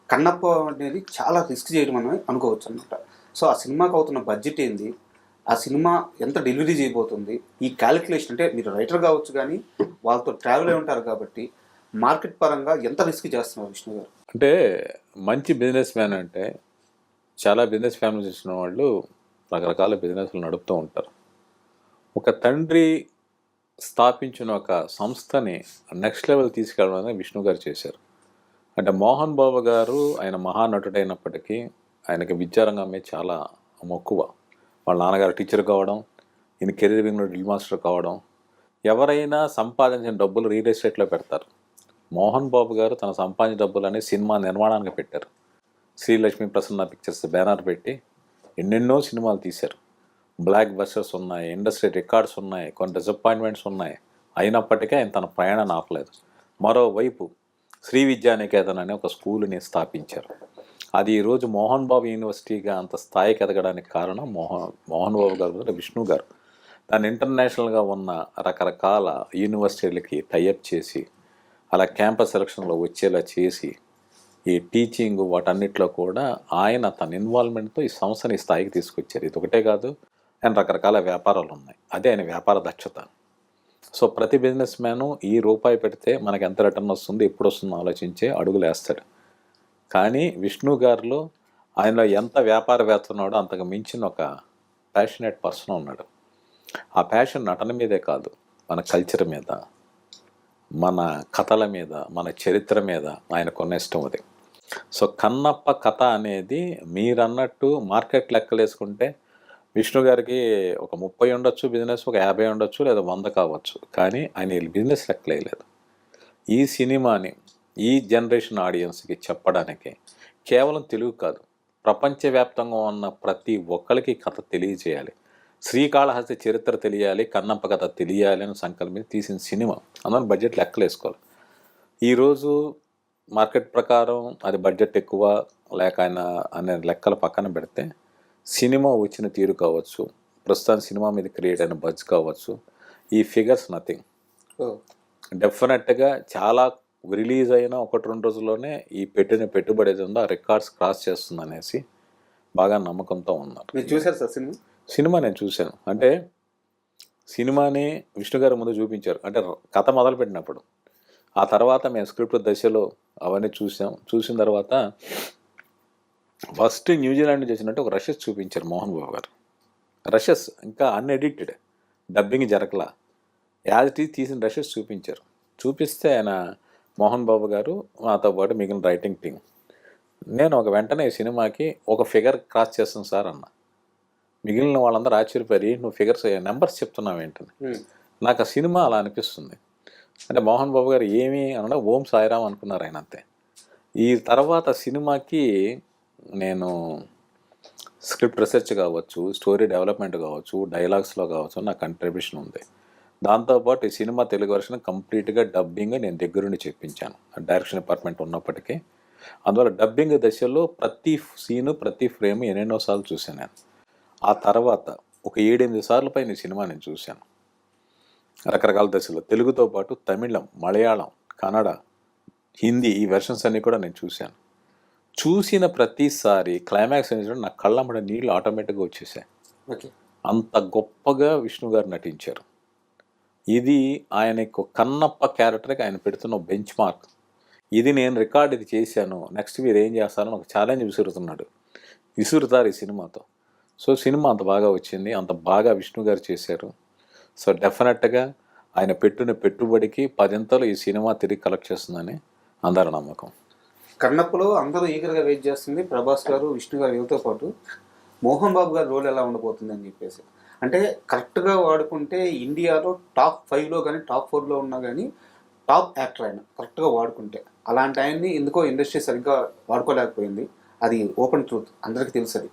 [SPEAKER 2] కన్నప్ప అనేది చాలా రిస్క్ చేయడం అని అనుకోవచ్చు అనమాట. సో ఆ సినిమాకి అవుతున్న బడ్జెట్ ఏంది, ఆ సినిమా ఎంత డెలివరీ చేయబోతుంది, ఈ క్యాలిక్యులేషన్, అంటే మీరు రైటర్ కావచ్చు కానీ వాళ్ళతో ట్రావెల్ అయి ఉంటారు కాబట్టి మార్కెట్ పరంగా ఎంత రిస్క్ చేస్తున్నారు విష్ణు గారు?
[SPEAKER 3] అంటే మంచి బిజినెస్ మ్యాన్ అంటే చాలా బిజినెస్ ఫ్యామిలీ చేసిన వాళ్ళు రకరకాల బిజినెస్లు నడుపుతూ ఉంటారు. ఒక తండ్రి స్థాపించిన ఒక సంస్థని నెక్స్ట్ లెవెల్ తీసుకెళ్ళడం అనేది విష్ణు గారు చేశారు. అంటే మోహన్ బాబు గారు ఆయన మహానటుడైనప్పటికీ ఆయనకి విద్యారంగం మీద చాలా మక్కువ. వాళ్ళ నాన్నగారు టీచర్ కావడం, ఈయన కెరీర్ వింగ్లో డ్రిల్ మాస్టర్ కావడం, ఎవరైనా సంపాదించిన డబ్బులు రియల్ ఎస్టేట్లో పెడతారు. మోహన్ బాబు గారు తన సంపాదించిన డబ్బులని సినిమా నిర్మాణానికి పెట్టారు. శ్రీలక్ష్మి ప్రసన్న పిక్చర్స్ బ్యానర్ పెట్టి ఎన్నెన్నో సినిమాలు తీశారు. బ్లాక్ బస్టర్స్ ఉన్నాయి, ఇండస్ట్రీ రికార్డ్స్ ఉన్నాయి, కొన్ని డిసప్పాయింట్మెంట్స్ ఉన్నాయి. అయినప్పటికీ ఆయన తన ప్రయాణాన్ని ఆపలేదు. మరోవైపు శ్రీ విద్యానికేతన్ అనే ఒక స్కూల్ని స్థాపించారు. అది ఈరోజు మోహన్ బాబు యూనివర్సిటీగా అంత స్థాయికి ఎదగడానికి కారణం మోహన్ బాబు గారు, విష్ణు గారు. దాన్ని ఇంటర్నేషనల్గా ఉన్న రకరకాల యూనివర్సిటీలకి టైఅప్ చేసి అలా క్యాంపస్ సెలక్షన్లో వచ్చేలా చేసి ఈ టీచింగ్ వాటన్నిటిలో కూడా ఆయన తన ఇన్వాల్వ్మెంట్తో ఈ సంస్థని ఈ స్థాయికి తీసుకొచ్చారు. ఇది ఒకటే కాదు, ఆయన రకరకాల వ్యాపారాలు ఉన్నాయి, అదే ఆయన వ్యాపార దక్షత. సో ప్రతి బిజినెస్ మ్యాను ఈ రూపాయి పెడితే మనకి ఎంత రిటర్న్ వస్తుంది, ఎప్పుడు వస్తుందో ఆలోచించే అడుగులు వేస్తాడు. కానీ విష్ణు గారిలో ఆయనలో ఎంత వ్యాపారవేత్త ఉన్నాడో అంతకు మించిన ఒక ప్యాషనేట్ పర్సన్ ఉన్నాడు. ఆ ప్యాషన్ నటన మీదే కాదు, మన కల్చర్ మీద, మన కథల మీద, మన చరిత్ర మీద ఆయనకున్న ఇష్టం అది. సో కన్నప్ప కథ అనేది మీరన్నట్టు మార్కెట్ లెక్కలు వేసుకుంటే విష్ణు గారికి ఒక 30 ఉండొచ్చు బిజినెస్, ఒక 50 ఉండొచ్చు, లేదా 100 కావచ్చు. కానీ ఆయన బిజినెస్ లెక్కలేదు. ఈ సినిమాని ఈ జనరేషన్ ఆడియన్స్కి చెప్పడానికి కేవలం తెలుగు కాదు, ప్రపంచవ్యాప్తంగా ఉన్న ప్రతి ఒక్కరికి కథ తెలియజేయాలి, శ్రీకాళహస్తి చరిత్ర తెలియాలి, కన్నప్ప కథ తెలియాలి అని సంకల్పించి తీసిన సినిమా. అందులో బడ్జెట్ లెక్కలు వేసుకోవాలి. ఈరోజు మార్కెట్ ప్రకారం అది బడ్జెట్ ఎక్కువ లేక ఆయన అనే లెక్కలు పక్కన పెడితే సినిమా వచ్చిన తీరు కావచ్చు, ప్రస్తుతం సినిమా మీద క్రియేట్ అయిన బజ్ కావచ్చు, ఈ ఫిగర్స్ నథింగ్. డెఫినెట్గా చాలా రిలీజ్ అయిన 1-2 రోజుల్లోనే ఈ పెట్టిన పెట్టుబడి ఏది ఉందో ఆ రికార్డ్స్ క్రాస్ చేస్తుంది అనేసి బాగా నమ్మకంతో ఉన్నారు.
[SPEAKER 2] మీరు చూసారు సార్
[SPEAKER 3] సినిమా? నేను చూశాను. అంటే సినిమాని విష్ణు గారు ముందు చూపించారు, అంటే కథ మొదలుపెట్టినప్పుడు. ఆ తర్వాత మేము స్క్రిప్ట్ దశలో అవన్నీ చూసిన తర్వాత ఫస్ట్ న్యూజిలాండ్ చేసినట్టు ఒక రషెస్ చూపించారు మోహన్ బాబు గారు. రషెస్ ఇంకా అన్ఎడిటెడ్, డబ్బింగ్ జరగలా, యాజ్ ఇట్ ఈజ్ తీసిన రషెస్ చూపించారు. చూపిస్తే ఆయన మోహన్ బాబు గారు నాతో పాటు మిగిలిన రైటింగ్ టీం, నేను ఒక వెంటనే ఈ సినిమాకి ఒక ఫిగర్ క్రాస్ చేస్తాను సార్ అన్న. మిగిలిన వాళ్ళందరూ ఆశ్చర్యపోయి, నువ్వు ఫిగర్స్ నెంబర్స్ చెప్తున్నావు ఏంటని. నాకు ఆ సినిమా అలా అనిపిస్తుంది. అంటే మోహన్ బాబు గారు ఏమి అనడం ఓం సాయిరామ్ అనుకున్నారు ఆయన, అంతే. ఈ తర్వాత సినిమాకి నేను స్క్రిప్ట్ రీసెర్చ్ కావచ్చు, స్టోరీ డెవలప్మెంట్ కావచ్చు, డైలాగ్స్లో కావచ్చు నా కంట్రిబ్యూషన్ ఉంది. దాంతోపాటు ఈ సినిమా తెలుగు వర్షన్ కంప్లీట్గా డబ్బింగ్ నేను దగ్గరుండి చెప్పించాను, డైరెక్షన్ డిపార్ట్మెంట్ ఉన్నప్పటికీ. అందువల్ల డబ్బింగ్ దశలో ప్రతి సీను ప్రతి ఫ్రేమ్ ఎన్నెన్నోసార్లు చూశాను నేను. ఆ తర్వాత ఒక 7-8 సార్లు పైన ఈ సినిమా నేను చూశాను రకరకాల దశలో. తెలుగుతో పాటు తమిళం, మలయాళం, కన్నడ, హిందీ ఈ వెర్షన్స్ అన్నీ కూడా నేను చూశాను. చూసిన ప్రతిసారి క్లైమాక్స్ అనేది నా కళ్ళమ్మడ నీళ్ళు ఆటోమేటిక్గా వచ్చేసాయి. అంత గొప్పగా విష్ణు గారు నటించారు. ఇది ఆయనకు కన్నప్ప క్యారెక్టర్కి ఆయన పెడుతున్న బెంచ్ మార్క్. ఇది నేను రికార్డ్ ఇది చేశాను, నెక్స్ట్ మీరు ఏం చేస్తారని ఒక ఛాలెంజ్ విసురుతారు ఈ సినిమాతో. సో సినిమా అంత బాగా వచ్చింది, అంత బాగా విష్ణు గారు చేశారు. సో డెఫినెట్గా ఆయన పెట్టిన పెట్టుబడికి 10 ఈ సినిమా తిరిగి కలెక్ట్ చేస్తుందని అందరి నమ్మకం.
[SPEAKER 2] కన్నప్పలో అందరూ ఈగర్గా వెయిట్ చేస్తుంది ప్రభాస్ గారు, విష్ణు గారు వీళ్ళతో పాటు మోహన్ బాబు గారి రోల్ ఎలా ఉండబోతుంది అని చెప్పేసి. అంటే కరెక్ట్గా వాడుకుంటే ఇండియాలో టాప్ 5లో కానీ టాప్ 4లో ఉన్నా కానీ టాప్ యాక్టర్ ఆయన కరెక్ట్గా వాడుకుంటే. అలాంటి ఆయన్ని ఎందుకో ఇండస్ట్రీ సరిగ్గా వాడుకోలేకపోయింది, అది ఓపెన్ ట్రూత్, అందరికీ తెలుసు అది.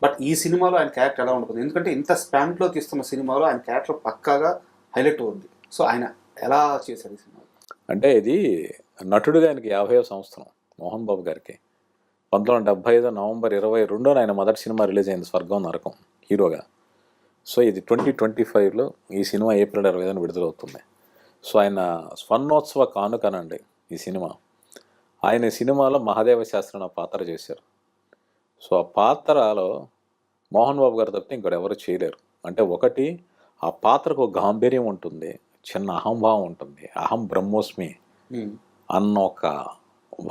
[SPEAKER 2] బట్ ఈ సినిమాలో ఆయన క్యారెక్టర్ ఎలా ఉండబోతుంది, ఎందుకంటే ఇంత స్పాన్లో తీస్తున్న సినిమాలో ఆయన క్యారెక్టర్ పక్కాగా హైలైట్ అవుద్ది. సో ఆయన ఎలా చేశారు ఈ సినిమా?
[SPEAKER 3] అంటే ఇది నటుడుగా ఆయనకి 50వ సంవత్సరం మోహన్ బాబు గారికి. 1975 నవంబర్ 22న ఆయన మొదటి సినిమా రిలీజ్ అయింది, స్వర్గం నరకం, హీరోగా. సో ఇది 2025లో ఈ సినిమా ఏప్రిల్ 25న విడుదలవుతుంది. సో ఆయన స్వర్ణోత్సవ కానుకనండి ఈ సినిమా. ఆయన సినిమాలో మహాదేవ శాస్త్రి అనే పాత్ర చేశారు. సో ఆ పాత్రలో మోహన్ బాబు గారు తప్పితే ఇంకోటి ఎవరు చేయలేరు. అంటే ఒకటి, ఆ పాత్రకు ఒక గాంభీర్యం ఉంటుంది, చిన్న అహంభావం ఉంటుంది, అహం బ్రహ్మోస్మి అన్న ఒక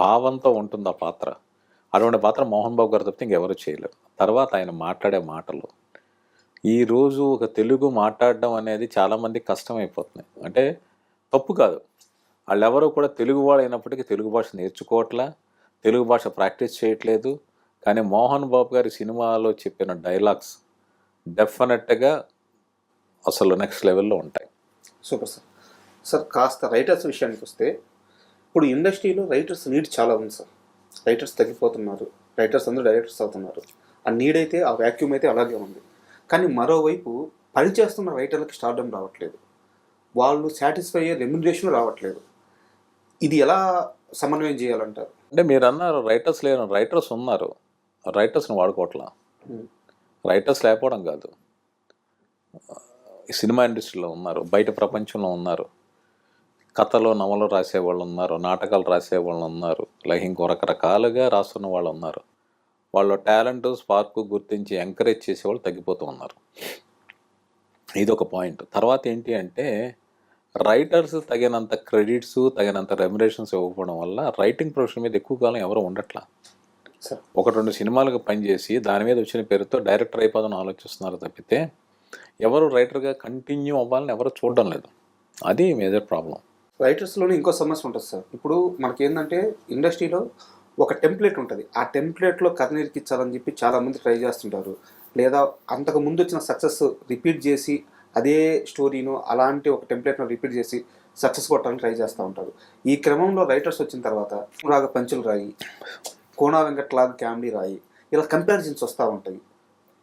[SPEAKER 3] భావంతో ఉంటుంది ఆ పాత్ర. అటువంటి పాత్ర మోహన్ బాబు గారు తప్పితే ఇంకెవరు చేయలేరు. తర్వాత ఆయన మాట్లాడే మాటలు, ఈరోజు ఒక తెలుగు మాట్లాడడం అనేది చాలామంది కష్టమైపోతుంది. అంటే తప్పు కాదు, వాళ్ళెవరూ కూడా తెలుగు వాడు అయినప్పటికీ తెలుగు భాష నేర్చుకోవట్లా, తెలుగు భాష ప్రాక్టీస్ చేయట్లేదు. కానీ మోహన్ బాబు గారి సినిమాలో చెప్పిన డైలాగ్స్ డెఫినెట్గా అసలు నెక్స్ట్ లెవెల్లో ఉంటాయి.
[SPEAKER 2] Super sir. సార్ కాస్త రైటర్స్ విషయానికి వస్తే, ఇప్పుడు ఇండస్ట్రీలో రైటర్స్ నీడ్ చాలా ఉంది సార్. రైటర్స్ తగ్గిపోతున్నారు, రైటర్స్ అందరూ డైరెక్టర్స్ అవుతున్నారు. ఆ నీడ్ అయితే, ఆ వ్యాక్యూమ్ అయితే అలాగే ఉంది. కానీ మరోవైపు పనిచేస్తున్న రైటర్లకి స్టార్డమ్ రావట్లేదు, వాళ్ళు సాటిస్ఫై అయ్యే రెమ్యునరేషన్ రావట్లేదు. ఇది ఎలా సమన్వయం చేయాలంటారు?
[SPEAKER 3] అంటే మీరు అన్నారు రైటర్స్ లేరు, రైటర్స్ ఉన్నారు, రైటర్స్ని వాడుకోవట్లా. రైటర్స్ లేకపోవడం కాదు, సినిమా ఇండస్ట్రీలో ఉన్నారు, బయట ప్రపంచంలో ఉన్నారు. కథలు నవలు రాసేవాళ్ళు ఉన్నారు, నాటకాలు రాసేవాళ్ళు ఉన్నారు, లైక్ ఇంకో రకరకాలుగా రాస్తున్న వాళ్ళు ఉన్నారు. వాళ్ళ టాలెంట్ స్పార్క్ గుర్తించి ఎంకరేజ్ చేసేవాళ్ళు తగ్గిపోతూ ఉన్నారు. ఇది ఒక పాయింట్. తర్వాత ఏంటి అంటే రైటర్స్ తగినంత క్రెడిట్స్, తగినంత రెమ్యునరేషన్స్ ఇవ్వకపోవడం వల్ల రైటింగ్ ప్రొఫెషన్ మీద ఎక్కువ కాలం ఎవరు ఉండట్లా. 1-2 సినిమాలకు పనిచేసి దాని మీద వచ్చిన పేరుతో డైరెక్టర్ అయిపోదామని ఆలోచిస్తున్నారు తప్పితే ఎవరు రైటర్గా కంటిన్యూ అవ్వాలని ఎవరు చూడడం లేదు. అది మేజర్ ప్రాబ్లం.
[SPEAKER 2] రైటర్స్లోనే ఇంకో సమస్య ఉంటుంది సార్. ఇప్పుడు మనకి ఏంటంటే ఇండస్ట్రీలో ఒక టెంప్లెట్ ఉంటుంది. ఆ టెంప్లెట్లో కథ నిరికించాలని చెప్పి చాలామంది ట్రై చేస్తుంటారు. లేదా అంతకు ముందు వచ్చిన సక్సెస్ రిపీట్ చేసి అదే స్టోరీను అలాంటి ఒక టెంప్లెట్ను రిపీట్ చేసి సక్సెస్ కొట్టాలని ట్రై చేస్తూ ఉంటారు. ఈ క్రమంలో రైటర్స్ వచ్చిన తర్వాత రాగా పంచులు రాయి, కోనా వెంకట్లాగా కామెడీ రాయి, ఇలా కంపారిజన్స్ వస్తూ ఉంటాయి.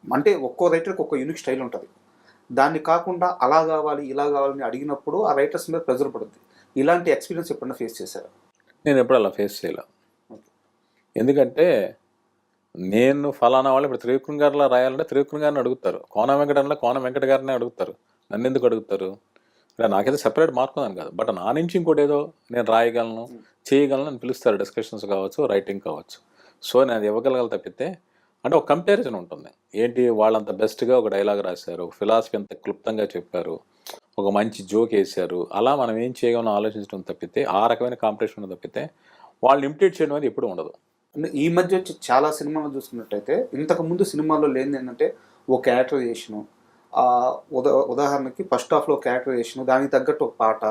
[SPEAKER 2] అంటే ఒక్కో రైటర్కి ఒక్కో యూనిక్ స్టైల్ ఉంటుంది. దాన్ని కాకుండా అలా కావాలి ఇలా కావాలని అడిగినప్పుడు ఆ రైటర్స్ మీద ప్రెజర్ పడుతుంది. ఇలాంటి ఎక్స్పీరియన్స్ ఎప్పుడైనా ఫేస్ చేశారా?
[SPEAKER 3] నేను ఎప్పుడు అలా ఫేస్ చేయలే. ఎందుకంటే నేను ఫలానా వాళ్ళు ఇప్పుడు త్రివిక్రమ్ గారిలా రాయాలంటే త్రివిక్రమ్ గారిని అడుగుతారు, కోన వెంకటంలో కోన వెంకట గారిని అడుగుతారు, నన్ను ఎందుకు అడుగుతారు? అంటే నాకైతే సెపరేట్ మార్క్ ఉందని కాదు, బట్ నా నుంచి ఇంకోటి ఏదో నేను రాయగలను చేయగలను అని పిలుస్తారు. డిస్కషన్స్ కావచ్చు, రైటింగ్ కావచ్చు. సో నేను అది ఇవ్వగలగాలి తప్పితే అంటే ఒక కంపారిజన్ ఉంటుంది. ఏంటి వాళ్ళంత బెస్ట్గా ఒక డైలాగ్ రాశారు, ఒక ఫిలాసఫీ అంత క్లుప్తంగా చెప్పారు, ఒక మంచి జోక్ వేశారు, అలా మనం ఏం చేయగలను ఆలోచించడం తప్పితే ఆ రకమైన కాంపిటీషన్ తప్పితే వాళ్ళని ఇమిటేట్ చేయడం అనేది ఎప్పుడు ఉండదు.
[SPEAKER 2] ఈ మధ్య వచ్చి చాలా సినిమాలు చూసుకున్నట్టయితే ఇంతకు ముందు సినిమాల్లో లేనిది ఏంటంటే ఒక క్యారెక్టరైజేషను, ఉదాహరణకి ఫస్ట్ హాఫ్లో క్యారెక్టరైజేషను, దానికి తగ్గట్టు ఒక పాట,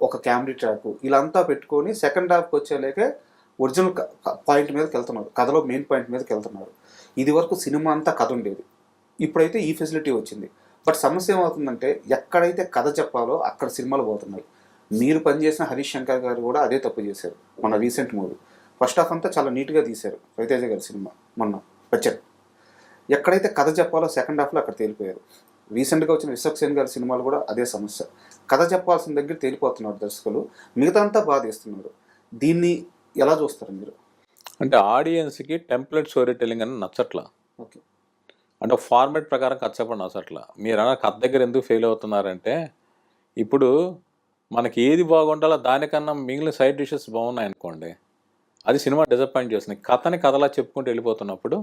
[SPEAKER 2] ఒక కామెడీ ట్రాక్, ఇలా అంతా పెట్టుకొని సెకండ్ హాఫ్కి వచ్చేలాగే ఒరిజినల్ పాయింట్ మీదకి వెళ్తున్నారు, కథలో మెయిన్ పాయింట్ మీదకి వెళ్తున్నారు. ఇది వరకు సినిమా అంతా కథ ఉండేది, ఇప్పుడైతే ఈ ఫెసిలిటీ వచ్చింది. బట్ సమస్య ఏమవుతుందంటే ఎక్కడైతే కథ చెప్పాలో అక్కడ సినిమాలు పోతున్నాయి. మీరు పనిచేసిన హరీష్ శంకర్ గారు కూడా అదే తప్పు చేశారు. మన రీసెంట్ మూవీ ఫస్ట్ హాఫ్ అంతా చాలా నీట్గా తీశారు, రవితేజ గారి సినిమా మొన్న వచ్చారు. ఎక్కడైతే కథ చెప్పాలో సెకండ్ హాఫ్లో అక్కడ తేలిపోయారు. రీసెంట్గా వచ్చిన విశ్వక్సేన్ గారి సినిమాలు కూడా అదే సమస్య. కథ చెప్పాల్సిన దగ్గర తేలిపోతున్నారు దర్శకులు, మిగతా అంతా బాగా తీస్తున్నారు. దీన్ని ఎలా చూస్తారు మీరు?
[SPEAKER 3] అంటే ఆడియన్స్కి టెంప్లెట్ స్టోరీ టెల్లింగ్ అని నచ్చట్లా.
[SPEAKER 2] ఓకే,
[SPEAKER 3] అంటే ఫార్మాట్ ప్రకారం కథ చెప్పడం నచ్చట్లా. మీరు అన్న కథ దగ్గర ఎందుకు ఫెయిల్ అవుతున్నారంటే ఇప్పుడు మనకి ఏది బాగుండాలో దానికన్నా మిగిలిన సైడ్ డిషెస్ బాగున్నాయి అనుకోండి, అది సినిమా డిసప్పాయింట్ చేస్తుంది. కథని కథలా చెప్పుకుంటూ వెళ్ళిపోతున్నప్పుడు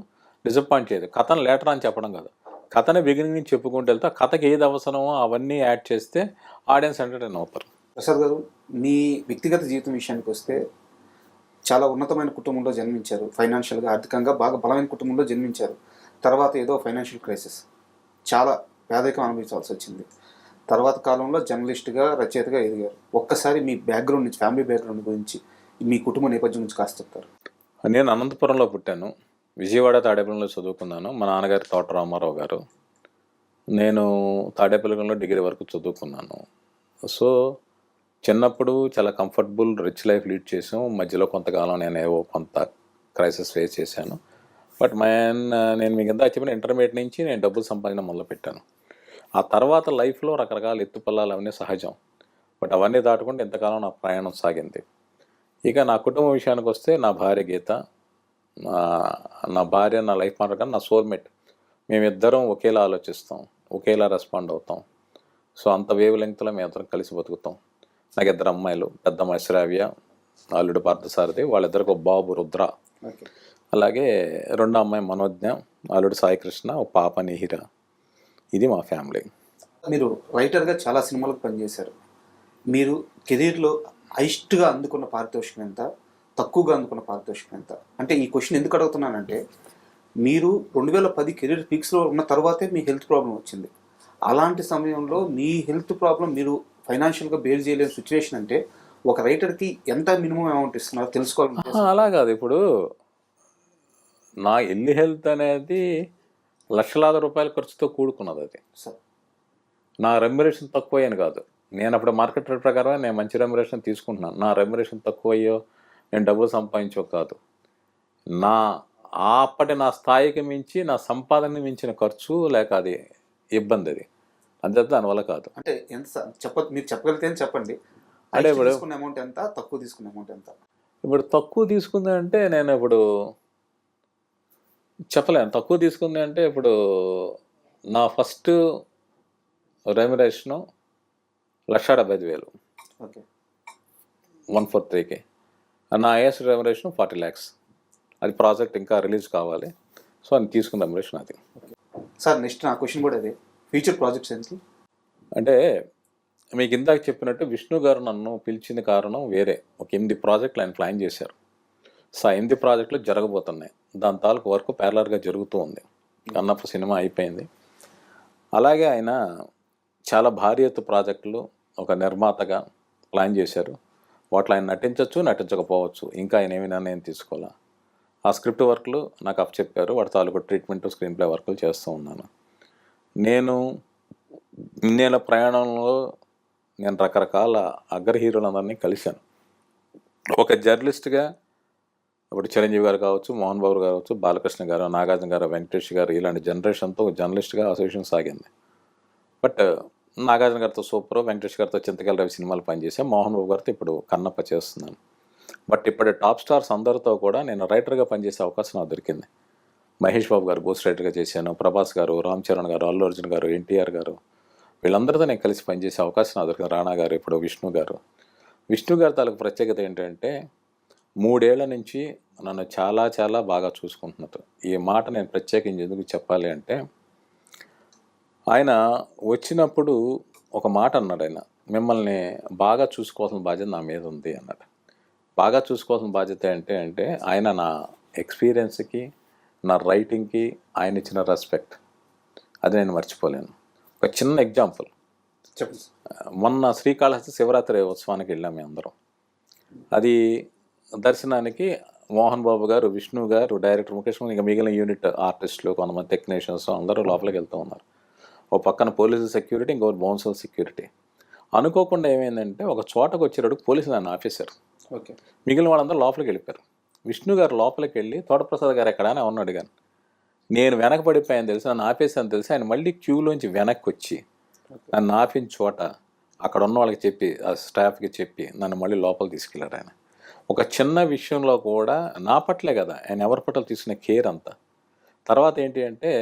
[SPEAKER 3] డిసప్పాయింట్ చేయదు. కథను లేటర్ అని చెప్పడం కాదు, కథని బిగినింగ్ నుంచి చెప్పుకుంటూ వెళ్తే కథకి ఏది అవసరమో అవన్నీ యాడ్ చేస్తే ఆడియన్స్ ఎంటర్టైన్ అవుతారు.
[SPEAKER 2] ప్రసాద్ గారు, మీ వ్యక్తిగత జీవితం విషయానికి వస్తే చాలా ఉన్నతమైన కుటుంబంలో జన్మించారు, ఫైనాన్షియల్గా ఆర్థికంగా బాగా బలమైన కుటుంబంలో జన్మించారు. తర్వాత ఏదో ఫైనాన్షియల్ క్రైసిస్, చాలా పేదరికం అనుభవించాల్సి వచ్చింది. తర్వాత కాలంలో జర్నలిస్ట్గా రచయితగా ఎదిగారు. ఒక్కసారి మీ బ్యాక్గ్రౌండ్ నుంచి, ఫ్యామిలీ బ్యాక్గ్రౌండ్ గురించి, మీ కుటుంబ నేపథ్యం నుంచి కాస్త చెప్తారు.
[SPEAKER 3] నేను అనంతపురంలో పుట్టాను, విజయవాడ తాడేపల్లిలో చదువుకున్నాను. మా నాన్నగారు తోట రామారావు గారు. నేను తాడేపల్లిలో డిగ్రీ వరకు చదువుకున్నాను. సో చిన్నప్పుడు చాలా కంఫర్టబుల్ రిచ్ లైఫ్ లీడ్ చేసాం. మధ్యలో కొంతకాలం నేను కొంత క్రైసిస్ ఫేస్ చేశాను. బట్ నేను మీకు ఎంత చెప్పిన ఇంటర్మీడియట్ నుంచి నేను డబ్బులు సంపాదించడం మొదలుపెట్టాను. ఆ తర్వాత లైఫ్లో రకరకాల ఎత్తుపల్లాలు అవన్నీ సహజం. బట్ అవన్నీ దాటుకుంటే ఎంతకాలం నా ప్రయాణం సాగింది. ఇక నా కుటుంబ విషయానికి వస్తే నా భార్య గీత, నా భార్య నా లైఫ్ పార్ట్నర్ కానీ నా సోల్మేట్. మేమిద్దరం ఒకేలా ఆలోచిస్తాం, ఒకేలా రెస్పాండ్ అవుతాం. సో అంత వేవ్ లెంగ్త్లో మేమిద్దరం కలిసి బతుకుతాం. నాకు 2 అమ్మాయిలు, పెద్ద అమ్మాయి శ్రావ్య, అల్లుడు పార్థసారథి, వాళ్ళిద్దరికి ఒక బాబు రుద్ర. అలాగే 2వ అమ్మాయి మనోజ్ఞ, అల్లుడు సాయికృష్ణ, ఒక పాప నిహిర. ఇది మా ఫ్యామిలీ.
[SPEAKER 2] మీరు రైటర్గా చాలా సినిమాలకు పనిచేశారు. మీరు కెరీర్లో హైయెస్ట్గా అందుకున్న పారితోషికం ఎంత, తక్కువగా అందుకున్న పారితోషికం ఎంత? అంటే ఈ క్వశ్చన్ ఎందుకు అడుగుతున్నానంటే మీరు 2010 కెరీర్ పీక్స్లో ఉన్న తర్వాతే మీ హెల్త్ ప్రాబ్లం వచ్చింది. అలాంటి సమయంలో మీ హెల్త్ ప్రాబ్లం మీరు ఫైనాన్షియల్గా బేర్ చేయలేని సిచ్యువేషన్ అంటే ఒక రైటర్కి ఎంత మినిమం అమౌంట్ ఇస్తున్నారో తెలుసుకోవాలంటే.
[SPEAKER 3] అలా కాదు, ఇప్పుడు నా ఎల్లి హెల్త్ అనేది లక్షలాది రూపాయల ఖర్చుతో కూడుకున్నది. అది నా రెమ్యునరేషన్ తక్కువ అని కాదు. నేను అప్పుడు మార్కెట్ రేట్ ప్రకారమే నేను మంచి రెమ్యునరేషన్ తీసుకుంటున్నాను. నా రెమ్యునరేషన్ తక్కువ అయ్యో నేను డబ్బులు సంపాదించో కాదు. అప్పటి నా స్థాయికి మించి నా సంపాదనని మించిన ఖర్చు లేక అది ఇబ్బంది, అది అంతే, దానివల్ల కాదు.
[SPEAKER 2] అంటే ఎంత మీరు చెప్పగలిగితే చెప్పండి.
[SPEAKER 3] అంటే ఇప్పుడు
[SPEAKER 2] తీసుకున్న అమౌంట్ ఎంత, తక్కువ తీసుకున్న అమౌంట్ ఎంత?
[SPEAKER 3] ఇప్పుడు తక్కువ తీసుకుంది అంటే నేను ఇప్పుడు చెప్పలేను. తక్కువ తీసుకుంది అంటే ఇప్పుడు నా ఫస్ట్ రెమ్యునరేషను 1,75,000.
[SPEAKER 2] ఓకే.
[SPEAKER 3] 143K. నా హైయెస్ట్ రెమ్యునరేషన్ 40 lakhs. అది ప్రాజెక్ట్ ఇంకా రిలీజ్ కావాలి, సో అని తీసుకున్న రెమ్యునరేషన్ అది.
[SPEAKER 2] సార్ నెక్స్ట్ నా క్వశ్చన్ కూడా అదే, ఫ్యూచర్ ప్రాజెక్ట్స్ ఏంటి?
[SPEAKER 3] అంటే మీకు ఇందాక చెప్పినట్టు విష్ణు గారు నన్ను పిలిచిన కారణం వేరే. ఒక 8 ప్రాజెక్టులు ఆయన ప్లాన్ చేశారు. సో 8 ప్రాజెక్టులు జరగబోతున్నాయి. దాని తాలూకు వర్క్ ప్యారలర్గా జరుగుతూ ఉంది. కన్నప్ప సినిమా అయిపోయింది. అలాగే ఆయన చాలా భారీ ఎత్తు ప్రాజెక్టులు ఒక నిర్మాతగా ప్లాన్ చేశారు. వాటిలో ఆయన నటించవచ్చు, నటించకపోవచ్చు. ఇంకా ఆయన ఏమి నిర్ణయం తీసుకోవాలా. ఆ స్క్రిప్ట్ వర్క్లు నాకు అప్పచెప్పారు. వాటి తాలూకు ట్రీట్మెంట్, స్క్రీన్ ప్లే వర్క్లు చేస్తూ ఉన్నాను. నేను ఇన్నేళ్ళ ప్రయాణంలో నేను రకరకాల అగ్ర హీరోలందరినీ కలిశాను. ఒక జర్నలిస్ట్గా ఇప్పుడు చిరంజీవి గారు కావచ్చు, మోహన్ బాబు గారు కావచ్చు, బాలకృష్ణ గారు, నాగార్జున గారు, వెంకటేష్ గారు, ఇలాంటి జనరేషన్తో జర్నలిస్ట్గా అసోసియేషన్ సాగింది. బట్ నాగార్జున గారితో సూపర్, వెంకటేష్ గారితో చింతకాయల రవి సినిమాలు పనిచేసాం, మోహన్ బాబు గారితో ఇప్పుడు కన్నప్ప చేస్తున్నాను. బట్ ఇప్పుడు టాప్ స్టార్స్ అందరితో కూడా నేను రైటర్గా పనిచేసే అవకాశం నాకు దొరికింది. మహేష్ బాబు గారు గోస్ట్ రైటర్గా చేశాను, ప్రభాస్ గారు, రామ్ చరణ్ గారు, అల్లు అర్జున్ గారు, ఎన్టీఆర్ గారు, వీళ్ళందరితో నేను కలిసి పనిచేసే అవకాశం నాకు దొరికింది. రాణా గారు, ఇప్పుడు విష్ణు గారి తాలూకు ప్రత్యేకత ఏంటంటే 3 ఏళ్ల నుంచి నన్ను చాలా చాలా బాగా చూసుకుంటున్నారు. ఈ మాట నేను ప్రత్యేకించి ఎందుకు చెప్పాలి అంటే, ఆయన వచ్చినప్పుడు ఒక మాట అన్నాడు. ఆయన మిమ్మల్ని బాగా చూసుకోవాల్సిన బాధ్యత నా మీద ఉంది అన్నాడు. బాగా చూసుకోవాల్సిన బాధ్యత అంటే ఆయన నా ఎక్స్పీరియన్స్కి, నా రైటింగ్కి ఆయన ఇచ్చిన రెస్పెక్ట్, అది నేను మర్చిపోలేను. ఒక చిన్న ఎగ్జాంపుల్
[SPEAKER 2] చెప్పండి.
[SPEAKER 3] మొన్న శ్రీకాళహస్తి శివరాత్రి ఉత్సవానికి వెళ్ళాం మేము అందరం. అది దర్శనానికి మోహన్ బాబు గారు, విష్ణు గారు, డైరెక్టర్ ముఖేష్, ఇంకా మిగిలిన యూనిట్ ఆర్టిస్టులు, కొంతమంది టెక్నీషియన్స్ అందరూ లోపలికి వెళ్తూ ఉన్నారు. ఓ పక్కన పోలీసు సెక్యూరిటీ, ఇంకొక బౌన్సర్ సెక్యూరిటీ. అనుకోకుండా ఏమైందంటే ఒక చోటకు వచ్చేటప్పుడు పోలీసు నన్ను ఆఫీసర్,
[SPEAKER 2] ఓకే,
[SPEAKER 3] మిగిలిన వాళ్ళందరూ లోపలికి వెళ్ళిపోయారు. విష్ణు గారు లోపలికి వెళ్ళి తోటప్రసాద్ గారు ఎక్కడ అని ఉన్నాడు. కానీ నేను వెనక పడిపోయాను తెలిసి, నన్ను ఆపేసాను తెలిసి, ఆయన మళ్ళీ క్యూలోంచి వెనక్కి వచ్చి నన్ను ఆపిన చోట అక్కడ ఉన్న వాళ్ళకి చెప్పి, ఆ స్టాఫ్కి చెప్పి నన్ను మళ్ళీ లోపలికి తీసుకెళ్ళారు. ఆయన ఒక చిన్న విషయంలో కూడా నా పట్లే కదా, ఆయన ఎవరి పట్ల తీసుకునే కేర్ అంతా. తర్వాత ఏంటి అంటే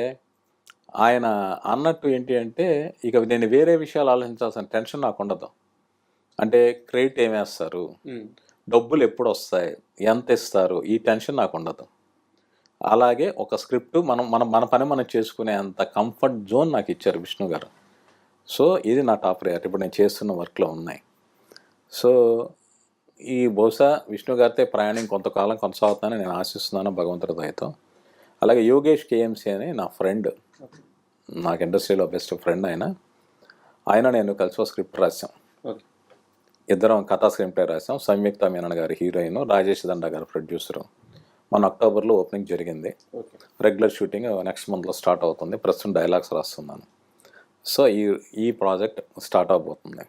[SPEAKER 3] ఆయన అన్నట్టు ఏంటి అంటే, ఇక నేను వేరే విషయాలు ఆలోచించాల్సిన టెన్షన్ నాకు ఉండదు. అంటే క్రెడిట్ ఏమేస్తారు, డబ్బులు ఎప్పుడు వస్తాయి, ఎంత ఇస్తారు, ఈ టెన్షన్ నాకు ఉండదు. అలాగే ఒక స్క్రిప్ట్ మన పని మనం చేసుకునే అంత కంఫర్ట్ జోన్ నాకు ఇచ్చారు విష్ణు గారు. సో ఇది నా టాప్ ప్రయారిటీ ఇప్పుడు నేను చేస్తున్న వర్క్లో ఉన్నాయి. సో ఈ బహుశా విష్ణు గారితో ప్రయాణం కొంతకాలం కొనసాగుతుందని నేను ఆశిస్తున్నాను భగవంతుడి దయతో. అలాగే యోగేష్ కేఎంసీ అని నా ఫ్రెండ్, నాకు ఇండస్ట్రీలో బెస్ట్ ఫ్రెండ్. ఆయన నేను కలిసి ఒక స్క్రిప్ట్ రాసాం. ఇద్దరం కథా స్క్రీన్ ప్లే రాసాం. సంయుక్త మీనన్ గారు హీరోయిన్, రాజేష్ దండా గారు ప్రొడ్యూసరు. మన అక్టోబర్లో ఓపెనింగ్ జరిగింది. రెగ్యులర్ షూటింగ్ నెక్స్ట్ మంత్లో స్టార్ట్ అవుతుంది. ప్రస్తుతం డైలాగ్స్ రాస్తున్నాను. సో ఈ ప్రాజెక్ట్ స్టార్ట్ అవబోతుంది.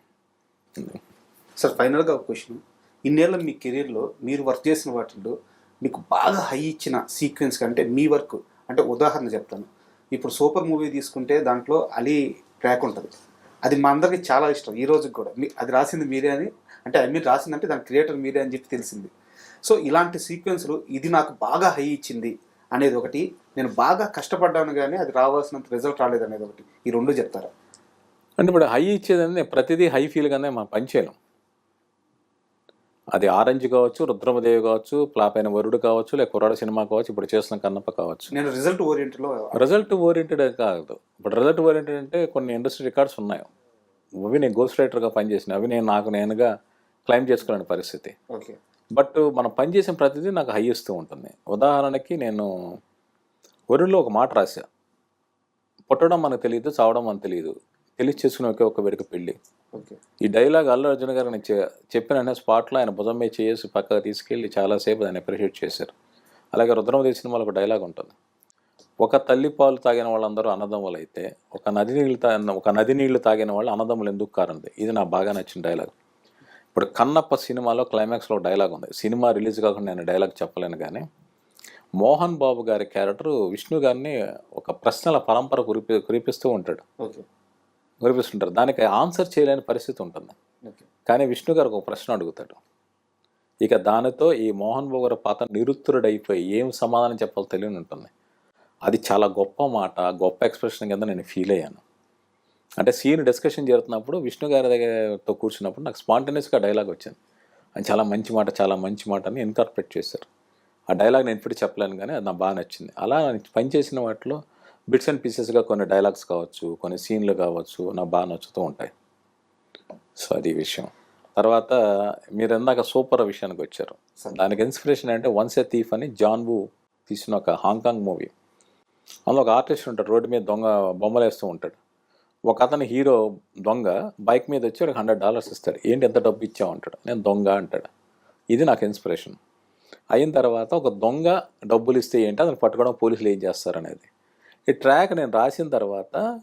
[SPEAKER 2] సార్ ఫైనల్గా ఒక క్వశ్చన్, ఇన్నేళ్ళ మీ కెరీర్లో మీరు వర్క్ చేసిన వాటిల్లో మీకు బాగా హై ఇచ్చిన సీక్వెన్స్ కంటే మీ వర్క్, అంటే ఉదాహరణ చెప్తాను. ఇప్పుడు సూపర్ మూవీ తీసుకుంటే దాంట్లో అలీ ట్రాక్ ఉంటుంది, అది మా అందరికీ చాలా ఇష్టం. ఈ రోజుకి కూడా అది రాసింది మీరే అని, అంటే మీరు రాసిందంటే దాని క్రియేటర్ మీరే అని చెప్పి తెలిసింది. సో ఇలాంటి సీక్వెన్స్లు ఇది నాకు బాగా హై ఇచ్చింది అనేది ఒకటి, నేను బాగా కష్టపడ్డాను కానీ అది రావాల్సినంత రిజల్ట్ రాలేదు అనేది ఒకటి, ఈ రెండు చెప్తారా?
[SPEAKER 3] అంటే ఇప్పుడు హై ఇచ్చేదని ప్రతిదీ హై ఫీల్గానే మనం పనిచేయలేం. అది ఆరెంజ్ కావచ్చు, రుద్రమదేవి కావచ్చు, ఫ్లాప్ అయిన వరుడు కావచ్చు, లేక కుర్రాడు సినిమా కావచ్చు, ఇప్పుడు చేస్తున్న కన్నప్ప కావచ్చు.
[SPEAKER 2] నేను రిజల్ట్
[SPEAKER 3] ఓరియంటెడ్ కాదు. ఇప్పుడు రిజల్ట్ ఓరియంటెడ్ అంటే కొన్ని ఇండస్ట్రీ రికార్డ్స్ ఉన్నాయి, అవి నేను గోస్ట్ రైటర్గా పనిచేసిన, అవి నాకు నేనుగా క్లైమ్ చేసుకోలేని పరిస్థితి.
[SPEAKER 2] ఓకే,
[SPEAKER 3] బట్ మనం పనిచేసిన ప్రతిదీ నాకు హై ఇస్తూ ఉంటుంది. ఉదాహరణకి నేను వరుణ్లో ఒక మాట రాశా, పుట్టడం మనకు తెలియదు, చావడం మనకు తెలియదు, తెలిసి చేసుకునే ఒకే ఒక వేడుక పెళ్ళి. ఈ డైలాగ్ అల్లు అర్జున్ గారు నేను చెప్పిన స్పాట్లో ఆయన భుజం మీద చేసి పక్కగా తీసుకెళ్ళి చాలాసేపు దాన్ని అప్రిషియేట్ చేశారు. అలాగే రుద్రమదేవి సినిమాలో ఒక డైలాగ్ ఉంటుంది, ఒక తల్లి పాలు తాగిన వాళ్ళందరూ అన్నదమ్ములు అయితే ఒక నది నీళ్లు తాగిన వాళ్ళు అన్నదమ్ములు ఎందుకు కారంది. ఇది నాకు బాగా నచ్చిన డైలాగ్. ఇప్పుడు కన్నప్ప సినిమాలో క్లైమాక్స్లో డైలాగ్ ఉంది, సినిమా రిలీజ్ కాకుండా నేను డైలాగ్ చెప్పలేను. కానీ మోహన్ బాబు గారి క్యారెక్టర్ విష్ణు గారిని ఒక ప్రశ్నల పరంపర కురిపిస్తుంటారు, దానికి ఆన్సర్ చేయలేని పరిస్థితి ఉంటుంది. కానీ విష్ణు గారు ఒక ప్రశ్న అడుగుతాడు, ఇక దానితో ఈ మోహన్ బాబు గారి పాత్ర నిరుత్తరుడైపోయి ఏం సమాధానం చెప్పాలో తెలియని ఉంటుంది. అది చాలా గొప్ప మాట, గొప్ప ఎక్స్ప్రెషన్ కింద నేను ఫీల్ అయ్యాను. అంటే సీన్ డిస్కషన్ జరుగుతున్నప్పుడు విష్ణు గారి దగ్గరతో కూర్చున్నప్పుడు నాకు స్పాంటేనియస్గా డైలాగ్ వచ్చింది, అని చాలా మంచి మాట అని ఇన్కార్పొరేట్ చేశారు. ఆ డైలాగ్ నేను ఇప్పుడు చెప్పలేను కానీ అది నాకు బాగా నచ్చింది. అలా నేను పనిచేసిన వాటిలో బిట్స్ అండ్ పీసెస్గా కొన్ని డైలాగ్స్ కావచ్చు, కొన్ని సీన్లు కావచ్చు నాకు బాగా నచ్చుతూ ఉంటాయి. సో అది విషయం. తర్వాత మీరు ఇందాక సూపర్ విషయానికి వచ్చారు. దానికి ఇన్స్పిరేషన్ అంటే వన్స్ ఎ థీఫ్ అని జాన్ వూ తీసిన ఒక హాంకాంగ్ మూవీ. అందులో ఒక ఆర్టిస్ట్ ఉంటాడు, రోడ్డు మీద దొంగ బొమ్మలు వేస్తూ ఉంటాడు. ఒక అతని హీరో దొంగ బైక్ మీద వచ్చి వాడికి $100 ఇస్తాడు. ఏంటి ఎంత డబ్బు ఇచ్చావు అంటాడు. నేను దొంగ అంటాడు. ఇది నాకు ఇన్స్పిరేషన్. అయిన తర్వాత ఒక దొంగ డబ్బులు ఇస్తే ఏంటి, అతను పట్టుకోవడం పోలీసులు ఏం చేస్తారనేది. ఈ ట్రాక్ నేను రాసిన తర్వాత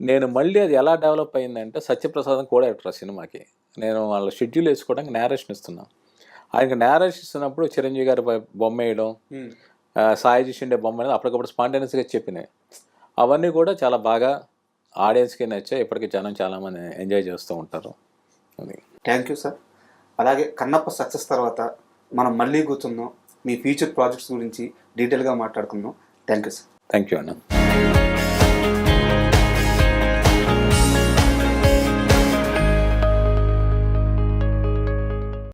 [SPEAKER 3] నేను మళ్ళీ అది ఎలా డెవలప్ అయిందంటే సత్యప్రసాద్ కూడా యాక్టర్ సినిమాకి నేను వాళ్ళ షెడ్యూల్ వేసుకోవడానికి నేరేషన్ ఇస్తున్నాను. ఆయనకి నేరేషన్ ఇస్తున్నప్పుడు చిరంజీవి గారి బొమ్మ వేయడం, సాయి షిండే బొమ్మ అనేది అప్పటికప్పుడు స్పాంటేనియస్గా చెప్పినాయి. అవన్నీ కూడా చాలా బాగా ఆడియన్స్కి నచ్చాయి. ఇప్పటికీ జనం చాలామంది ఎంజాయ్ చేస్తూ ఉంటారు. అది.
[SPEAKER 2] Thank you sir. అలాగే కన్నప్ప సక్సెస్ తర్వాత మనం మళ్ళీ కూర్చుందాం, మీ ఫ్యూచర్ ప్రాజెక్ట్స్ గురించి డీటెయిల్గా మాట్లాడుకుందాం. Thank you sir.
[SPEAKER 3] Thank you అన్న.